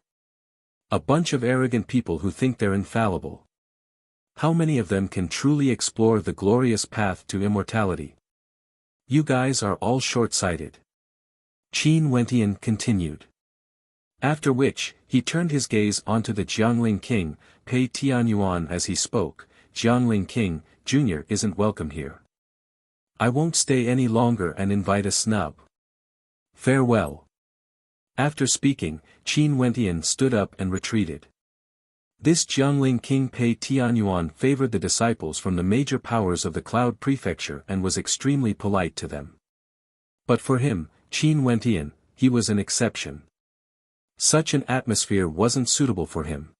A bunch of arrogant people who think they're infallible. How many of them can truly explore the glorious path to immortality? You guys are all short-sighted. Qin Wentian continued. After which, he turned his gaze onto the Jiangling King, Pei Tianyuan as he spoke. Jiangling King, Jr. isn't welcome here. I won't stay any longer and invite a snub. Farewell. After speaking, Qin Wentian stood up and retreated. This Jiangling King Pei Tianyuan favored the disciples from the major powers of the Cloud Prefecture and was extremely polite to them. But for him, Qin Wentian, he was an exception. Such an atmosphere wasn't suitable for him.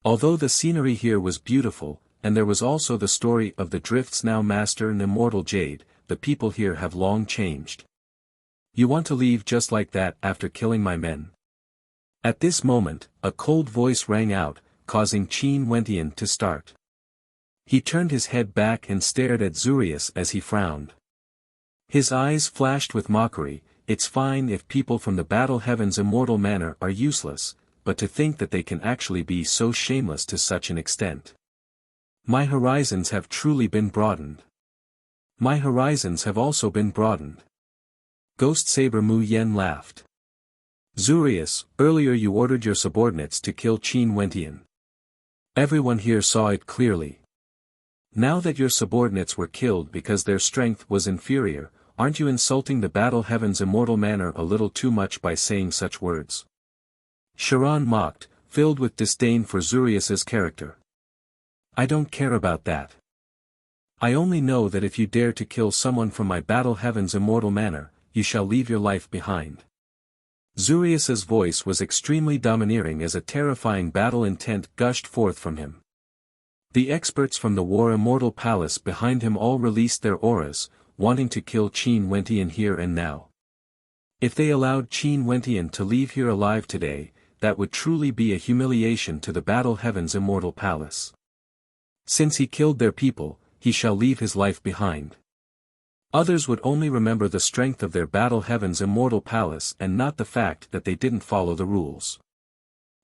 Although the scenery here was beautiful, and there was also the story of the Drift's now master and immortal Jade, the people here have long changed. You want to leave just like that after killing my men? At this moment, a cold voice rang out, causing Qin Wentian to start. He turned his head back and stared at Zurius as he frowned. His eyes flashed with mockery. It's fine if people from the Battle Heaven's immortal manor are useless, but to think that they can actually be so shameless to such an extent. My horizons have truly been broadened. My horizons have also been broadened. Ghost Saber Mu Yen laughed. Zurius, earlier you ordered your subordinates to kill Qin Wentian. Everyone here saw it clearly. Now that your subordinates were killed because their strength was inferior, aren't you insulting the Battle Heaven's immortal manor a little too much by saying such words? Sharon mocked, filled with disdain for Zurius's character. I don't care about that. I only know that if you dare to kill someone from my Battle Heaven's immortal manor, you shall leave your life behind. Zurius's voice was extremely domineering as a terrifying battle intent gushed forth from him. The experts from the War Immortal Palace behind him all released their auras, wanting to kill Qin Wentian here and now. If they allowed Qin Wentian to leave here alive today, that would truly be a humiliation to the Battle Heaven's immortal palace. Since he killed their people, he shall leave his life behind. Others would only remember the strength of their Battle Heaven's immortal palace and not the fact that they didn't follow the rules.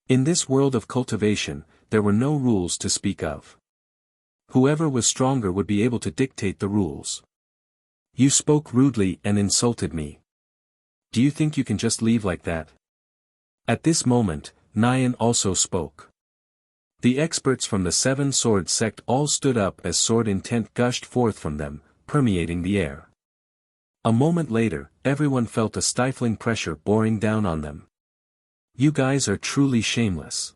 In this world of cultivation, there were no rules to speak of. Whoever was stronger would be able to dictate the rules. You spoke rudely and insulted me. Do you think you can just leave like that? At this moment, Nyan also spoke. The experts from the Seven Swords sect all stood up as sword intent gushed forth from them, permeating the air. A moment later, everyone felt a stifling pressure boring down on them. You guys are truly shameless.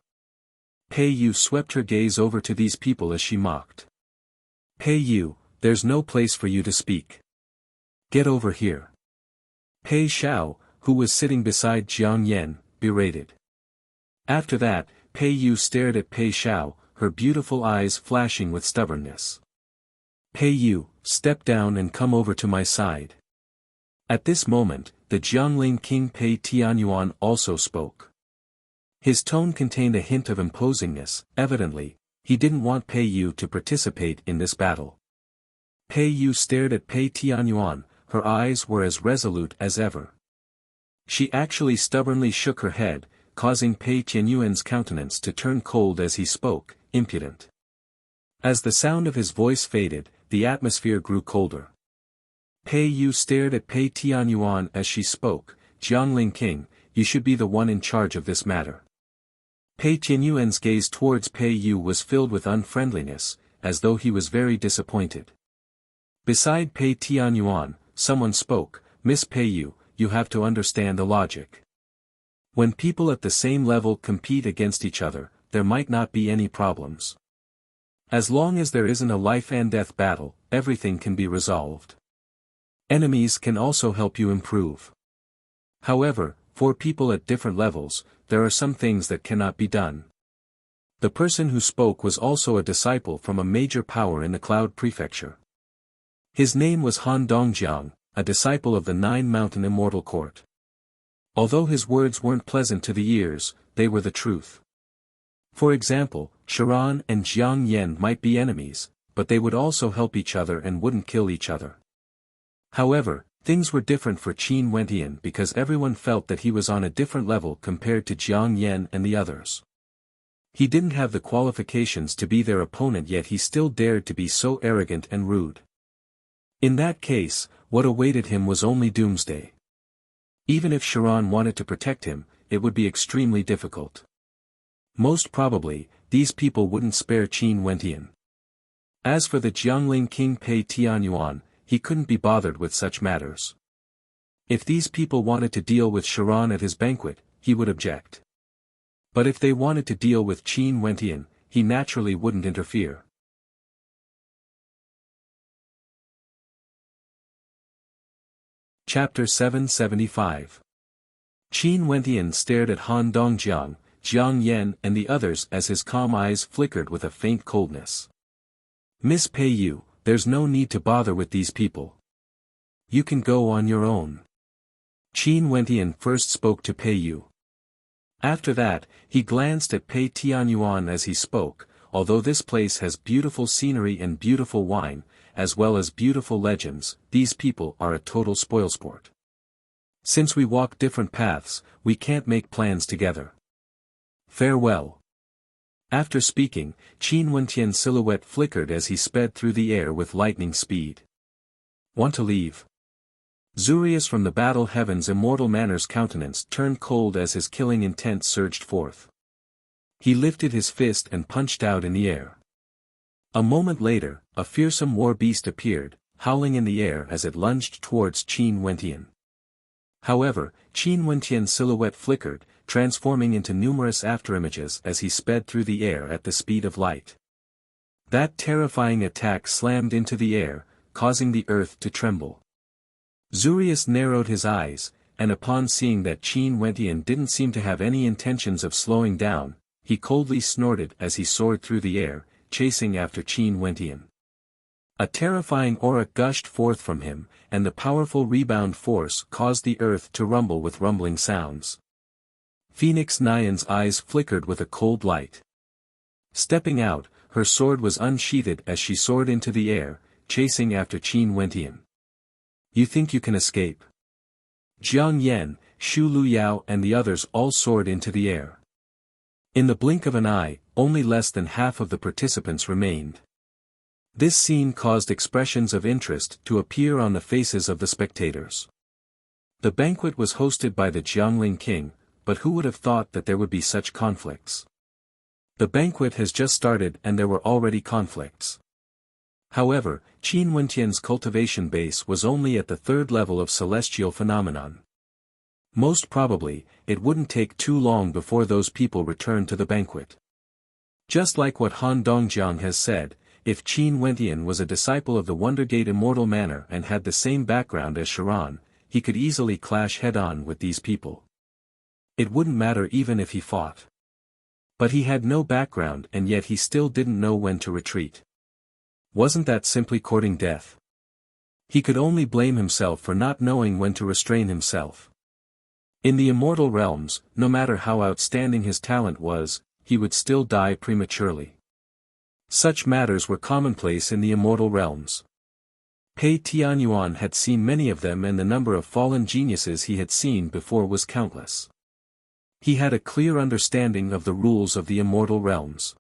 Pei Yu swept her gaze over to these people as she mocked. Pei Yu, there's no place for you to speak. Get over here. Pei Xiao, who was sitting beside Jiang Yan, berated. After that, Pei Yu stared at Pei Xiao, her beautiful eyes flashing with stubbornness. Pei Yu, step down and come over to my side. At this moment, the Jiangling King Pei Tianyuan also spoke. His tone contained a hint of imposingness. Evidently, he didn't want Pei Yu to participate in this battle. Pei Yu stared at Pei Tianyuan, her eyes were as resolute as ever. She actually stubbornly shook her head, causing Pei Tianyuan's countenance to turn cold as he spoke, impudent. As the sound of his voice faded, the atmosphere grew colder. Pei Yu stared at Pei Tianyuan as she spoke. Jiangling King, you should be the one in charge of this matter. Pei Tianyuan's gaze towards Pei Yu was filled with unfriendliness, as though he was very disappointed. Beside Pei Tianyuan, someone spoke. Miss Pei Yu, you have to understand the logic. When people at the same level compete against each other, there might not be any problems. As long as there isn't a life and death battle, everything can be resolved. Enemies can also help you improve. However, for people at different levels, there are some things that cannot be done. The person who spoke was also a disciple from a major power in the Cloud Prefecture. His name was Han Dongjiang, a disciple of the Nine Mountain Immortal Court. Although his words weren't pleasant to the ears, they were the truth. For example, Sharon and Jiang Yen might be enemies, but they would also help each other and wouldn't kill each other. However, things were different for Qin Wentian because everyone felt that he was on a different level compared to Jiang Yen and the others. He didn't have the qualifications to be their opponent, yet he still dared to be so arrogant and rude. In that case, what awaited him was only doomsday. Even if Sharon wanted to protect him, it would be extremely difficult. Most probably, these people wouldn't spare Qin Wentian. As for the Jiangling King Pei Tianyuan, he couldn't be bothered with such matters. If these people wanted to deal with Sharon at his banquet, he would object. But if they wanted to deal with Qin Wentian, he naturally wouldn't interfere. Chapter 775. Qin Wentian stared at Han Dongjiang, Jiang Yen and the others as his calm eyes flickered with a faint coldness. Miss Pei Yu, there's no need to bother with these people. You can go on your own. Qin Wentian first spoke to Pei Yu. After that, he glanced at Pei Tianyuan as he spoke. Although this place has beautiful scenery and beautiful wine, as well as beautiful legends, these people are a total spoilsport. Since we walk different paths, we can't make plans together. Farewell. After speaking, Qin Wentian's silhouette flickered as he sped through the air with lightning speed. Want to leave? Zurius from the battle heaven's immortal Manor's countenance turned cold as his killing intent surged forth. He lifted his fist and punched out in the air. A moment later, a fearsome war beast appeared, howling in the air as it lunged towards Qin Wentian. However, Qin Wentian's silhouette flickered, transforming into numerous afterimages as he sped through the air at the speed of light. That terrifying attack slammed into the air, causing the earth to tremble. Zurius narrowed his eyes, and upon seeing that Qin Wentian didn't seem to have any intentions of slowing down, he coldly snorted as he soared through the air, chasing after Qin Wentian. A terrifying aura gushed forth from him, and the powerful rebound force caused the earth to rumble with rumbling sounds. Phoenix Nyan's eyes flickered with a cold light. Stepping out, her sword was unsheathed as she soared into the air, chasing after Qin Wentian. You think you can escape? Jiang Yen, Xu Luyao and the others all soared into the air. In the blink of an eye, only less than half of the participants remained. This scene caused expressions of interest to appear on the faces of the spectators. The banquet was hosted by the Jiangling King, but who would have thought that there would be such conflicts? The banquet has just started and there were already conflicts. However, Qin Wentian's cultivation base was only at the third level of celestial phenomenon. Most probably, it wouldn't take too long before those people returned to the banquet. Just like what Han Dongjiang has said, if Qin Wentian was a disciple of the Wondergate Immortal Manor and had the same background as Sharon, he could easily clash head-on with these people. It wouldn't matter even if he fought. But he had no background and yet he still didn't know when to retreat. Wasn't that simply courting death? He could only blame himself for not knowing when to restrain himself. In the immortal realms, no matter how outstanding his talent was, he would still die prematurely. Such matters were commonplace in the immortal realms. Pei Tianyuan had seen many of them and the number of fallen geniuses he had seen before was countless. He had a clear understanding of the rules of the immortal realms.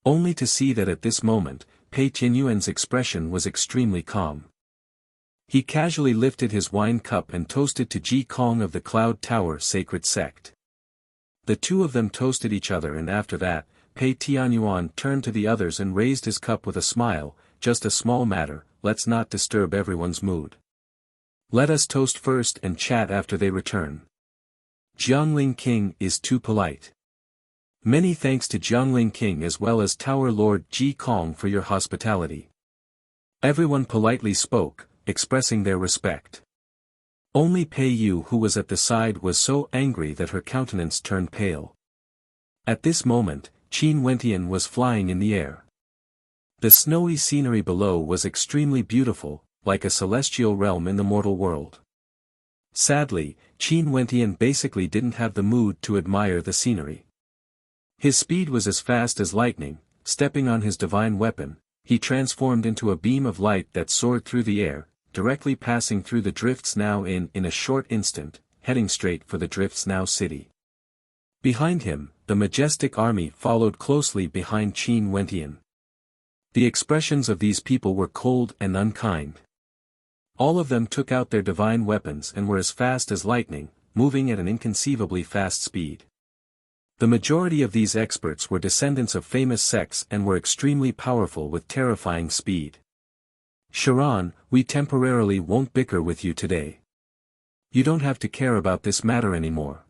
Only to see that at this moment, Pei Tianyuan's expression was extremely calm. He casually lifted his wine cup and toasted to Ji Kong of the Cloud Tower Sacred Sect. The two of them toasted each other and after that, Pei Tianyuan turned to the others and raised his cup with a smile, just a small matter, let's not disturb everyone's mood. Let us toast first and chat after they return. Jiangling King is too polite. Many thanks to Jiangling King as well as Tower Lord Ji Kong for your hospitality. Everyone politely spoke, expressing their respect. Only Pei Yu who was at the side was so angry that her countenance turned pale. At this moment, Qin Wentian was flying in the air. The snowy scenery below was extremely beautiful, like a celestial realm in the mortal world. Sadly, Qin Wentian basically didn't have the mood to admire the scenery. His speed was as fast as lightning. Stepping on his divine weapon, he transformed into a beam of light that soared through the air, directly passing through the Drifts Now in a short instant, heading straight for the Drifts Now city. Behind him, the majestic army followed closely behind Qin Wentian. The expressions of these people were cold and unkind. All of them took out their divine weapons and were as fast as lightning, moving at an inconceivably fast speed. The majority of these experts were descendants of famous sects and were extremely powerful with terrifying speed. Sharon, we temporarily won't bicker with you today. You don't have to care about this matter anymore.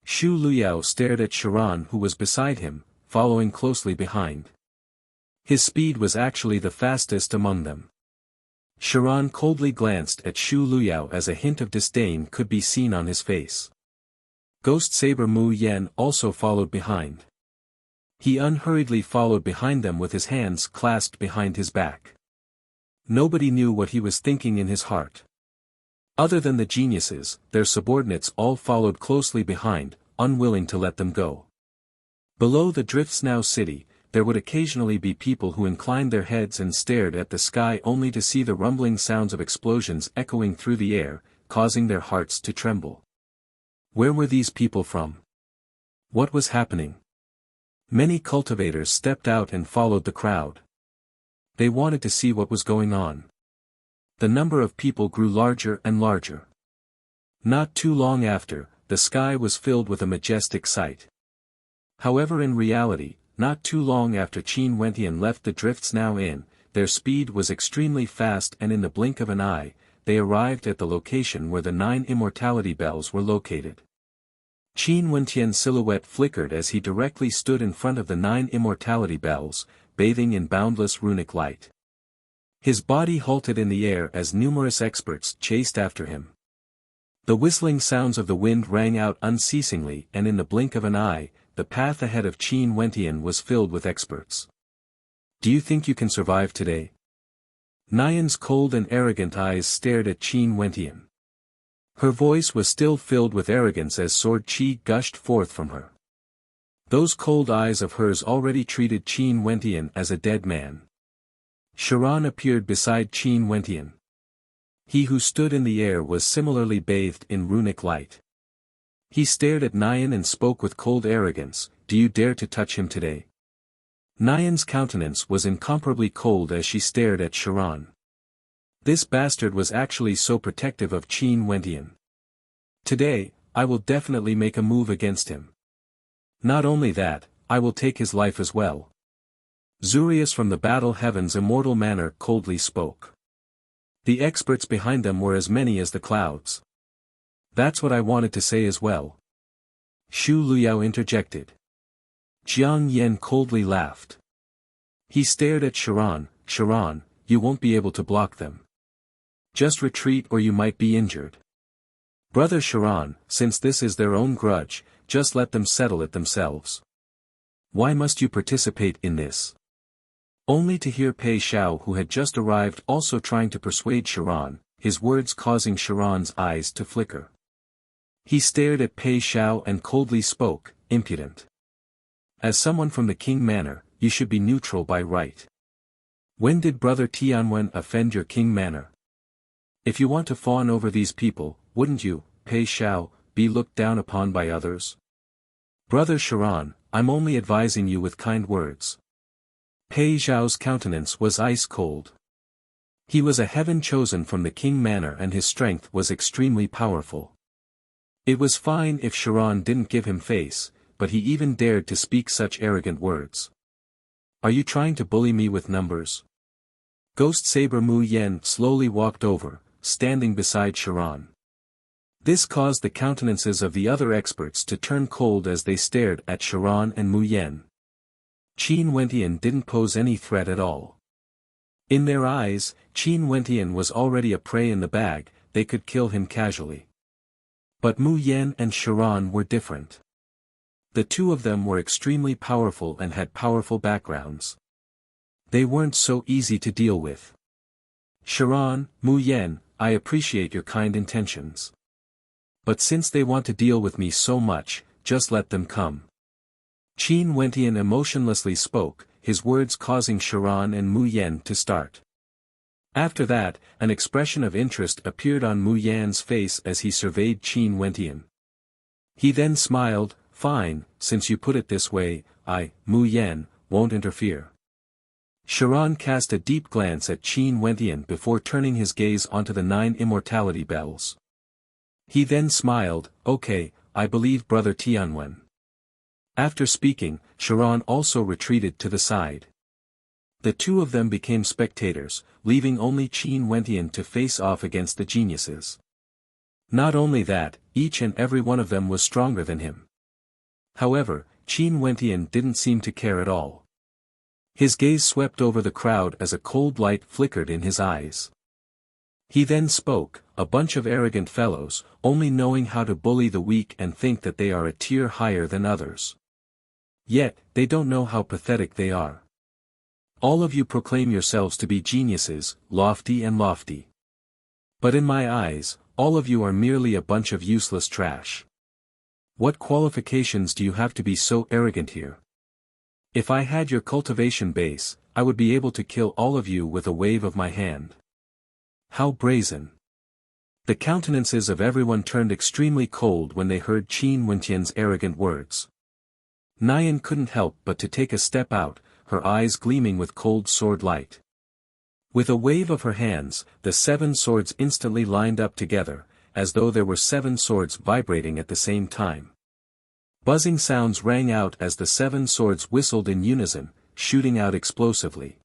Shu Luyao stared at Sharon, who was beside him, following closely behind. His speed was actually the fastest among them. Sharon coldly glanced at Shu Luyao as a hint of disdain could be seen on his face. Ghost Saber Mu Yen also followed behind. He unhurriedly followed behind them with his hands clasped behind his back. Nobody knew what he was thinking in his heart. Other than the geniuses, their subordinates all followed closely behind, unwilling to let them go. Below the Drifts Now city, there would occasionally be people who inclined their heads and stared at the sky only to see the rumbling sounds of explosions echoing through the air, causing their hearts to tremble. Where were these people from? What was happening? Many cultivators stepped out and followed the crowd. They wanted to see what was going on. The number of people grew larger and larger. Not too long after, the sky was filled with a majestic sight. However, in reality, not too long after Qin Wentian left the Drifts Now in, their speed was extremely fast, and in the blink of an eye, they arrived at the location where the 9 immortality bells were located. Qin Wentian's silhouette flickered as he directly stood in front of the 9 immortality bells, bathing in boundless runic light. His body halted in the air as numerous experts chased after him. The whistling sounds of the wind rang out unceasingly, and in the blink of an eye, the path ahead of Qin Wentian was filled with experts. Do you think you can survive today? Nian's cold and arrogant eyes stared at Qin Wentian. Her voice was still filled with arrogance as sword chi gushed forth from her. Those cold eyes of hers already treated Qin Wentian as a dead man. Sharon appeared beside Qin Wentian. He who stood in the air was similarly bathed in runic light. He stared at Nian and spoke with cold arrogance, "Do you dare to touch him today?" Nian's countenance was incomparably cold as she stared at Sharon. This bastard was actually so protective of Qin Wentian. Today, I will definitely make a move against him. Not only that, I will take his life as well. Zurius from the Battle Heaven's immortal manor coldly spoke. The experts behind them were as many as the clouds. That's what I wanted to say as well. Shu Luyao interjected. Jiang Yen coldly laughed. He stared at Sharon. "Sharon, you won't be able to block them. Just retreat or you might be injured. Brother Sharon, since this is their own grudge, just let them settle it themselves. Why must you participate in this?" Only to hear Pei Xiao, who had just arrived, also trying to persuade Sharon, his words causing Sharon's eyes to flicker. He stared at Pei Xiao and coldly spoke, "Impudent. As someone from the King Manor, you should be neutral by right. When did Brother Tianwen offend your King Manor? If you want to fawn over these people, wouldn't you, Pei Xiao, be looked down upon by others? Brother Sharon, I'm only advising you with kind words." Pei Xiao's countenance was ice cold. He was a heaven chosen from the King Manor and his strength was extremely powerful. It was fine if Sharon didn't give him face, but he even dared to speak such arrogant words. "Are you trying to bully me with numbers?" Ghost Saber Mu Yen slowly walked over, standing beside Sharon. This caused the countenances of the other experts to turn cold as they stared at Sharon and Mu Yen. Qin Wentian didn't pose any threat at all. In their eyes, Qin Wentian was already a prey in the bag, they could kill him casually. But Mu Yen and Sharon were different. The two of them were extremely powerful and had powerful backgrounds. They weren't so easy to deal with. "Sharon, Mu Yen, I appreciate your kind intentions. But since they want to deal with me so much, just let them come. Qin Wentian emotionlessly spoke, his words causing Sharon and Mu Yan to start. After that, an expression of interest appeared on Mu Yan's face as he surveyed Qin Wentian. He then smiled, "Fine, since you put it this way, I, Mu Yan, won't interfere." Sharon cast a deep glance at Qin Wentian before turning his gaze onto the 9 immortality bells. He then smiled, "Okay, I believe Brother Tianwen." After speaking, Sharon also retreated to the side. The two of them became spectators, leaving only Qin Wentian to face off against the geniuses. Not only that, each and every one of them was stronger than him. However, Qin Wentian didn't seem to care at all. His gaze swept over the crowd as a cold light flickered in his eyes. He then spoke, "A bunch of arrogant fellows, only knowing how to bully the weak and think that they are a tier higher than others. Yet, they don't know how pathetic they are. All of you proclaim yourselves to be geniuses, lofty and lofty. But in my eyes, all of you are merely a bunch of useless trash. What qualifications do you have to be so arrogant here? If I had your cultivation base, I would be able to kill all of you with a wave of my hand." How brazen. The countenances of everyone turned extremely cold when they heard Qin Wentian's arrogant words. Nian couldn't help but to take a step out, her eyes gleaming with cold sword light. With a wave of her hands, the 7 swords instantly lined up together, as though there were 7 swords vibrating at the same time. Buzzing sounds rang out as the 7 swords whistled in unison, shooting out explosively.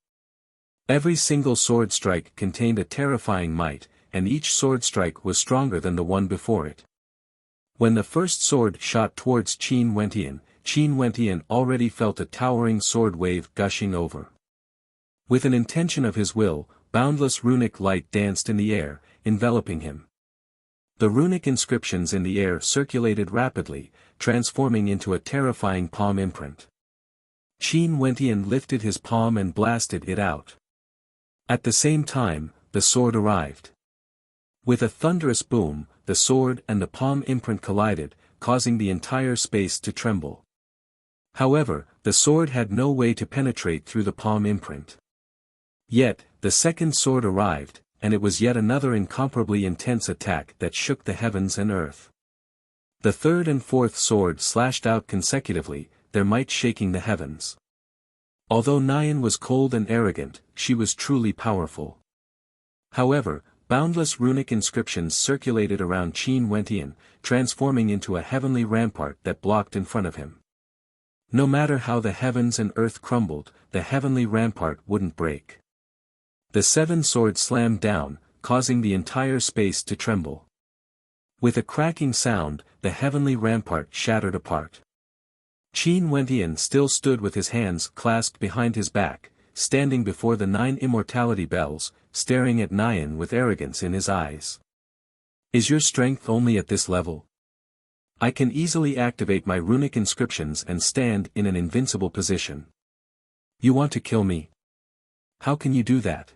Every single sword strike contained a terrifying might, and each sword strike was stronger than the one before it. When the first sword shot towards Qin Wentian already felt a towering sword wave gushing over. With an intention of his will, boundless runic light danced in the air, enveloping him. The runic inscriptions in the air circulated rapidly, transforming into a terrifying palm imprint. Qin Wentian lifted his palm and blasted it out. At the same time, the sword arrived. With a thunderous boom, the sword and the palm imprint collided, causing the entire space to tremble. However, the sword had no way to penetrate through the palm imprint. Yet, the second sword arrived, and it was yet another incomparably intense attack that shook the heavens and earth. The third and fourth sword slashed out consecutively, their might shaking the heavens. Although Nian was cold and arrogant, she was truly powerful. However, boundless runic inscriptions circulated around Qin Wentian, transforming into a heavenly rampart that blocked in front of him. No matter how the heavens and earth crumbled, the heavenly rampart wouldn't break. The 7 swords slammed down, causing the entire space to tremble. With a cracking sound, the heavenly rampart shattered apart. Qin Wentian still stood with his hands clasped behind his back, standing before the 9 immortality bells, staring at Nian with arrogance in his eyes. "Is your strength only at this level? I can easily activate my runic inscriptions and stand in an invincible position. You want to kill me? How can you do that?"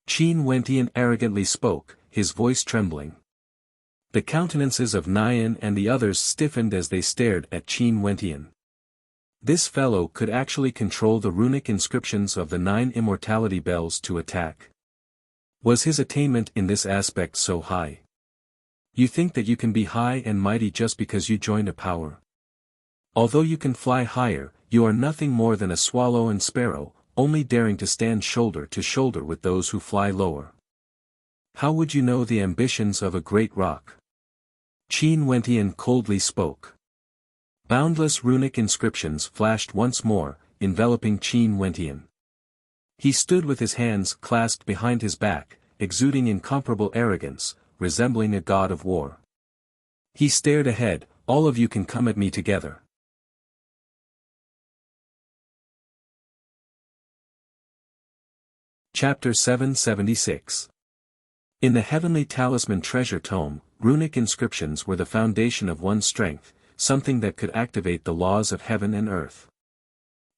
Qin Wentian arrogantly spoke, his voice trembling. The countenances of Nian and the others stiffened as they stared at Qin Wentian. This fellow could actually control the runic inscriptions of the 9 immortality bells to attack. Was his attainment in this aspect so high? You think that you can be high and mighty just because you joined a power? Although you can fly higher, you are nothing more than a swallow and sparrow, only daring to stand shoulder to shoulder with those who fly lower. How would you know the ambitions of a great rock? Qin Wentian coldly spoke. Boundless runic inscriptions flashed once more, enveloping Qin Wentian. He stood with his hands clasped behind his back, exuding incomparable arrogance, resembling a god of war. He stared ahead, "All of you can come at me together." Chapter 776. In the heavenly talisman treasure tome, runic inscriptions were the foundation of one's strength, something that could activate the laws of heaven and earth.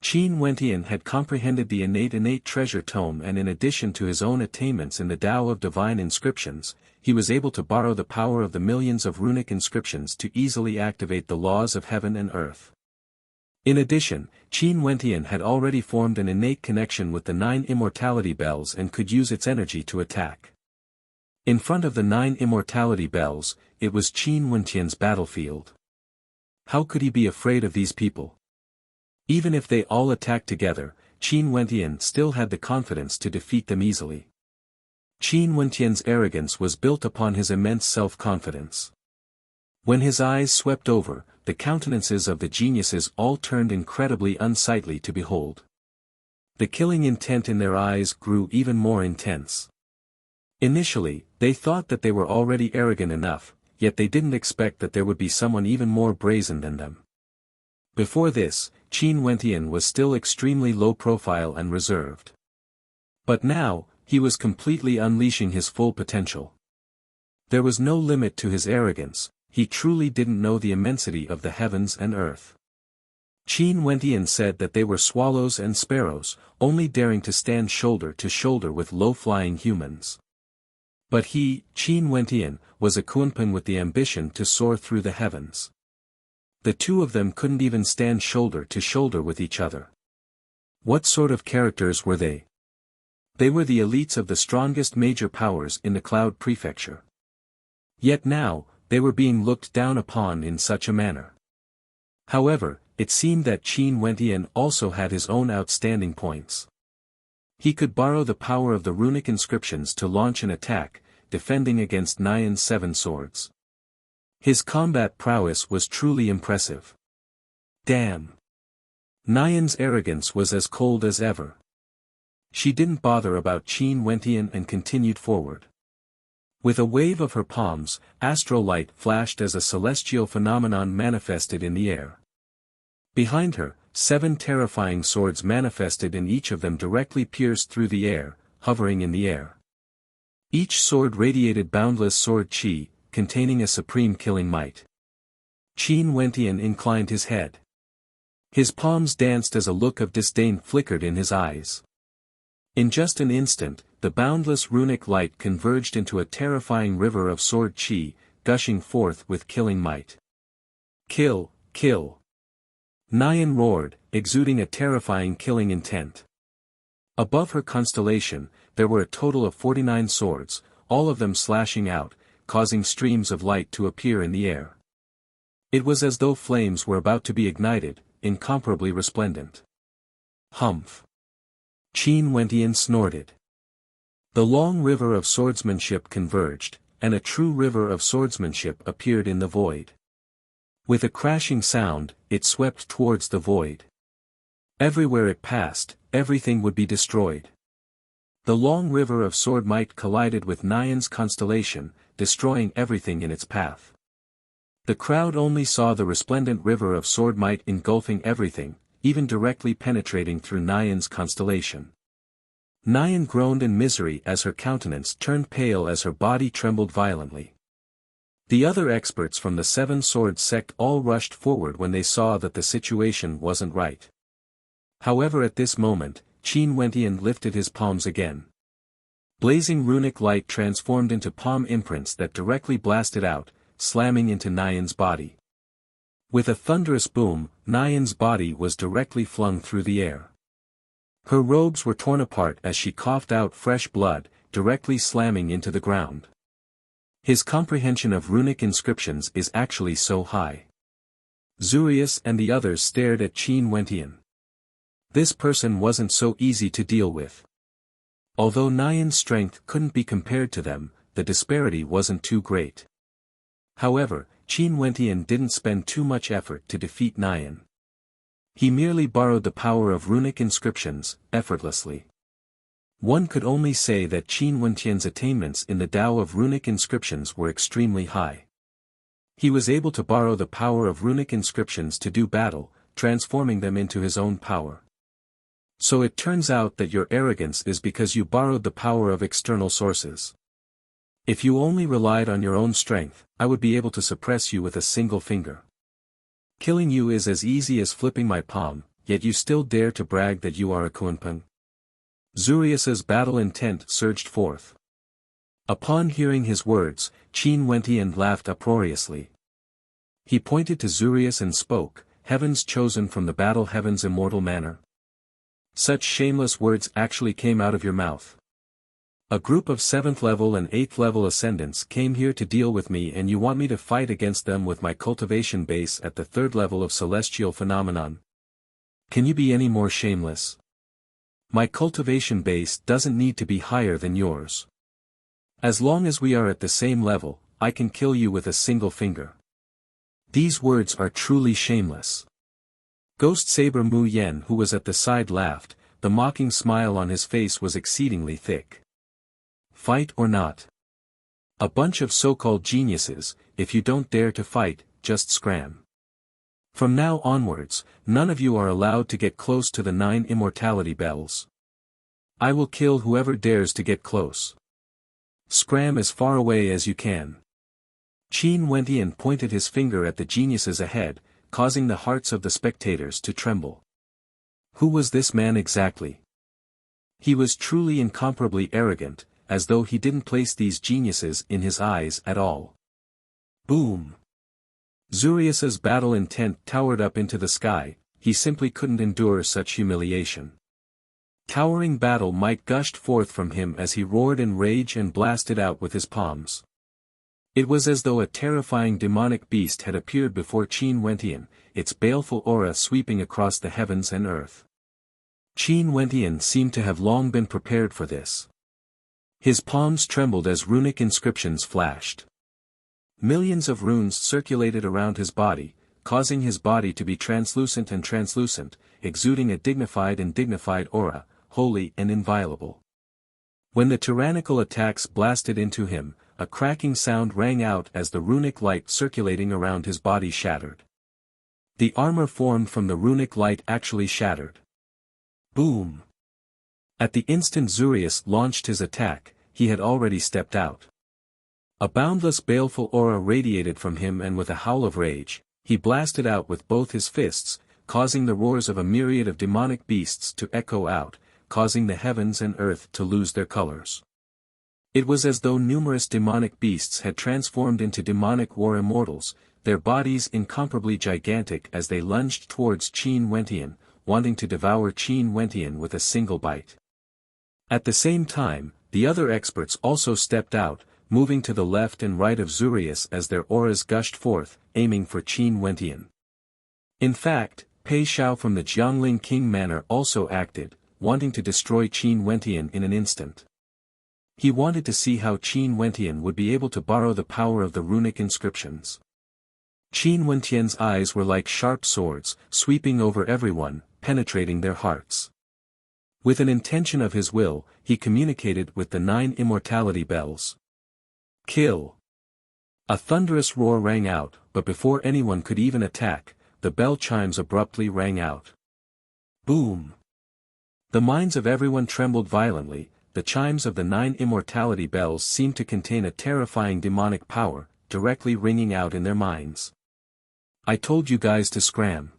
Qin Wentian had comprehended the innate treasure tome, and in addition to his own attainments in the Tao of divine inscriptions, he was able to borrow the power of the millions of runic inscriptions to easily activate the laws of heaven and earth. In addition, Qin Wentian had already formed an innate connection with the 9 immortality bells and could use its energy to attack. In front of the 9 immortality bells, it was Qin Wentian's battlefield. How could he be afraid of these people? Even if they all attacked together, Qin Wentian still had the confidence to defeat them easily. Qin Wentian's arrogance was built upon his immense self-confidence. When his eyes swept over, the countenances of the geniuses all turned incredibly unsightly to behold. The killing intent in their eyes grew even more intense. Initially, they thought that they were already arrogant enough, yet they didn't expect that there would be someone even more brazen than them. Before this, Qin Wentian was still extremely low profile and reserved. But now, he was completely unleashing his full potential. There was no limit to his arrogance. He truly didn't know the immensity of the heavens and earth. Qin Wentian said that they were swallows and sparrows, only daring to stand shoulder to shoulder with low-flying humans. But he, Qin Wentian, was a Kunpeng with the ambition to soar through the heavens. The two of them couldn't even stand shoulder to shoulder with each other. What sort of characters were they? They were the elites of the strongest major powers in the Cloud Prefecture. Yet now, they were being looked down upon in such a manner. However, it seemed that Qin Wentian also had his own outstanding points. He could borrow the power of the runic inscriptions to launch an attack, defending against Nian's 7 swords. His combat prowess was truly impressive. Damn! Nian's arrogance was as cold as ever. She didn't bother about Qin Wentian and continued forward. With a wave of her palms, astral light flashed as a celestial phenomenon manifested in the air. Behind her, 7 terrifying swords manifested and each of them directly pierced through the air, hovering in the air. Each sword radiated boundless sword chi, containing a supreme killing might. Qin Wentian inclined his head. His palms danced as a look of disdain flickered in his eyes. In just an instant, the boundless runic light converged into a terrifying river of sword chi, gushing forth with killing might. Kill, kill! Nian roared, exuding a terrifying killing intent. Above her constellation, there were a total of 49 swords, all of them slashing out, causing streams of light to appear in the air. It was as though flames were about to be ignited, incomparably resplendent. Humph! Qin Wentian snorted. The long river of swordsmanship converged, and a true river of swordsmanship appeared in the void. With a crashing sound, it swept towards the void. Everywhere it passed, everything would be destroyed. The long river of sword might collided with Nian's constellation, destroying everything in its path. The crowd only saw the resplendent river of sword might engulfing everything, even directly penetrating through Nian's constellation. Nian groaned in misery as her countenance turned pale as her body trembled violently. The other experts from the 7 Swords sect all rushed forward when they saw that the situation wasn't right. However, at this moment, Qin Wentian lifted his palms again. Blazing runic light transformed into palm imprints that directly blasted out, slamming into Nian's body. With a thunderous boom, Nian's body was directly flung through the air. Her robes were torn apart as she coughed out fresh blood, directly slamming into the ground. His comprehension of runic inscriptions is actually so high. Zurius and the others stared at Qin Wentian. This person wasn't so easy to deal with. Although Nian's strength couldn't be compared to them, the disparity wasn't too great. However, Qin Wentian didn't spend too much effort to defeat Nian. He merely borrowed the power of runic inscriptions, effortlessly. One could only say that Qin Wentian's attainments in the Tao of runic inscriptions were extremely high. He was able to borrow the power of runic inscriptions to do battle, transforming them into his own power. So it turns out that your arrogance is because you borrowed the power of external sources. If you only relied on your own strength, I would be able to suppress you with a single finger. Killing you is as easy as flipping my palm, yet you still dare to brag that you are a Kunpeng. Zurius's battle intent surged forth. Upon hearing his words, Qin Wentian laughed uproariously. He pointed to Zurius and spoke, heavens chosen from the battle heaven's immortal manner? Such shameless words actually came out of your mouth. A group of 7th level and 8th level ascendants came here to deal with me, and you want me to fight against them with my cultivation base at the 3rd level of celestial phenomenon? Can you be any more shameless? My cultivation base doesn't need to be higher than yours. As long as we are at the same level, I can kill you with a single finger. These words are truly shameless. Ghost Saber Mu Yen, who was at the side, laughed. The mocking smile on his face was exceedingly thick. Fight or not? A bunch of so-called geniuses, if you don't dare to fight, just scram. From now onwards, none of you are allowed to get close to the 9 immortality bells. I will kill whoever dares to get close. Scram as far away as you can. Qin Wentian pointed his finger at the geniuses ahead, causing the hearts of the spectators to tremble. Who was this man exactly? He was truly incomparably arrogant, as though he didn't place these geniuses in his eyes at all. Boom! Zurius's battle intent towered up into the sky. He simply couldn't endure such humiliation. Towering battle might gushed forth from him as he roared in rage and blasted out with his palms. It was as though a terrifying demonic beast had appeared before Qin Wentian, its baleful aura sweeping across the heavens and earth. Qin Wentian seemed to have long been prepared for this. His palms trembled as runic inscriptions flashed. Millions of runes circulated around his body, causing his body to be translucent and translucent, exuding a dignified and dignified aura, holy and inviolable. When the tyrannical attacks blasted into him, a cracking sound rang out as the runic light circulating around his body shattered. The armor formed from the runic light actually shattered. Boom! At the instant Zurius launched his attack, he had already stepped out. A boundless baleful aura radiated from him, and with a howl of rage, he blasted out with both his fists, causing the roars of a myriad of demonic beasts to echo out, causing the heavens and earth to lose their colors. It was as though numerous demonic beasts had transformed into demonic war immortals, their bodies incomparably gigantic as they lunged towards Qin Wentian, wanting to devour Qin Wentian with a single bite. At the same time, the other experts also stepped out, moving to the left and right of Zurius as their auras gushed forth, aiming for Qin Wentian. In fact, Pei Xiao from the Jiangling King Manor also acted, wanting to destroy Qin Wentian in an instant. He wanted to see how Qin Wentian would be able to borrow the power of the runic inscriptions. Qin Wentian's eyes were like sharp swords, sweeping over everyone, penetrating their hearts. With an intention of his will, he communicated with the 9 immortality bells. Kill! A thunderous roar rang out, but before anyone could even attack, the bell chimes abruptly rang out. Boom! The minds of everyone trembled violently. The chimes of the 9 immortality bells seemed to contain a terrifying demonic power, directly ringing out in their minds. I told you guys to scram.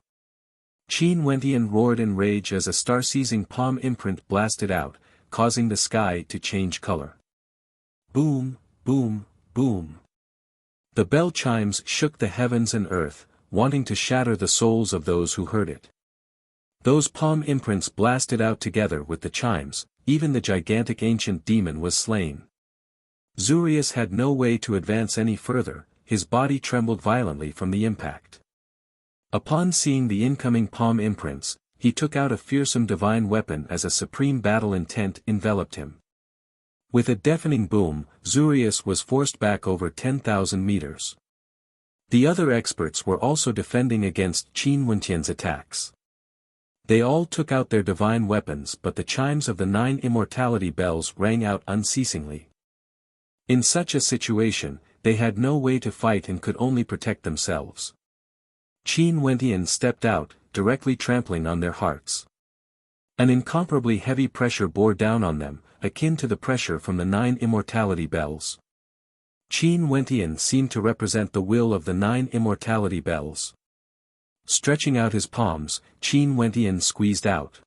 Qin Wentian roared in rage as a star-seizing palm imprint blasted out, causing the sky to change color. Boom, boom, boom. The bell chimes shook the heavens and earth, wanting to shatter the souls of those who heard it. Those palm imprints blasted out together with the chimes. Even the gigantic ancient demon was slain. Zurius had no way to advance any further, his body trembled violently from the impact. Upon seeing the incoming palm imprints, he took out a fearsome divine weapon as a supreme battle intent enveloped him. With a deafening boom, Zurius was forced back over 10,000 meters. The other experts were also defending against Qin Wentian's attacks. They all took out their divine weapons, but the chimes of the 9 immortality bells rang out unceasingly. In such a situation, they had no way to fight and could only protect themselves. Qin Wentian stepped out, directly trampling on their hearts. An incomparably heavy pressure bore down on them, akin to the pressure from the 9 immortality bells. Qin Wentian seemed to represent the will of the 9 immortality bells. Stretching out his palms, Qin Wentian squeezed out.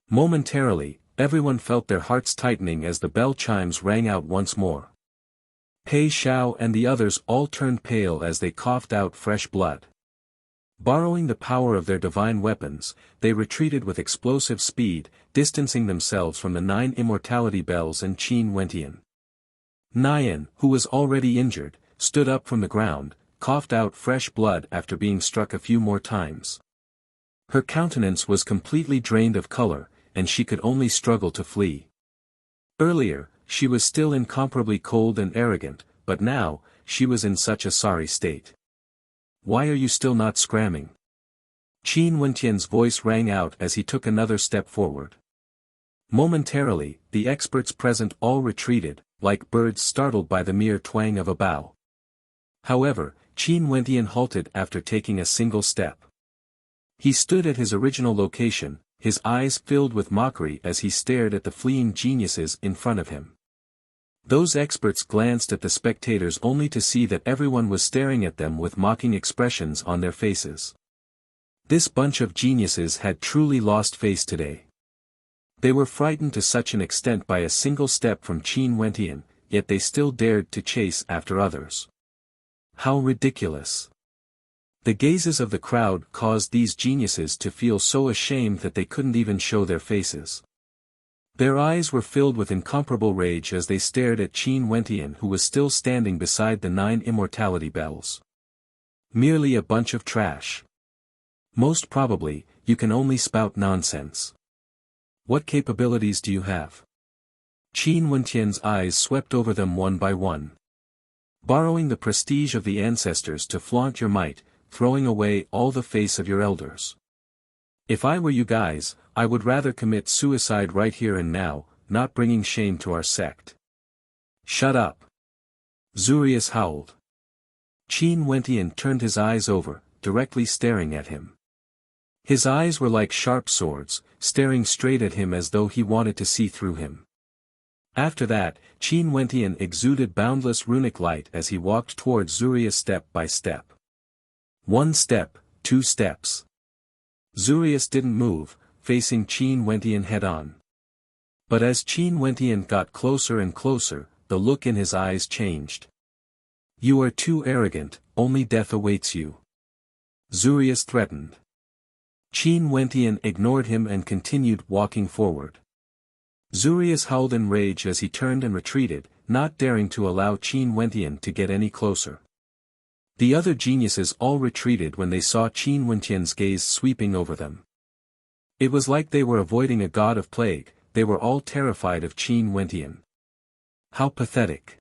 Momentarily, everyone felt their hearts tightening as the bell chimes rang out once more. Pei Xiao and the others all turned pale as they coughed out fresh blood. Borrowing the power of their divine weapons, they retreated with explosive speed, distancing themselves from the 9 immortality bells and Qin Wentian. Nian, who was already injured, stood up from the ground, coughed out fresh blood after being struck a few more times. Her countenance was completely drained of color, and she could only struggle to flee. Earlier, she was still incomparably cold and arrogant, but now, she was in such a sorry state. "Why are you still not scramming?" Qin Wentian's voice rang out as he took another step forward. Momentarily, the experts present all retreated, like birds startled by the mere twang of a bow. However, Qin Wentian halted after taking a single step. He stood at his original location, his eyes filled with mockery as he stared at the fleeing geniuses in front of him. Those experts glanced at the spectators only to see that everyone was staring at them with mocking expressions on their faces. This bunch of geniuses had truly lost face today. They were frightened to such an extent by a single step from Qin Wentian, yet they still dared to chase after others. How ridiculous! The gazes of the crowd caused these geniuses to feel so ashamed that they couldn't even show their faces. Their eyes were filled with incomparable rage as they stared at Qin Wentian, who was still standing beside the 9 immortality bells. Merely a bunch of trash. Most probably, you can only spout nonsense. What capabilities do you have? Qin Wentian's eyes swept over them one by one. Borrowing the prestige of the ancestors to flaunt your might, throwing away all the face of your elders. If I were you guys, I would rather commit suicide right here and now, not bringing shame to our sect. Shut up! Zurius howled. Qin Wentian turned his eyes over, directly staring at him. His eyes were like sharp swords, staring straight at him as though he wanted to see through him. After that, Qin Wentian exuded boundless runic light as he walked towards Zurius step by step. 1 step, 2 steps. Zurius didn't move, facing Qin Wentian head-on. But as Qin Wentian got closer and closer, the look in his eyes changed. "You are too arrogant, only death awaits you," Zurius threatened. Qin Wentian ignored him and continued walking forward. Zurius howled in rage as he turned and retreated, not daring to allow Qin Wentian to get any closer. The other geniuses all retreated when they saw Qin Wentian's gaze sweeping over them. It was like they were avoiding a god of plague, they were all terrified of Qin Wentian. How pathetic.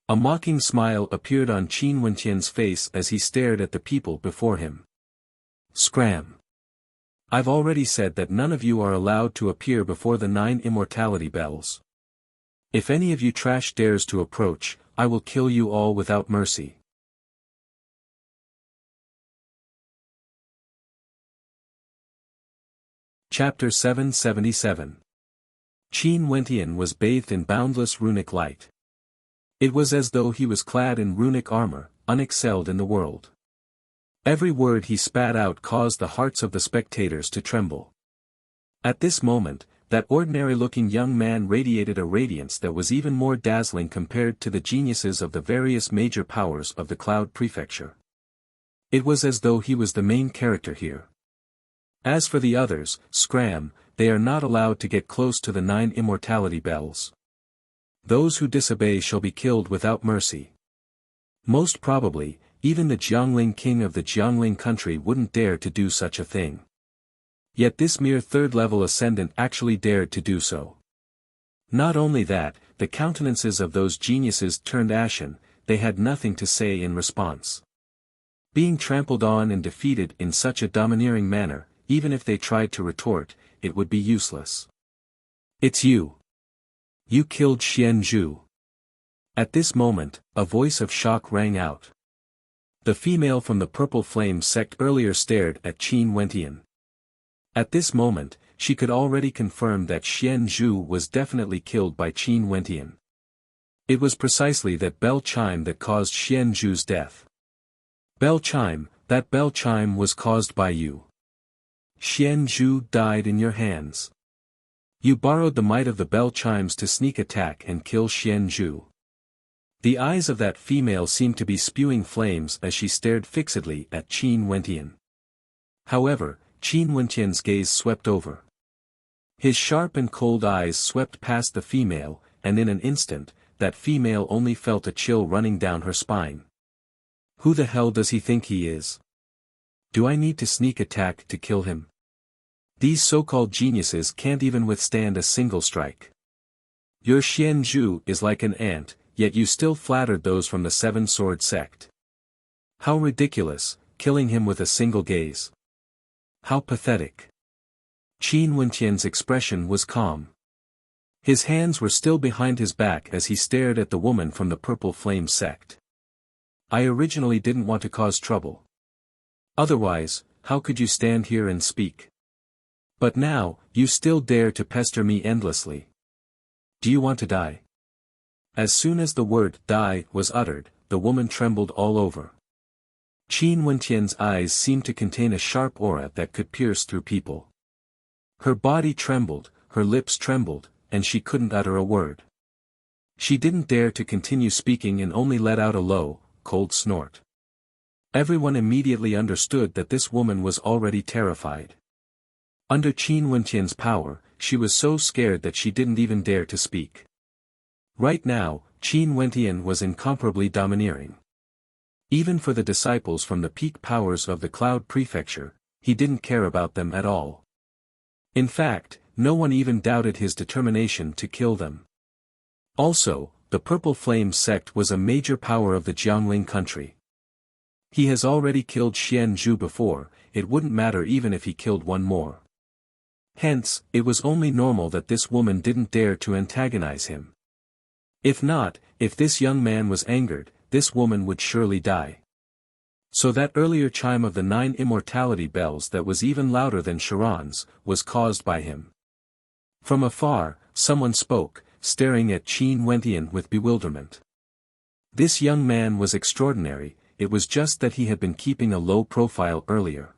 A mocking smile appeared on Qin Wentian's face as he stared at the people before him. "Scram! I've already said that none of you are allowed to appear before the 9 immortality bells. If any of you trash dares to approach, I will kill you all without mercy." Chapter 777. Qin Wentian was bathed in boundless runic light. It was as though he was clad in runic armor, unexcelled in the world. Every word he spat out caused the hearts of the spectators to tremble. At this moment, that ordinary-looking young man radiated a radiance that was even more dazzling compared to the geniuses of the various major powers of the Cloud Prefecture. It was as though he was the main character here. As for the others, scram, they are not allowed to get close to the 9 immortality bells. Those who disobey shall be killed without mercy. Most probably, even the Jiangling king of the Jiangling country wouldn't dare to do such a thing. Yet this mere third-level ascendant actually dared to do so. Not only that, the countenances of those geniuses turned ashen, they had nothing to say in response. Being trampled on and defeated in such a domineering manner, even if they tried to retort, it would be useless. "It's you. You killed Xian Zhu." At this moment, a voice of shock rang out. The female from the purple flame sect earlier stared at Qin Wentian. At this moment, she could already confirm that Xian Zhu was definitely killed by Qin Wentian. It was precisely that bell chime that caused Xian Zhu's death. Bell chime, that bell chime was caused by you. Xian Zhu died in your hands. You borrowed the might of the bell chimes to sneak attack and kill Xian Zhu. The eyes of that female seemed to be spewing flames as she stared fixedly at Qin Wentian. However, Qin Wenqian's gaze swept over. His sharp and cold eyes swept past the female, and in an instant, that female only felt a chill running down her spine. Who the hell does he think he is? Do I need to sneak attack to kill him? These so-called geniuses can't even withstand a single strike. Your Xian Zhu is like an ant, yet you still flattered those from the Seven-Sword sect. How ridiculous, killing him with a single gaze. How pathetic. Qin Wenqian's expression was calm. His hands were still behind his back as he stared at the woman from the Purple Flame sect. I originally didn't want to cause trouble. Otherwise, how could you stand here and speak? But now, you still dare to pester me endlessly. Do you want to die? As soon as the word die was uttered, the woman trembled all over. Qin Wenqian's eyes seemed to contain a sharp aura that could pierce through people. Her body trembled, her lips trembled, and she couldn't utter a word. She didn't dare to continue speaking and only let out a low, cold snort. Everyone immediately understood that this woman was already terrified. Under Qin Wenqian's power, she was so scared that she didn't even dare to speak. Right now, Qin Wenqian was incomparably domineering. Even for the disciples from the peak powers of the Cloud Prefecture, he didn't care about them at all. In fact, no one even doubted his determination to kill them. Also, the Purple Flame sect was a major power of the Jiangling country. He has already killed Xian Zhu before, it wouldn't matter even if he killed one more. Hence, it was only normal that this woman didn't dare to antagonize him. If not, if this young man was angered, this woman would surely die. So that earlier chime of the 9 immortality bells that was even louder than Sharon's, was caused by him. From afar, someone spoke, staring at Qin Wenqian with bewilderment. This young man was extraordinary, it was just that he had been keeping a low profile earlier.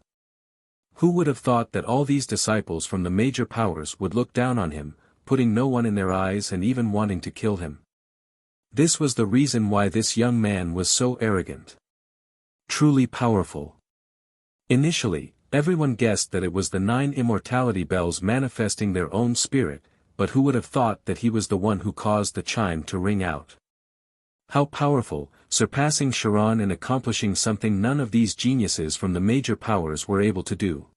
Who would have thought that all these disciples from the major powers would look down on him, putting no one in their eyes and even wanting to kill him? This was the reason why this young man was so arrogant. Truly powerful. Initially, everyone guessed that it was the 9 immortality bells manifesting their own spirit, but who would have thought that he was the one who caused the chime to ring out? How powerful, surpassing Sharon in accomplishing something none of these geniuses from the major powers were able to do.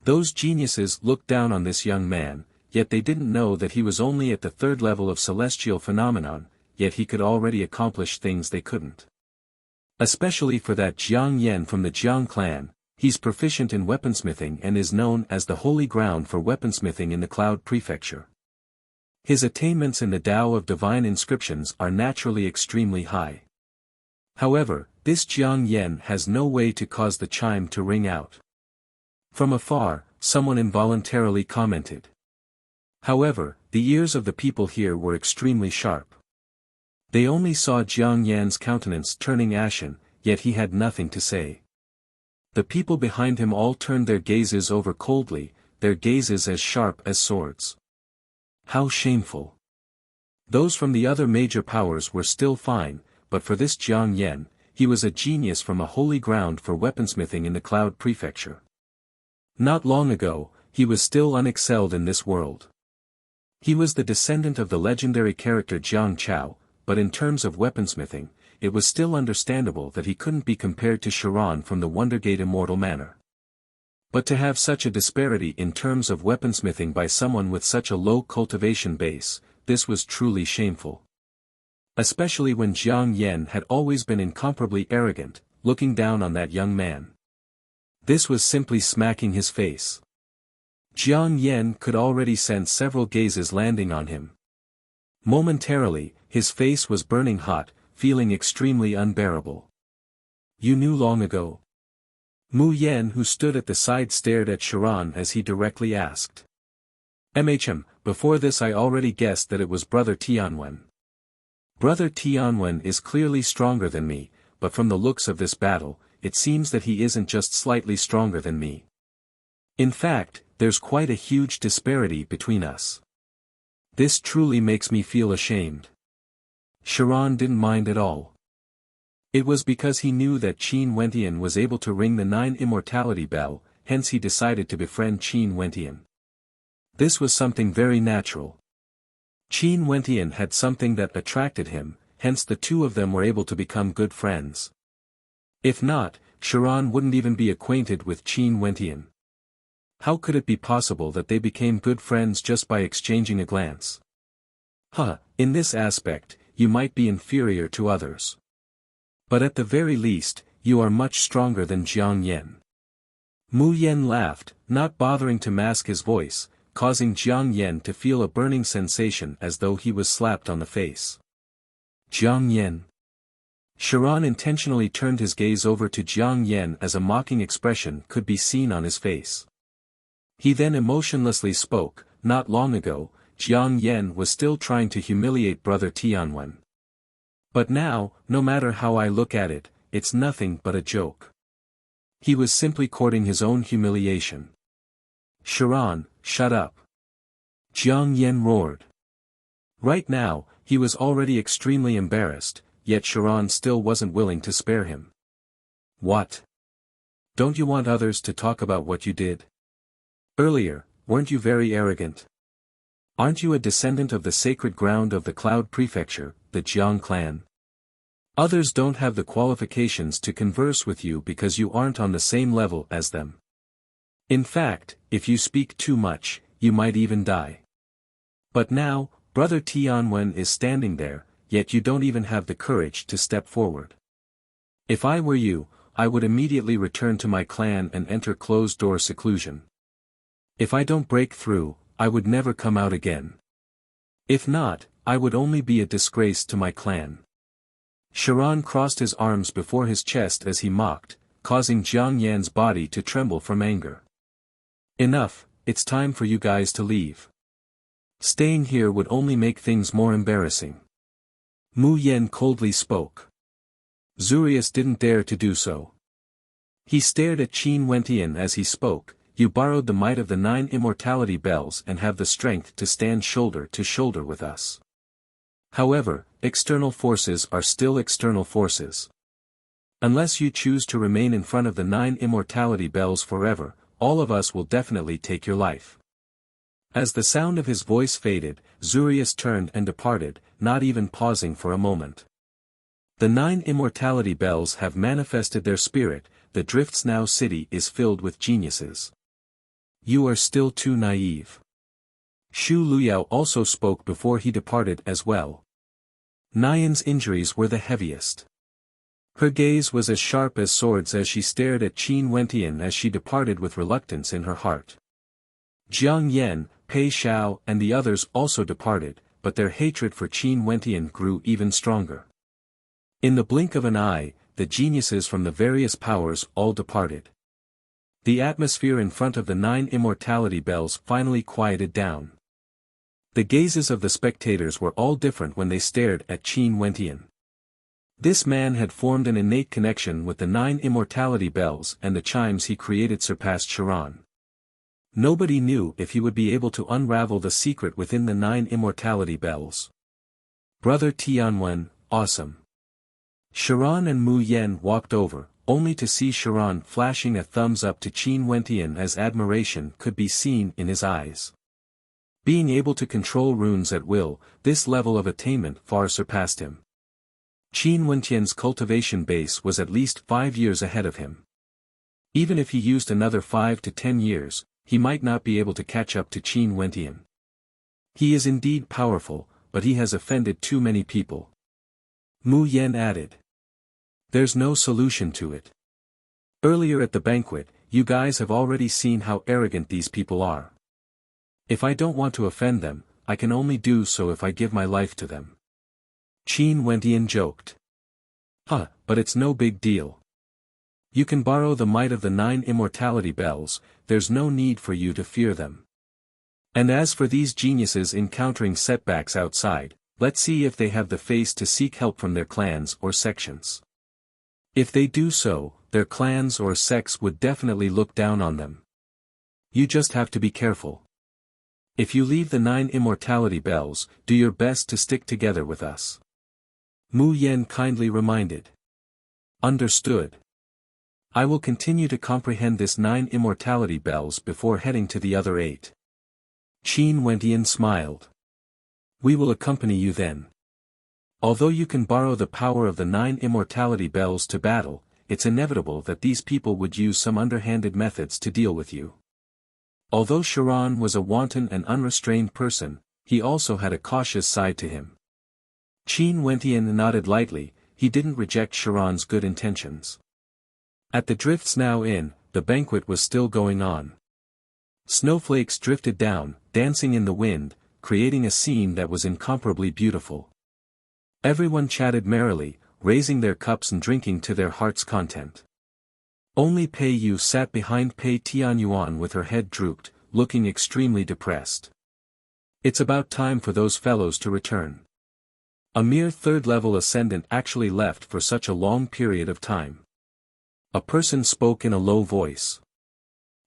Those geniuses looked down on this young man, yet they didn't know that he was only at the 3rd level of celestial phenomenon, yet he could already accomplish things they couldn't. Especially for that Jiang Yen from the Jiang clan, he's proficient in weaponsmithing and is known as the holy ground for weaponsmithing in the Cloud Prefecture. His attainments in the Tao of Divine Inscriptions are naturally extremely high. However, this Jiang Yen has no way to cause the chime to ring out. From afar, someone involuntarily commented. However, the ears of the people here were extremely sharp. They only saw Jiang Yan's countenance turning ashen, yet he had nothing to say. The people behind him all turned their gazes over coldly, their gazes as sharp as swords. How shameful. Those from the other major powers were still fine, but for this Jiang Yan, he was a genius from a holy ground for weaponsmithing in the Cloud Prefecture. Not long ago, he was still unexcelled in this world. He was the descendant of the legendary character Jiang Chao, but in terms of weaponsmithing, it was still understandable that he couldn't be compared to Sharon from the Wondergate Immortal Manor. But to have such a disparity in terms of weaponsmithing by someone with such a low cultivation base, this was truly shameful. Especially when Jiang Yan had always been incomparably arrogant, looking down on that young man. This was simply smacking his face. Jiang Yan could already sense several gazes landing on him. Momentarily, his face was burning hot, feeling extremely unbearable. You knew long ago? Mu Yan who stood at the side stared at Sharon as he directly asked. Before this I already guessed that it was Brother Tianwen. Brother Tianwen is clearly stronger than me, but from the looks of this battle, it seems that he isn't just slightly stronger than me. In fact, there's quite a huge disparity between us. This truly makes me feel ashamed. Sharon didn't mind at all. It was because he knew that Qin Wenqian was able to ring the 9 immortality bell, hence he decided to befriend Qin Wentian. This was something very natural. Qin Wentian had something that attracted him, hence the two of them were able to become good friends. If not, Chiron wouldn't even be acquainted with Qin Wentian. How could it be possible that they became good friends just by exchanging a glance? In this aspect, you might be inferior to others. But at the very least, you are much stronger than Jiang Yan. Mu Yan laughed, not bothering to mask his voice, causing Jiang Yan to feel a burning sensation as though he was slapped on the face. Jiang Yan. Chiron intentionally turned his gaze over to Jiang Yan as a mocking expression could be seen on his face. He then emotionlessly spoke, not long ago, Jiang Yan was still trying to humiliate brother Tianwen. But now, no matter how I look at it, it's nothing but a joke. He was simply courting his own humiliation. Chiron, shut up. Jiang Yan roared. Right now, he was already extremely embarrassed, yet Chiron still wasn't willing to spare him. What? Don't you want others to talk about what you did? Earlier, weren't you very arrogant? Aren't you a descendant of the sacred ground of the Cloud Prefecture, the Jiang clan? Others don't have the qualifications to converse with you because you aren't on the same level as them. In fact, if you speak too much, you might even die. But now, brother Tianwen is standing there, yet you don't even have the courage to step forward. If I were you, I would immediately return to my clan and enter closed-door seclusion. If I don't break through, I would never come out again. If not, I would only be a disgrace to my clan. Chiron crossed his arms before his chest as he mocked, causing Jiang Yan's body to tremble from anger. Enough, it's time for you guys to leave. Staying here would only make things more embarrassing. Mu Yan coldly spoke. Zurius didn't dare to do so. He stared at Qin Wentian as he spoke. You borrowed the might of the 9 immortality bells and have the strength to stand shoulder to shoulder with us. However, external forces are still external forces. Unless you choose to remain in front of the 9 immortality bells forever, all of us will definitely take your life. As the sound of his voice faded, Zurius turned and departed, not even pausing for a moment. The 9 immortality bells have manifested their spirit, the Drifts Now city is filled with geniuses. You are still too naive. Shu Luyao also spoke before he departed as well. Nian's injuries were the heaviest. Her gaze was as sharp as swords as she stared at Qin Wentian as she departed with reluctance in her heart. Jiang Yan, Pei Xiao and the others also departed, but their hatred for Qin Wentian grew even stronger. In the blink of an eye, the geniuses from the various powers all departed. The atmosphere in front of the 9 immortality bells finally quieted down. The gazes of the spectators were all different when they stared at Qin Wentian. This man had formed an innate connection with the 9 immortality bells and the chimes he created surpassed Chiron. Nobody knew if he would be able to unravel the secret within the 9 immortality bells. Brother Tianwen, awesome. Chiron and Mu Yan walked over, only to see Chiron flashing a thumbs up to Qin Wentian as admiration could be seen in his eyes. Being able to control runes at will, this level of attainment far surpassed him. Qin Wentian's cultivation base was at least 5 years ahead of him. Even if he used another 5 to 10 years, he might not be able to catch up to Qin Wentian. He is indeed powerful, but he has offended too many people. Mu Yan added. There's no solution to it. Earlier at the banquet, you guys have already seen how arrogant these people are. If I don't want to offend them, I can only do so if I give my life to them. Qin Wentian joked. But it's no big deal. You can borrow the might of the 9 immortality bells, there's no need for you to fear them. And as for these geniuses encountering setbacks outside, let's see if they have the face to seek help from their clans or sections. If they do so, their clans or sects would definitely look down on them. You just have to be careful. If you leave the 9 immortality bells, do your best to stick together with us. Mu Yan kindly reminded. Understood. I will continue to comprehend this 9 immortality bells before heading to the other 8. Qin Wentian smiled. We will accompany you then. Although you can borrow the power of the 9 immortality bells to battle, it's inevitable that these people would use some underhanded methods to deal with you. Although Charon was a wanton and unrestrained person, he also had a cautious side to him. Qin Wentian nodded lightly, he didn't reject Charon's good intentions. At the Drifts Now Inn, the banquet was still going on. Snowflakes drifted down, dancing in the wind, creating a scene that was incomparably beautiful. Everyone chatted merrily, raising their cups and drinking to their heart's content. Only Pei Yu sat behind Pei Tianyuan with her head drooped, looking extremely depressed. It's about time for those fellows to return. A mere 3rd-level ascendant actually left for such a long period of time. A person spoke in a low voice.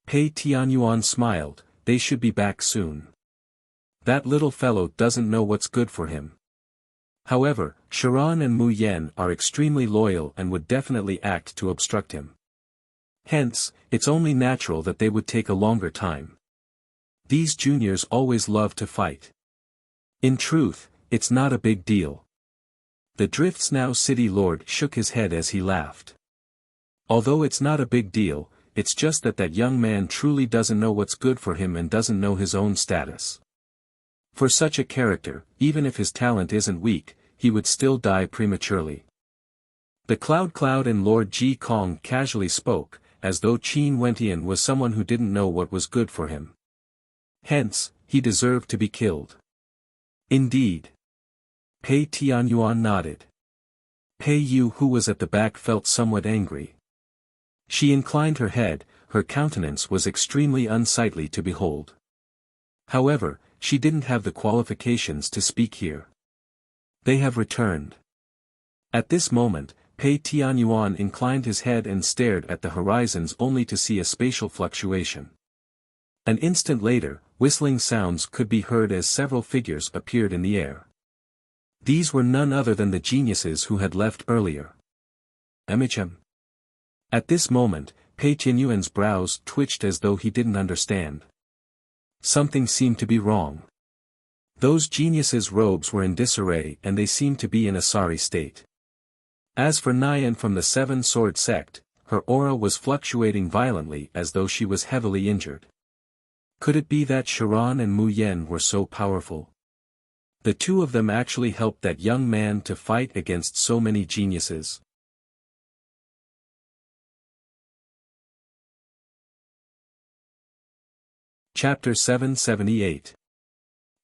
Pei Tianyuan smiled, they should be back soon. That little fellow doesn't know what's good for him. However, Charon and Mu Yen are extremely loyal and would definitely act to obstruct him. Hence, it's only natural that they would take a longer time. These juniors always love to fight. In truth, it's not a big deal. The Drifts Now City Lord shook his head as he laughed. Although it's not a big deal, it's just that that young man truly doesn't know what's good for him and doesn't know his own status. For such a character, even if his talent isn't weak, he would still die prematurely. The Cloud and Lord Ji Kong casually spoke, as though Qin Wentian was someone who didn't know what was good for him. Hence, he deserved to be killed. Indeed. Pei Tianyuan nodded. Pei Yu, who was at the back, felt somewhat angry. She inclined her head, her countenance was extremely unsightly to behold. However, she didn't have the qualifications to speak here. They have returned. At this moment, Pei Tianyuan inclined his head and stared at the horizons only to see a spatial fluctuation. An instant later, whistling sounds could be heard as several figures appeared in the air. These were none other than the geniuses who had left earlier. Emichem. At this moment, Pei Tianyuan's brows twitched as though he didn't understand. Something seemed to be wrong. Those geniuses' robes were in disarray and they seemed to be in a sorry state. As for Nyan from the 7-Sword sect, her aura was fluctuating violently as though she was heavily injured. Could it be that Charon and Mu Yen were so powerful? The two of them actually helped that young man to fight against so many geniuses. Chapter 778.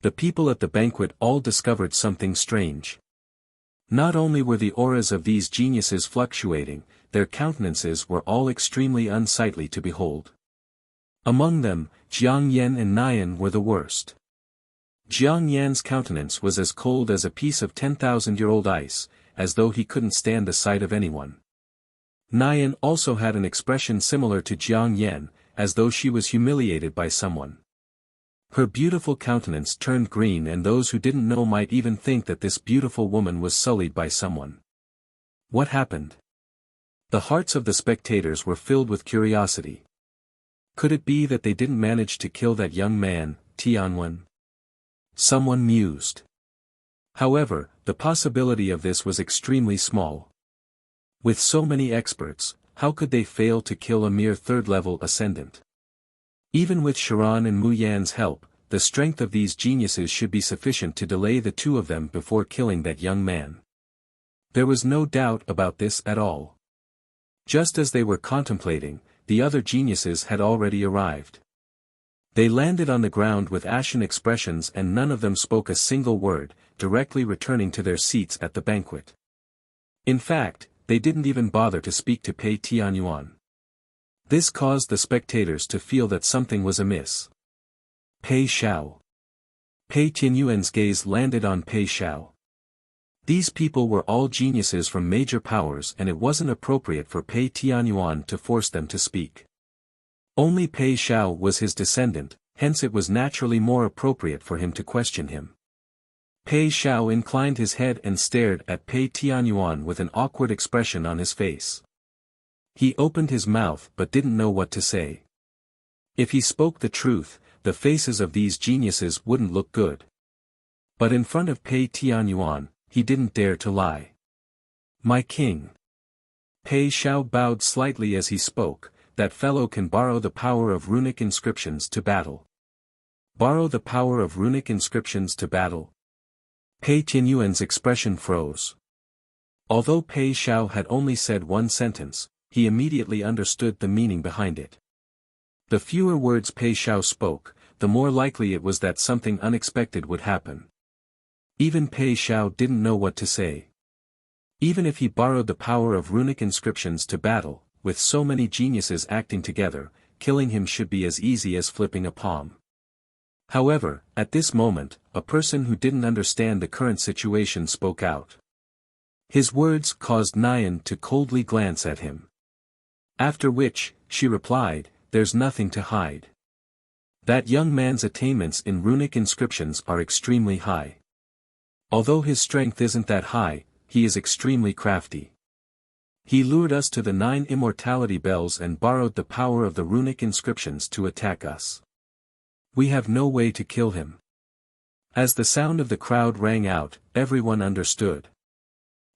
The people at the banquet all discovered something strange. Not only were the auras of these geniuses fluctuating, their countenances were all extremely unsightly to behold. Among them, Jiang Yan and Nyan were the worst. Jiang Yan's countenance was as cold as a piece of 10,000-year-old ice, as though he couldn't stand the sight of anyone. Nyan also had an expression similar to Jiang Yan, as though she was humiliated by someone. Her beautiful countenance turned green, and those who didn't know might even think that this beautiful woman was sullied by someone. What happened? The hearts of the spectators were filled with curiosity. Could it be that they didn't manage to kill that young man, Tianwen? Someone mused. However, the possibility of this was extremely small. With so many experts, how could they fail to kill a mere 3rd-level ascendant? Even with Charon and Mu Yan's help, the strength of these geniuses should be sufficient to delay the two of them before killing that young man. There was no doubt about this at all. Just as they were contemplating, the other geniuses had already arrived. They landed on the ground with ashen expressions and none of them spoke a single word, directly returning to their seats at the banquet. In fact, they didn't even bother to speak to Pei Tianyuan. This caused the spectators to feel that something was amiss. Pei Xiao. Pei Tianyuan's gaze landed on Pei Xiao. These people were all geniuses from major powers, and it wasn't appropriate for Pei Tianyuan to force them to speak. Only Pei Xiao was his descendant, hence it was naturally more appropriate for him to question him. Pei Xiao inclined his head and stared at Pei Tianyuan with an awkward expression on his face. He opened his mouth but didn't know what to say. If he spoke the truth, the faces of these geniuses wouldn't look good. But in front of Pei Tianyuan, he didn't dare to lie. My king. Pei Xiao bowed slightly as he spoke. That fellow can borrow the power of runic inscriptions to battle. Borrow the power of runic inscriptions to battle. Pei Tianyuan's expression froze. Although Pei Xiao had only said one sentence, he immediately understood the meaning behind it. The fewer words Pei Xiao spoke, the more likely it was that something unexpected would happen. Even Pei Xiao didn't know what to say. Even if he borrowed the power of runic inscriptions to battle, with so many geniuses acting together, killing him should be as easy as flipping a palm. However, at this moment, a person who didn't understand the current situation spoke out. His words caused Nian to coldly glance at him. After which, she replied, "There's nothing to hide. That young man's attainments in runic inscriptions are extremely high. Although his strength isn't that high, he is extremely crafty. He lured us to the 9 immortality bells and borrowed the power of the runic inscriptions to attack us. We have no way to kill him." As the sound of the crowd rang out, everyone understood.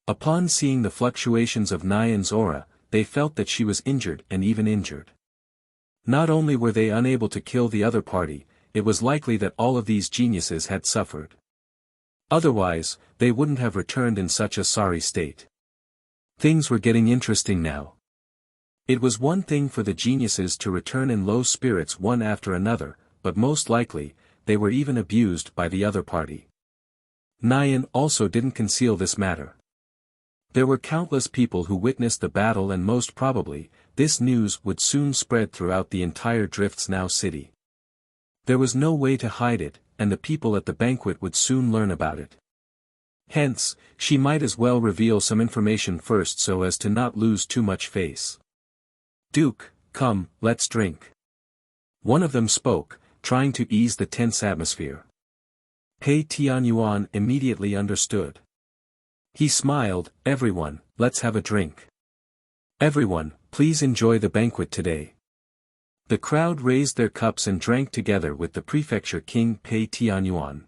Upon seeing the fluctuations of Nian's aura, they felt that she was injured and even injured. Not only were they unable to kill the other party, it was likely that all of these geniuses had suffered. Otherwise, they wouldn't have returned in such a sorry state. Things were getting interesting now. It was one thing for the geniuses to return in low spirits one after another, but most likely, they were even abused by the other party. Nian also didn't conceal this matter. There were countless people who witnessed the battle and most probably, this news would soon spread throughout the entire Drifts Now city. There was no way to hide it, and the people at the banquet would soon learn about it. Hence, she might as well reveal some information first so as to not lose too much face. "Duke, come, let's drink." One of them spoke, trying to ease the tense atmosphere. Pei Tianyuan immediately understood. He smiled, "Everyone, let's have a drink. Everyone, please enjoy the banquet today." The crowd raised their cups and drank together with the prefecture king Pei Tianyuan.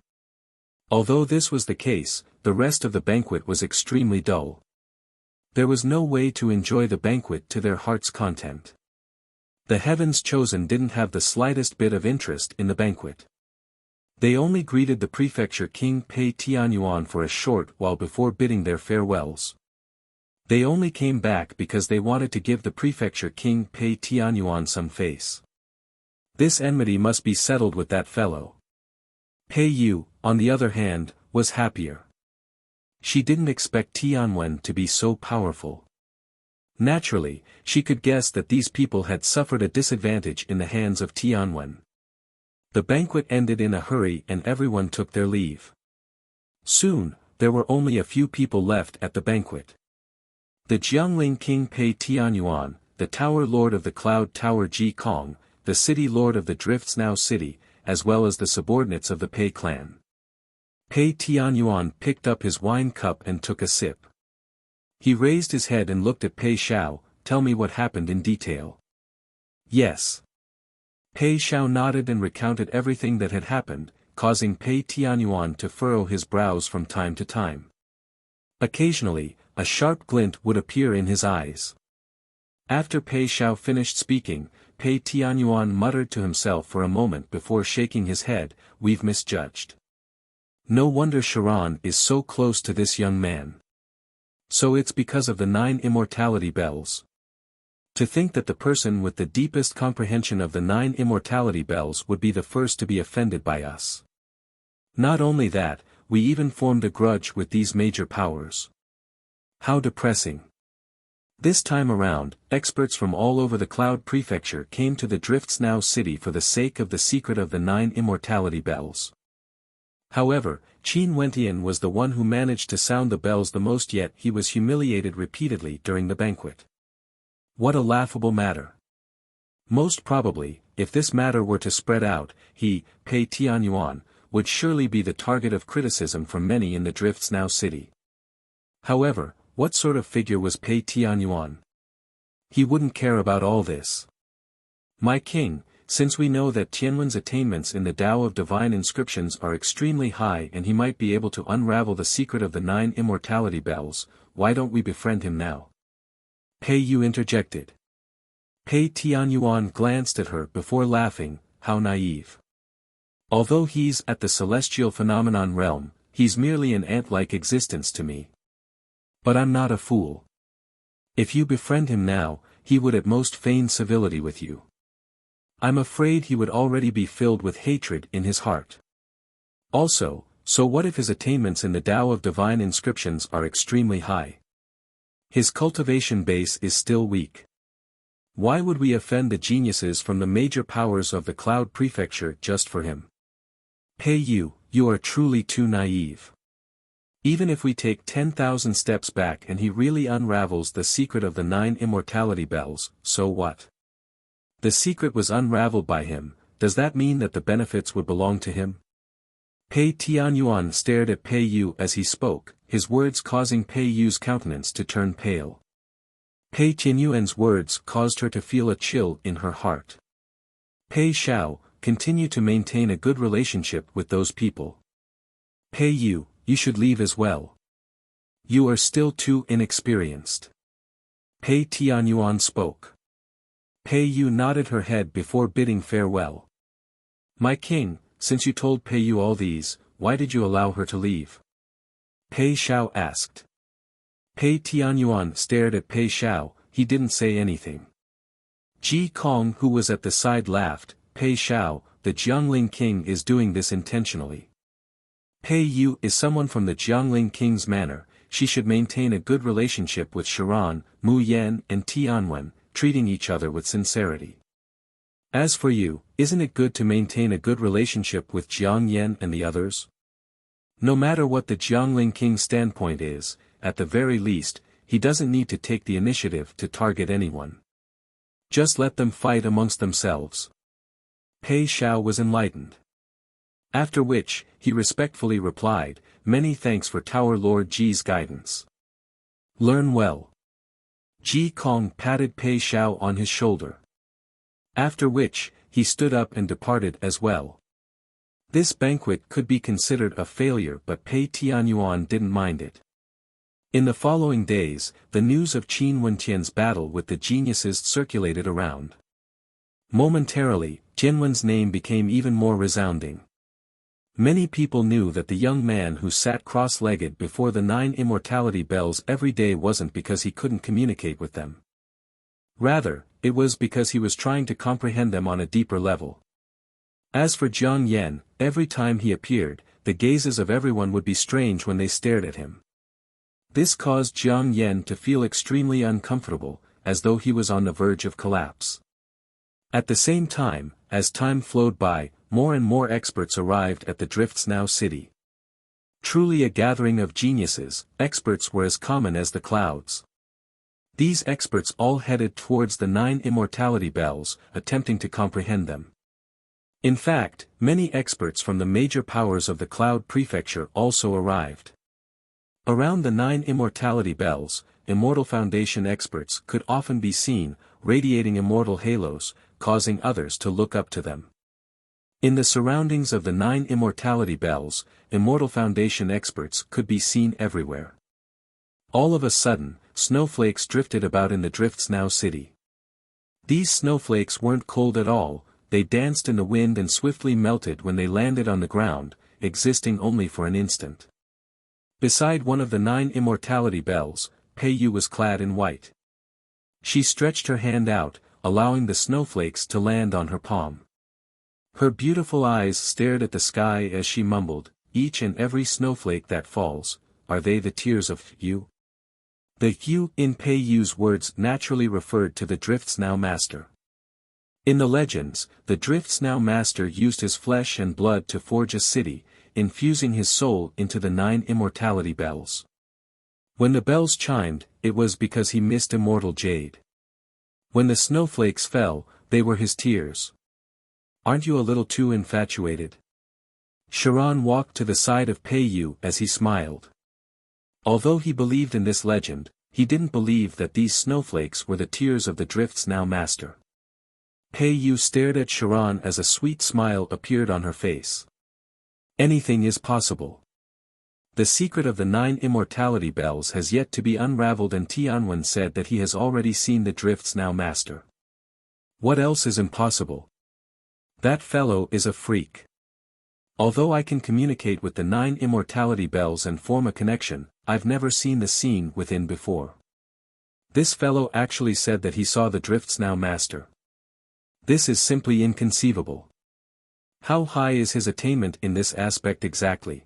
Although this was the case, the rest of the banquet was extremely dull. There was no way to enjoy the banquet to their heart's content. The heavens chosen didn't have the slightest bit of interest in the banquet. They only greeted the prefecture king Pei Tianyuan for a short while before bidding their farewells. They only came back because they wanted to give the prefecture king Pei Tianyuan some face. This enmity must be settled with that fellow. Pei Yu, on the other hand, was happier. She didn't expect Tianwen to be so powerful. Naturally, she could guess that these people had suffered a disadvantage in the hands of Tianwen. The banquet ended in a hurry and everyone took their leave. Soon, there were only a few people left at the banquet. The Jiangling King Pei Tianyuan, the Tower Lord of the Cloud Tower Ji Kong, the City Lord of the Drifts Now City, as well as the subordinates of the Pei clan. Pei Tianyuan picked up his wine cup and took a sip. He raised his head and looked at Pei Xiao. "Tell me what happened in detail." "Yes." Pei Xiao nodded and recounted everything that had happened, causing Pei Tianyuan to furrow his brows from time to time. Occasionally, a sharp glint would appear in his eyes. After Pei Xiao finished speaking, Pei Tianyuan muttered to himself for a moment before shaking his head, "We've misjudged. No wonder Sharon is so close to this young man. So it's because of the 9 immortality bells. To think that the person with the deepest comprehension of the 9 immortality bells would be the first to be offended by us. Not only that, we even formed a grudge with these major powers. How depressing." This time around, experts from all over the Cloud Prefecture came to the Drifts Now city for the sake of the secret of the 9 immortality bells. However, Qin Wentian was the one who managed to sound the bells the most, yet he was humiliated repeatedly during the banquet. What a laughable matter. Most probably, if this matter were to spread out, he, Pei Tianyuan, would surely be the target of criticism from many in the Drifts Now city. However, what sort of figure was Pei Tianyuan? He wouldn't care about all this. My king, since we know that Tianwen's attainments in the Tao of divine inscriptions are extremely high and he might be able to unravel the secret of the 9 immortality bells, why don't we befriend him now? Pei Yu interjected. Pei Tianyuan glanced at her before laughing, how naive. Although he's at the celestial phenomenon realm, he's merely an ant-like existence to me. But I'm not a fool. If you befriend him now, he would at most feign civility with you. I'm afraid he would already be filled with hatred in his heart. Also, so what if his attainments in the Tao of divine inscriptions are extremely high? His cultivation base is still weak. Why would we offend the geniuses from the major powers of the Cloud Prefecture just for him? Pei Yu, you are truly too naive. Even if we take 10,000 steps back and he really unravels the secret of the 9 immortality bells, so what? The secret was unraveled by him, does that mean that the benefits would belong to him? Pei Tianyuan stared at Pei Yu as he spoke, his words causing Pei Yu's countenance to turn pale. Pei Tianyuan's words caused her to feel a chill in her heart. Pei Xiao, continue to maintain a good relationship with those people. Pei Yu, you should leave as well. You are still too inexperienced. Pei Tianyuan spoke. Pei Yu nodded her head before bidding farewell. My king, since you told Pei Yu all these, why did you allow her to leave? Pei Xiao asked. Pei Tianyuan stared at Pei Xiao, he didn't say anything. Ji Kong who was at the side laughed, Pei Xiao, the Jiangling king is doing this intentionally. Pei Yu is someone from the Jiangling king's manor, she should maintain a good relationship with Sharon, Mu Yan and Tianwen, treating each other with sincerity. As for you, isn't it good to maintain a good relationship with Jiang Yan and the others? No matter what the Jiangling king's standpoint is, at the very least, he doesn't need to take the initiative to target anyone. Just let them fight amongst themselves. Pei Xiao was enlightened. After which, he respectfully replied, many thanks for Tower Lord Ji's guidance. Learn well. Ji Kong patted Pei Xiao on his shoulder. After which, he stood up and departed as well. This banquet could be considered a failure but Pei Tianyuan didn't mind it. In the following days, the news of Qin Wentian's battle with the geniuses circulated around. Momentarily, Tianwen's name became even more resounding. Many people knew that the young man who sat cross-legged before the 9 immortality bells every day wasn't because he couldn't communicate with them. Rather, it was because he was trying to comprehend them on a deeper level. As for Jiang Yan, every time he appeared, the gazes of everyone would be strange when they stared at him. This caused Jiang Yan to feel extremely uncomfortable, as though he was on the verge of collapse. At the same time, as time flowed by, more and more experts arrived at the Drifts Now city. Truly a gathering of geniuses, experts were as common as the clouds. These experts all headed towards the 9 immortality bells, attempting to comprehend them. In fact, many experts from the major powers of the Cloud Prefecture also arrived. Around the 9 immortality bells, Immortal Foundation experts could often be seen, radiating immortal halos, causing others to look up to them. In the surroundings of the 9 immortality bells, Immortal Foundation experts could be seen everywhere. All of a sudden, snowflakes drifted about in the Drifts Now city. These snowflakes weren't cold at all, they danced in the wind and swiftly melted when they landed on the ground, existing only for an instant. Beside one of the 9 immortality bells, Pei Yu was clad in white. She stretched her hand out, allowing the snowflakes to land on her palm. Her beautiful eyes stared at the sky as she mumbled, each and every snowflake that falls, are they the tears of you? The you in Pei Yu's words naturally referred to the Drifts Now Master. In the legends, the Drifts Now Master used his flesh and blood to forge a city, infusing his soul into the 9 immortality bells. When the bells chimed, it was because he missed immortal jade. When the snowflakes fell, they were his tears. Aren't you a little too infatuated? Sharon walked to the side of Pei Yu as he smiled. Although he believed in this legend, he didn't believe that these snowflakes were the tears of the Drift's now master. Pei Yu stared at Sharon as a sweet smile appeared on her face. Anything is possible. The secret of the 9 immortality bells has yet to be unraveled, and Tianwen said that he has already seen the Drift's now master. What else is impossible? That fellow is a freak. Although I can communicate with the 9 immortality bells and form a connection, I've never seen the scene within before. This fellow actually said that he saw the Drift's now master. This is simply inconceivable. How high is his attainment in this aspect exactly?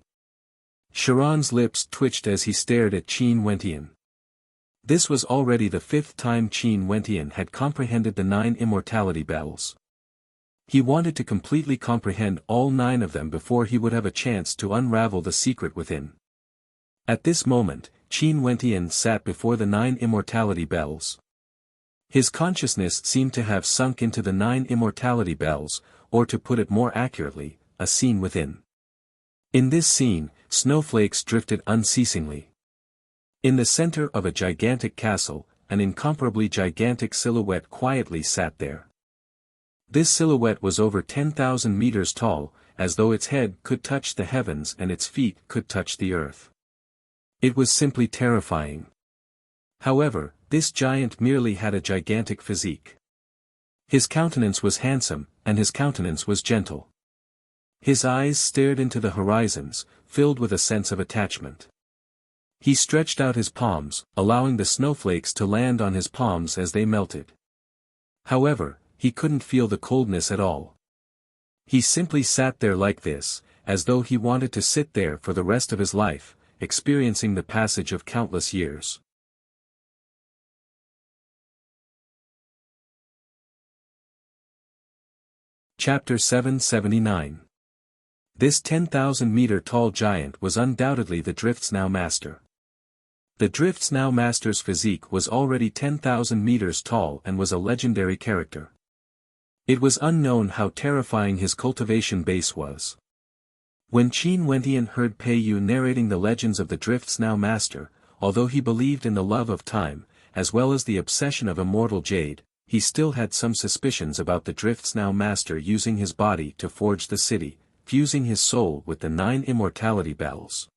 Sharon's lips twitched as he stared at Qin Wentian. This was already the 5th time Qin Wentian had comprehended the 9 immortality bells. He wanted to completely comprehend all 9 of them before he would have a chance to unravel the secret within. At this moment, Qin Wentian sat before the 9 immortality bells. His consciousness seemed to have sunk into the 9 immortality bells, or to put it more accurately, a scene within. In this scene, snowflakes drifted unceasingly. In the center of a gigantic castle, an incomparably gigantic silhouette quietly sat there. This silhouette was over 10,000 meters tall, as though its head could touch the heavens and its feet could touch the earth. It was simply terrifying. However, this giant merely had a gigantic physique. His countenance was handsome, and his countenance was gentle. His eyes stared into the horizons, filled with a sense of attachment. He stretched out his palms, allowing the snowflakes to land on his palms as they melted. However, he couldn't feel the coldness at all. He simply sat there like this, as though he wanted to sit there for the rest of his life, experiencing the passage of countless years. Chapter 779. This 10,000-meter-tall giant was undoubtedly the Drift's now master. The Drift's now master's physique was already 10,000 meters tall and was a legendary character. It was unknown how terrifying his cultivation base was. When Qin Wentian heard Pei Yu narrating the legends of the Drift's now master, although he believed in the love of time, as well as the obsession of immortal jade, he still had some suspicions about the Drift's now master using his body to forge the city, fusing his soul with the 9 immortality bells.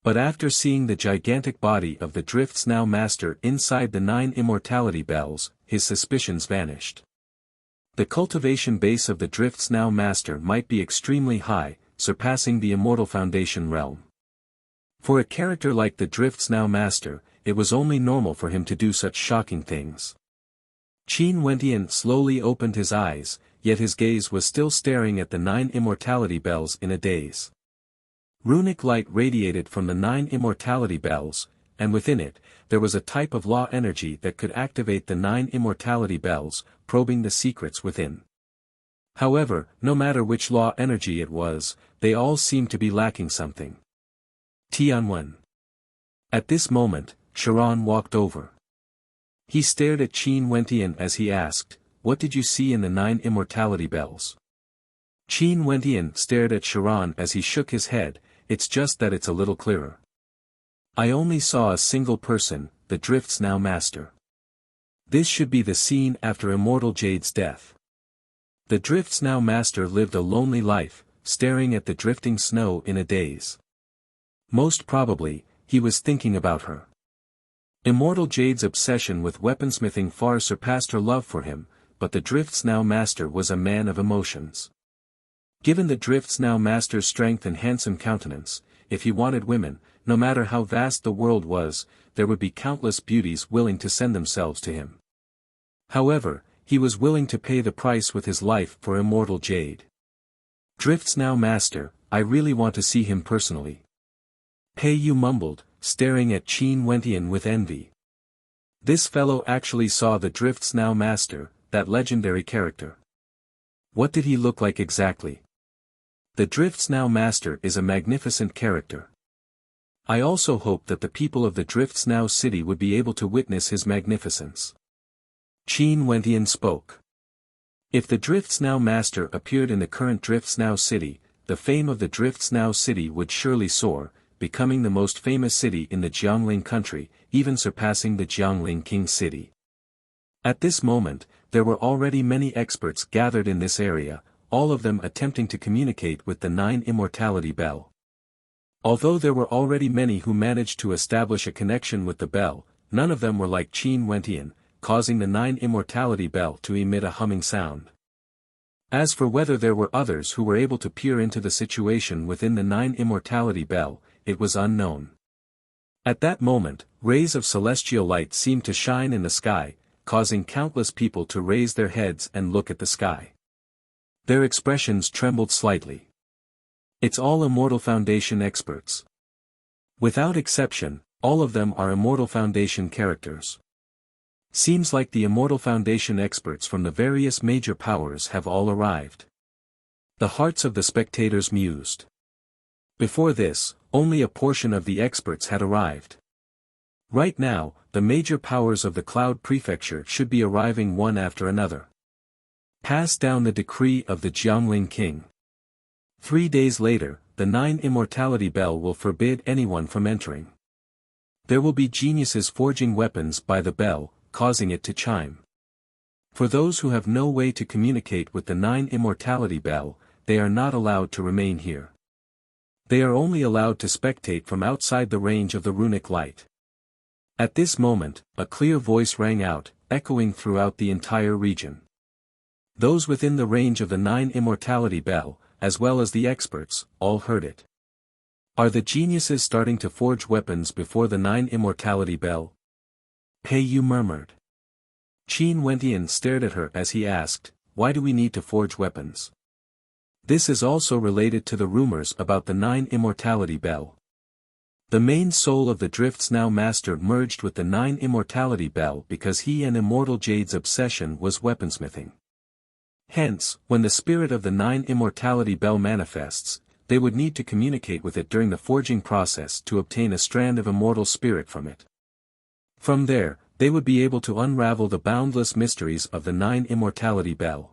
But after seeing the gigantic body of the Drift's now master inside the 9 immortality bells, his suspicions vanished. The cultivation base of the Drift's now master might be extremely high, surpassing the Immortal Foundation realm. For a character like the Drift's now master, it was only normal for him to do such shocking things. Qin Wentian slowly opened his eyes, yet his gaze was still staring at the 9 immortality bells in a daze. Runic light radiated from the 9 immortality bells, and within it, there was a type of law energy that could activate the 9 immortality bells, probing the secrets within. However, no matter which law energy it was, they all seemed to be lacking something. Tianwen. At this moment, Sharon walked over. He stared at Qin Wentian as he asked, "What did you see in the 9 immortality bells?" Qin Wentian stared at Sharon as he shook his head, "It's just that it's a little clearer. I only saw a single person, the Drift's now master. This should be the scene after Immortal Jade's death. The Drift's now master lived a lonely life, staring at the drifting snow in a daze. Most probably, he was thinking about her. Immortal Jade's obsession with weaponsmithing far surpassed her love for him, but the Drift's now master was a man of emotions. Given the Drift's now master's strength and handsome countenance, if he wanted women, no matter how vast the world was, there would be countless beauties willing to send themselves to him. However, he was willing to pay the price with his life for Immortal Jade. Drift's now master, I really want to see him personally. Pei Yu mumbled, staring at Qin Wentian with envy. This fellow actually saw the Drift's now master, that legendary character. What did he look like exactly? The Drift's now master is a magnificent character. I also hope that the people of the Drift's now city would be able to witness his magnificence. Qin Wentian spoke. If the Drift's now master appeared in the current Drift's now city, the fame of the Drift's now city would surely soar, becoming the most famous city in the Jiangling country, even surpassing the Jiangling King city. At this moment, there were already many experts gathered in this area, all of them attempting to communicate with the 9 Immortality Bell. Although there were already many who managed to establish a connection with the bell, none of them were like Qin Wentian, causing the 9 Immortality Bell to emit a humming sound. As for whether there were others who were able to peer into the situation within the 9 Immortality Bell, it was unknown. At that moment, rays of celestial light seemed to shine in the sky, causing countless people to raise their heads and look at the sky. Their expressions trembled slightly. It's all Immortal Foundation experts. Without exception, all of them are Immortal Foundation characters. Seems like the Immortal Foundation experts from the various major powers have all arrived. The hearts of the spectators mused. Before this, only a portion of the experts had arrived. Right now, the major powers of the Cloud Prefecture should be arriving one after another. Pass down the decree of the Jiangling King. 3 days later, the 9 Immortality Bell will forbid anyone from entering. There will be geniuses forging weapons by the bell, causing it to chime. For those who have no way to communicate with the 9 Immortality Bell, they are not allowed to remain here. They are only allowed to spectate from outside the range of the runic light. At this moment, a clear voice rang out, echoing throughout the entire region. Those within the range of the 9 Immortality Bell, as well as the experts, all heard it. Are the geniuses starting to forge weapons before the 9 Immortality Bell? Pei Yu murmured. Qin Wentian stared at her as he asked, why do we need to forge weapons? This is also related to the rumors about the 9 Immortality Bell. The main soul of the Drifts Now Master merged with the 9 Immortality Bell because he and Immortal Jade's obsession was weaponsmithing. Hence, when the spirit of the 9 Immortality Bell manifests, they would need to communicate with it during the forging process to obtain a strand of immortal spirit from it. From there, they would be able to unravel the boundless mysteries of the 9 Immortality Bell.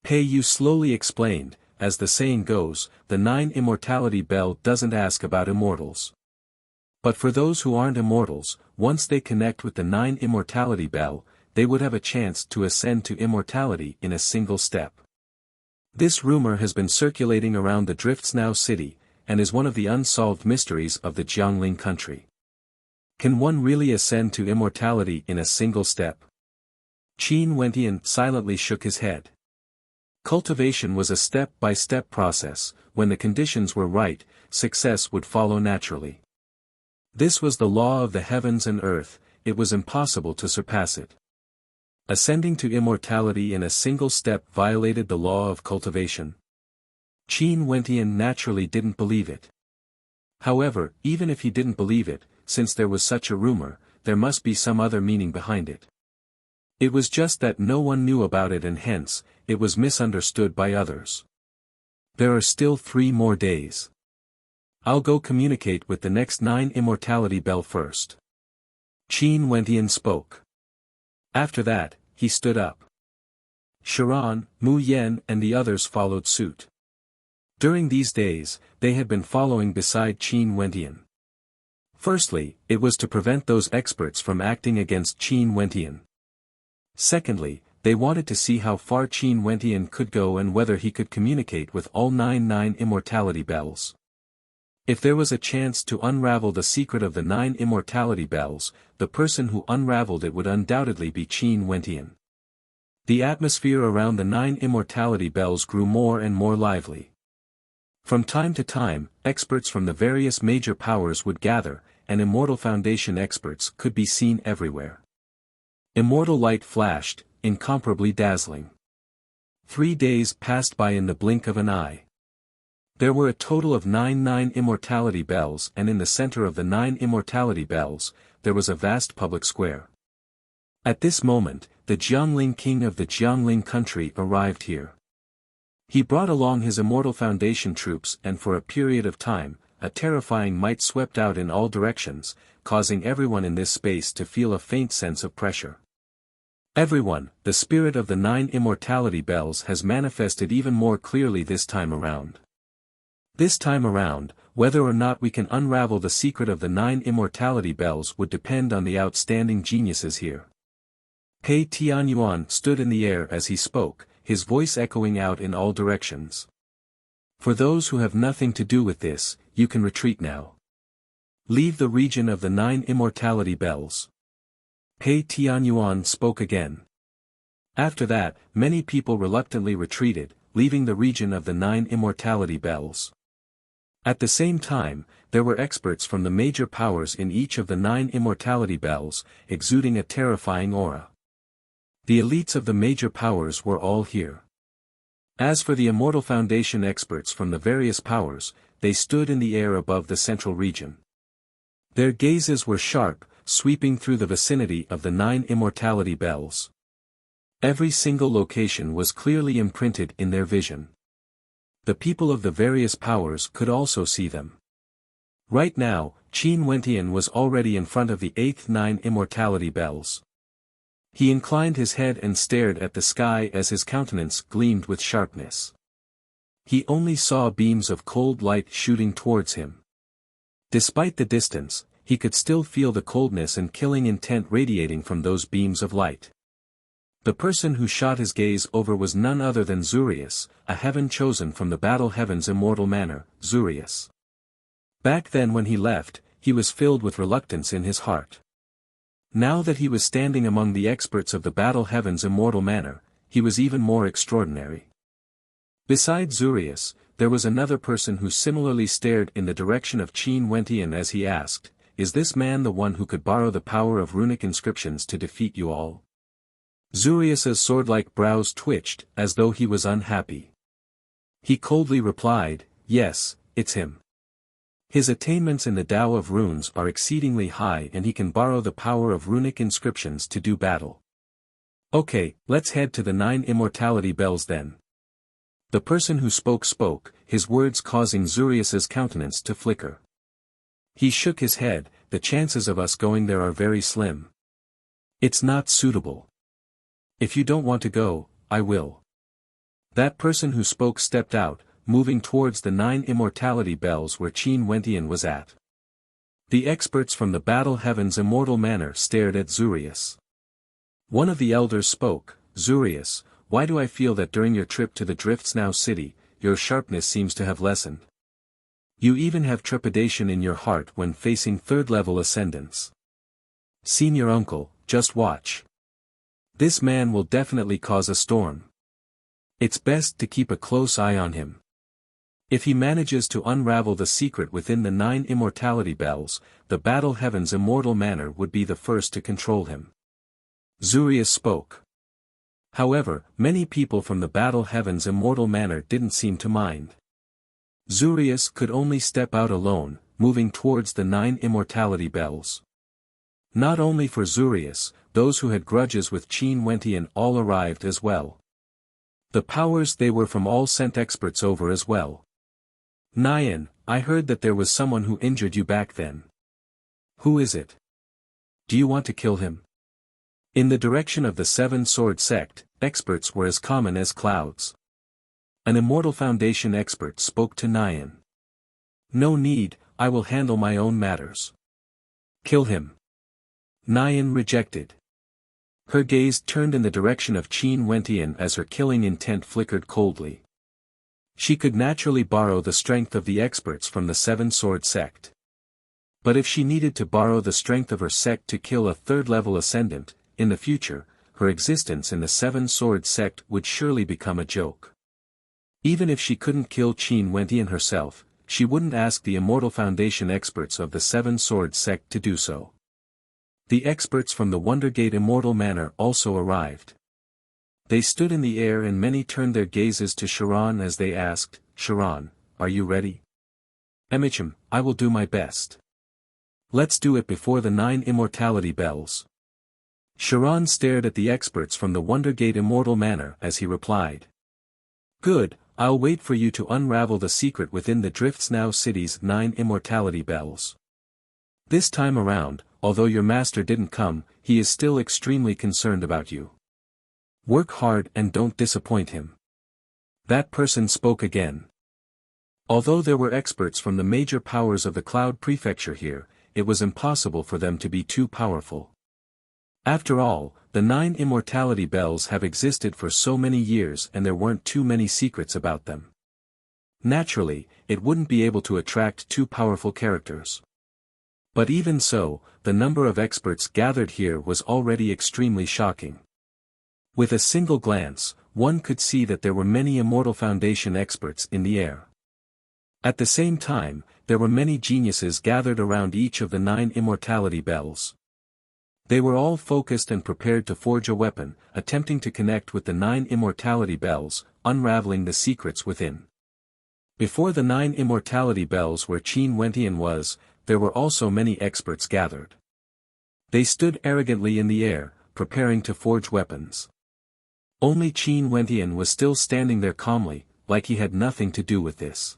Pei Yu slowly explained, as the saying goes, the 9 Immortality Bell doesn't ask about immortals. But for those who aren't immortals, once they connect with the 9 Immortality Bell, they would have a chance to ascend to immortality in a single step. This rumor has been circulating around the Drifts Now city, and is one of the unsolved mysteries of the Jiangling country. Can one really ascend to immortality in a single step? Qin Wentian silently shook his head. Cultivation was a step-by-step process, when the conditions were right, success would follow naturally. This was the law of the heavens and earth, it was impossible to surpass it. Ascending to immortality in a single step violated the law of cultivation. Qin Wentian naturally didn't believe it. However, even if he didn't believe it, since there was such a rumor, there must be some other meaning behind it. It was just that no one knew about it and hence, it was misunderstood by others. There are still 3 more days. I'll go communicate with the next 9 Immortality Bell first. Qin Wentian spoke. After that, he stood up. Sharon, Mu Yen and the others followed suit. During these days, they had been following beside Qin Wentian. Firstly, it was to prevent those experts from acting against Qin Wentian. Secondly, they wanted to see how far Qin Wentian could go and whether he could communicate with all 9 Immortality Bells. If there was a chance to unravel the secret of the 9 Immortality Bells, the person who unraveled it would undoubtedly be Qin Wentian. The atmosphere around the 9 Immortality Bells grew more and more lively. From time to time, experts from the various major powers would gather, and Immortal Foundation experts could be seen everywhere. Immortal light flashed, incomparably dazzling. 3 days passed by in the blink of an eye. There were a total of 9 Immortality Bells, and in the center of the 9 Immortality Bells, there was a vast public square. At this moment, the Jiangling King of the Jiangling country arrived here. He brought along his Immortal Foundation troops and for a period of time, a terrifying might swept out in all directions, causing everyone in this space to feel a faint sense of pressure. Everyone, the spirit of the 9 Immortality Bells has manifested even more clearly this time around. This time around, Whether or not we can unravel the secret of the 9 immortality bells would depend on the outstanding geniuses here. Pei Tianyuan stood in the air as he spoke, his voice echoing out in all directions. For those who have nothing to do with this, you can retreat now. Leave the region of the 9 immortality bells. Pei Tianyuan spoke again. After that, many people reluctantly retreated, leaving the region of the 9 immortality bells. At the same time, there were experts from the major powers in each of the 9 immortality bells, exuding a terrifying aura. The elites of the major powers were all here. As for the Immortal Foundation experts from the various powers, they stood in the air above the central region. Their gazes were sharp, sweeping through the vicinity of the 9 immortality bells. Every single location was clearly imprinted in their vision. The people of the various powers could also see them. Right now, Qin Wentian was already in front of the 8th 9 immortality bells. He inclined his head and stared at the sky as his countenance gleamed with sharpness. He only saw beams of cold light shooting towards him. Despite the distance, he could still feel the coldness and killing intent radiating from those beams of light. The person who shot his gaze over was none other than Zurius, a heaven chosen from the Battle Heaven's immortal manor, Zurius. Back then when he left, he was filled with reluctance in his heart. Now that he was standing among the experts of the Battle Heaven's immortal manor, he was even more extraordinary. Besides Zurius, there was another person who similarly stared in the direction of Qin Wentian as he asked, "Is this man the one who could borrow the power of runic inscriptions to defeat you all?" Zurius's sword-like brows twitched, as though he was unhappy. He coldly replied, "Yes, it's him. His attainments in the Tao of Runes are exceedingly high and he can borrow the power of runic inscriptions to do battle. Okay, let's head to the 9 immortality bells then." The person who spoke, his words causing Zurius's countenance to flicker. He shook his head, "The chances of us going there are very slim. It's not suitable. If you don't want to go, I will." That person who spoke stepped out, moving towards the 9 immortality bells where Qin Wentian was at. The experts from the Battle Heaven's immortal manor stared at Zurius. One of the elders spoke, "Zurius, why do I feel that during your trip to the Drifts Now city, your sharpness seems to have lessened? You even have trepidation in your heart when facing third-level ascendants. Senior uncle, just watch. This man will definitely cause a storm. It's best to keep a close eye on him. If he manages to unravel the secret within the 9 immortality bells, the Battle Heaven's immortal manor would be the first to control him." Zurius spoke. However, many people from the Battle Heaven's immortal manor didn't seem to mind. Zurius could only step out alone, moving towards the 9 immortality bells. Not only for Zurius, those who had grudges with Qin Wentian all arrived as well. The powers they were from all sent experts over as well. "Nyan, I heard that there was someone who injured you back then. Who is it? Do you want to kill him?" In the direction of the 7-sword sect, experts were as common as clouds. An Immortal Foundation expert spoke to Nyan. "No need, I will handle my own matters." "Kill him." Nyan rejected. Her gaze turned in the direction of Qin Wentian as her killing intent flickered coldly. She could naturally borrow the strength of the experts from the 7-sword sect. But if she needed to borrow the strength of her sect to kill a third-level ascendant, in the future, her existence in the 7-sword sect would surely become a joke. Even if she couldn't kill Qin Wentian herself, she wouldn't ask the Immortal Foundation experts of the 7-sword sect to do so. The experts from the Wondergate Immortal Manor also arrived. They stood in the air and many turned their gazes to Sharon as they asked, "Sharon, are you ready?" "Emichim, I will do my best. Let's do it before the 9 immortality bells." Sharon stared at the experts from the Wondergate Immortal Manor as he replied. "Good, I'll wait for you to unravel the secret within the Drifts Now city's 9 immortality bells. This time around, although your master didn't come, he is still extremely concerned about you. Work hard and don't disappoint him." That person spoke again. Although there were experts from the major powers of the Cloud Prefecture here, it was impossible for them to be too powerful. After all, the 9 immortality bells have existed for so many years and there weren't too many secrets about them. Naturally, it wouldn't be able to attract too powerful characters. But even so, the number of experts gathered here was already extremely shocking. With a single glance, one could see that there were many Immortal Foundation experts in the air. At the same time, there were many geniuses gathered around each of the 9 immortality bells. They were all focused and prepared to forge a weapon, attempting to connect with the 9 immortality bells, unraveling the secrets within. Before the 9 immortality bells where Qin Wentian was, there were also many experts gathered. They stood arrogantly in the air, preparing to forge weapons. Only Qin Wentian was still standing there calmly, like he had nothing to do with this.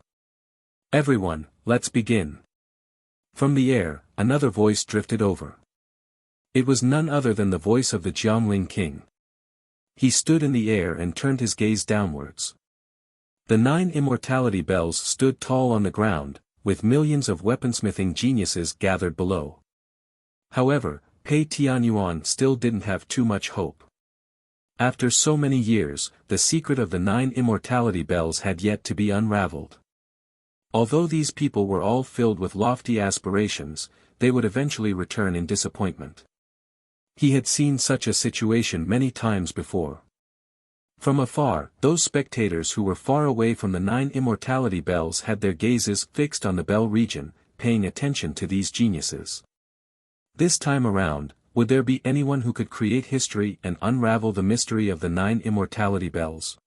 "Everyone, let's begin." From the air, another voice drifted over. It was none other than the voice of the Jiangling King. He stood in the air and turned his gaze downwards. The 9 immortality bells stood tall on the ground, with millions of weaponsmithing geniuses gathered below. However, Pei Tianyuan still didn't have too much hope. After so many years, the secret of the 9 immortality bells had yet to be unraveled. Although these people were all filled with lofty aspirations, they would eventually return in disappointment. He had seen such a situation many times before. From afar, those spectators who were far away from the 9 immortality bells had their gazes fixed on the bell region, paying attention to these geniuses. This time around, would there be anyone who could create history and unravel the mystery of the 9 immortality bells?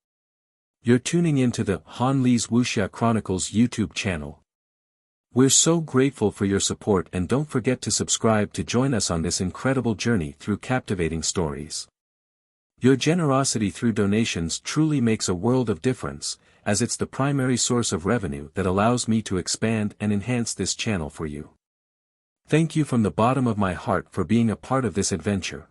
You're tuning into the Han Li's Wuxia Chronicles YouTube channel. We're so grateful for your support and don't forget to subscribe to join us on this incredible journey through captivating stories. Your generosity through donations truly makes a world of difference, as it's the primary source of revenue that allows me to expand and enhance this channel for you. Thank you from the bottom of my heart for being a part of this adventure.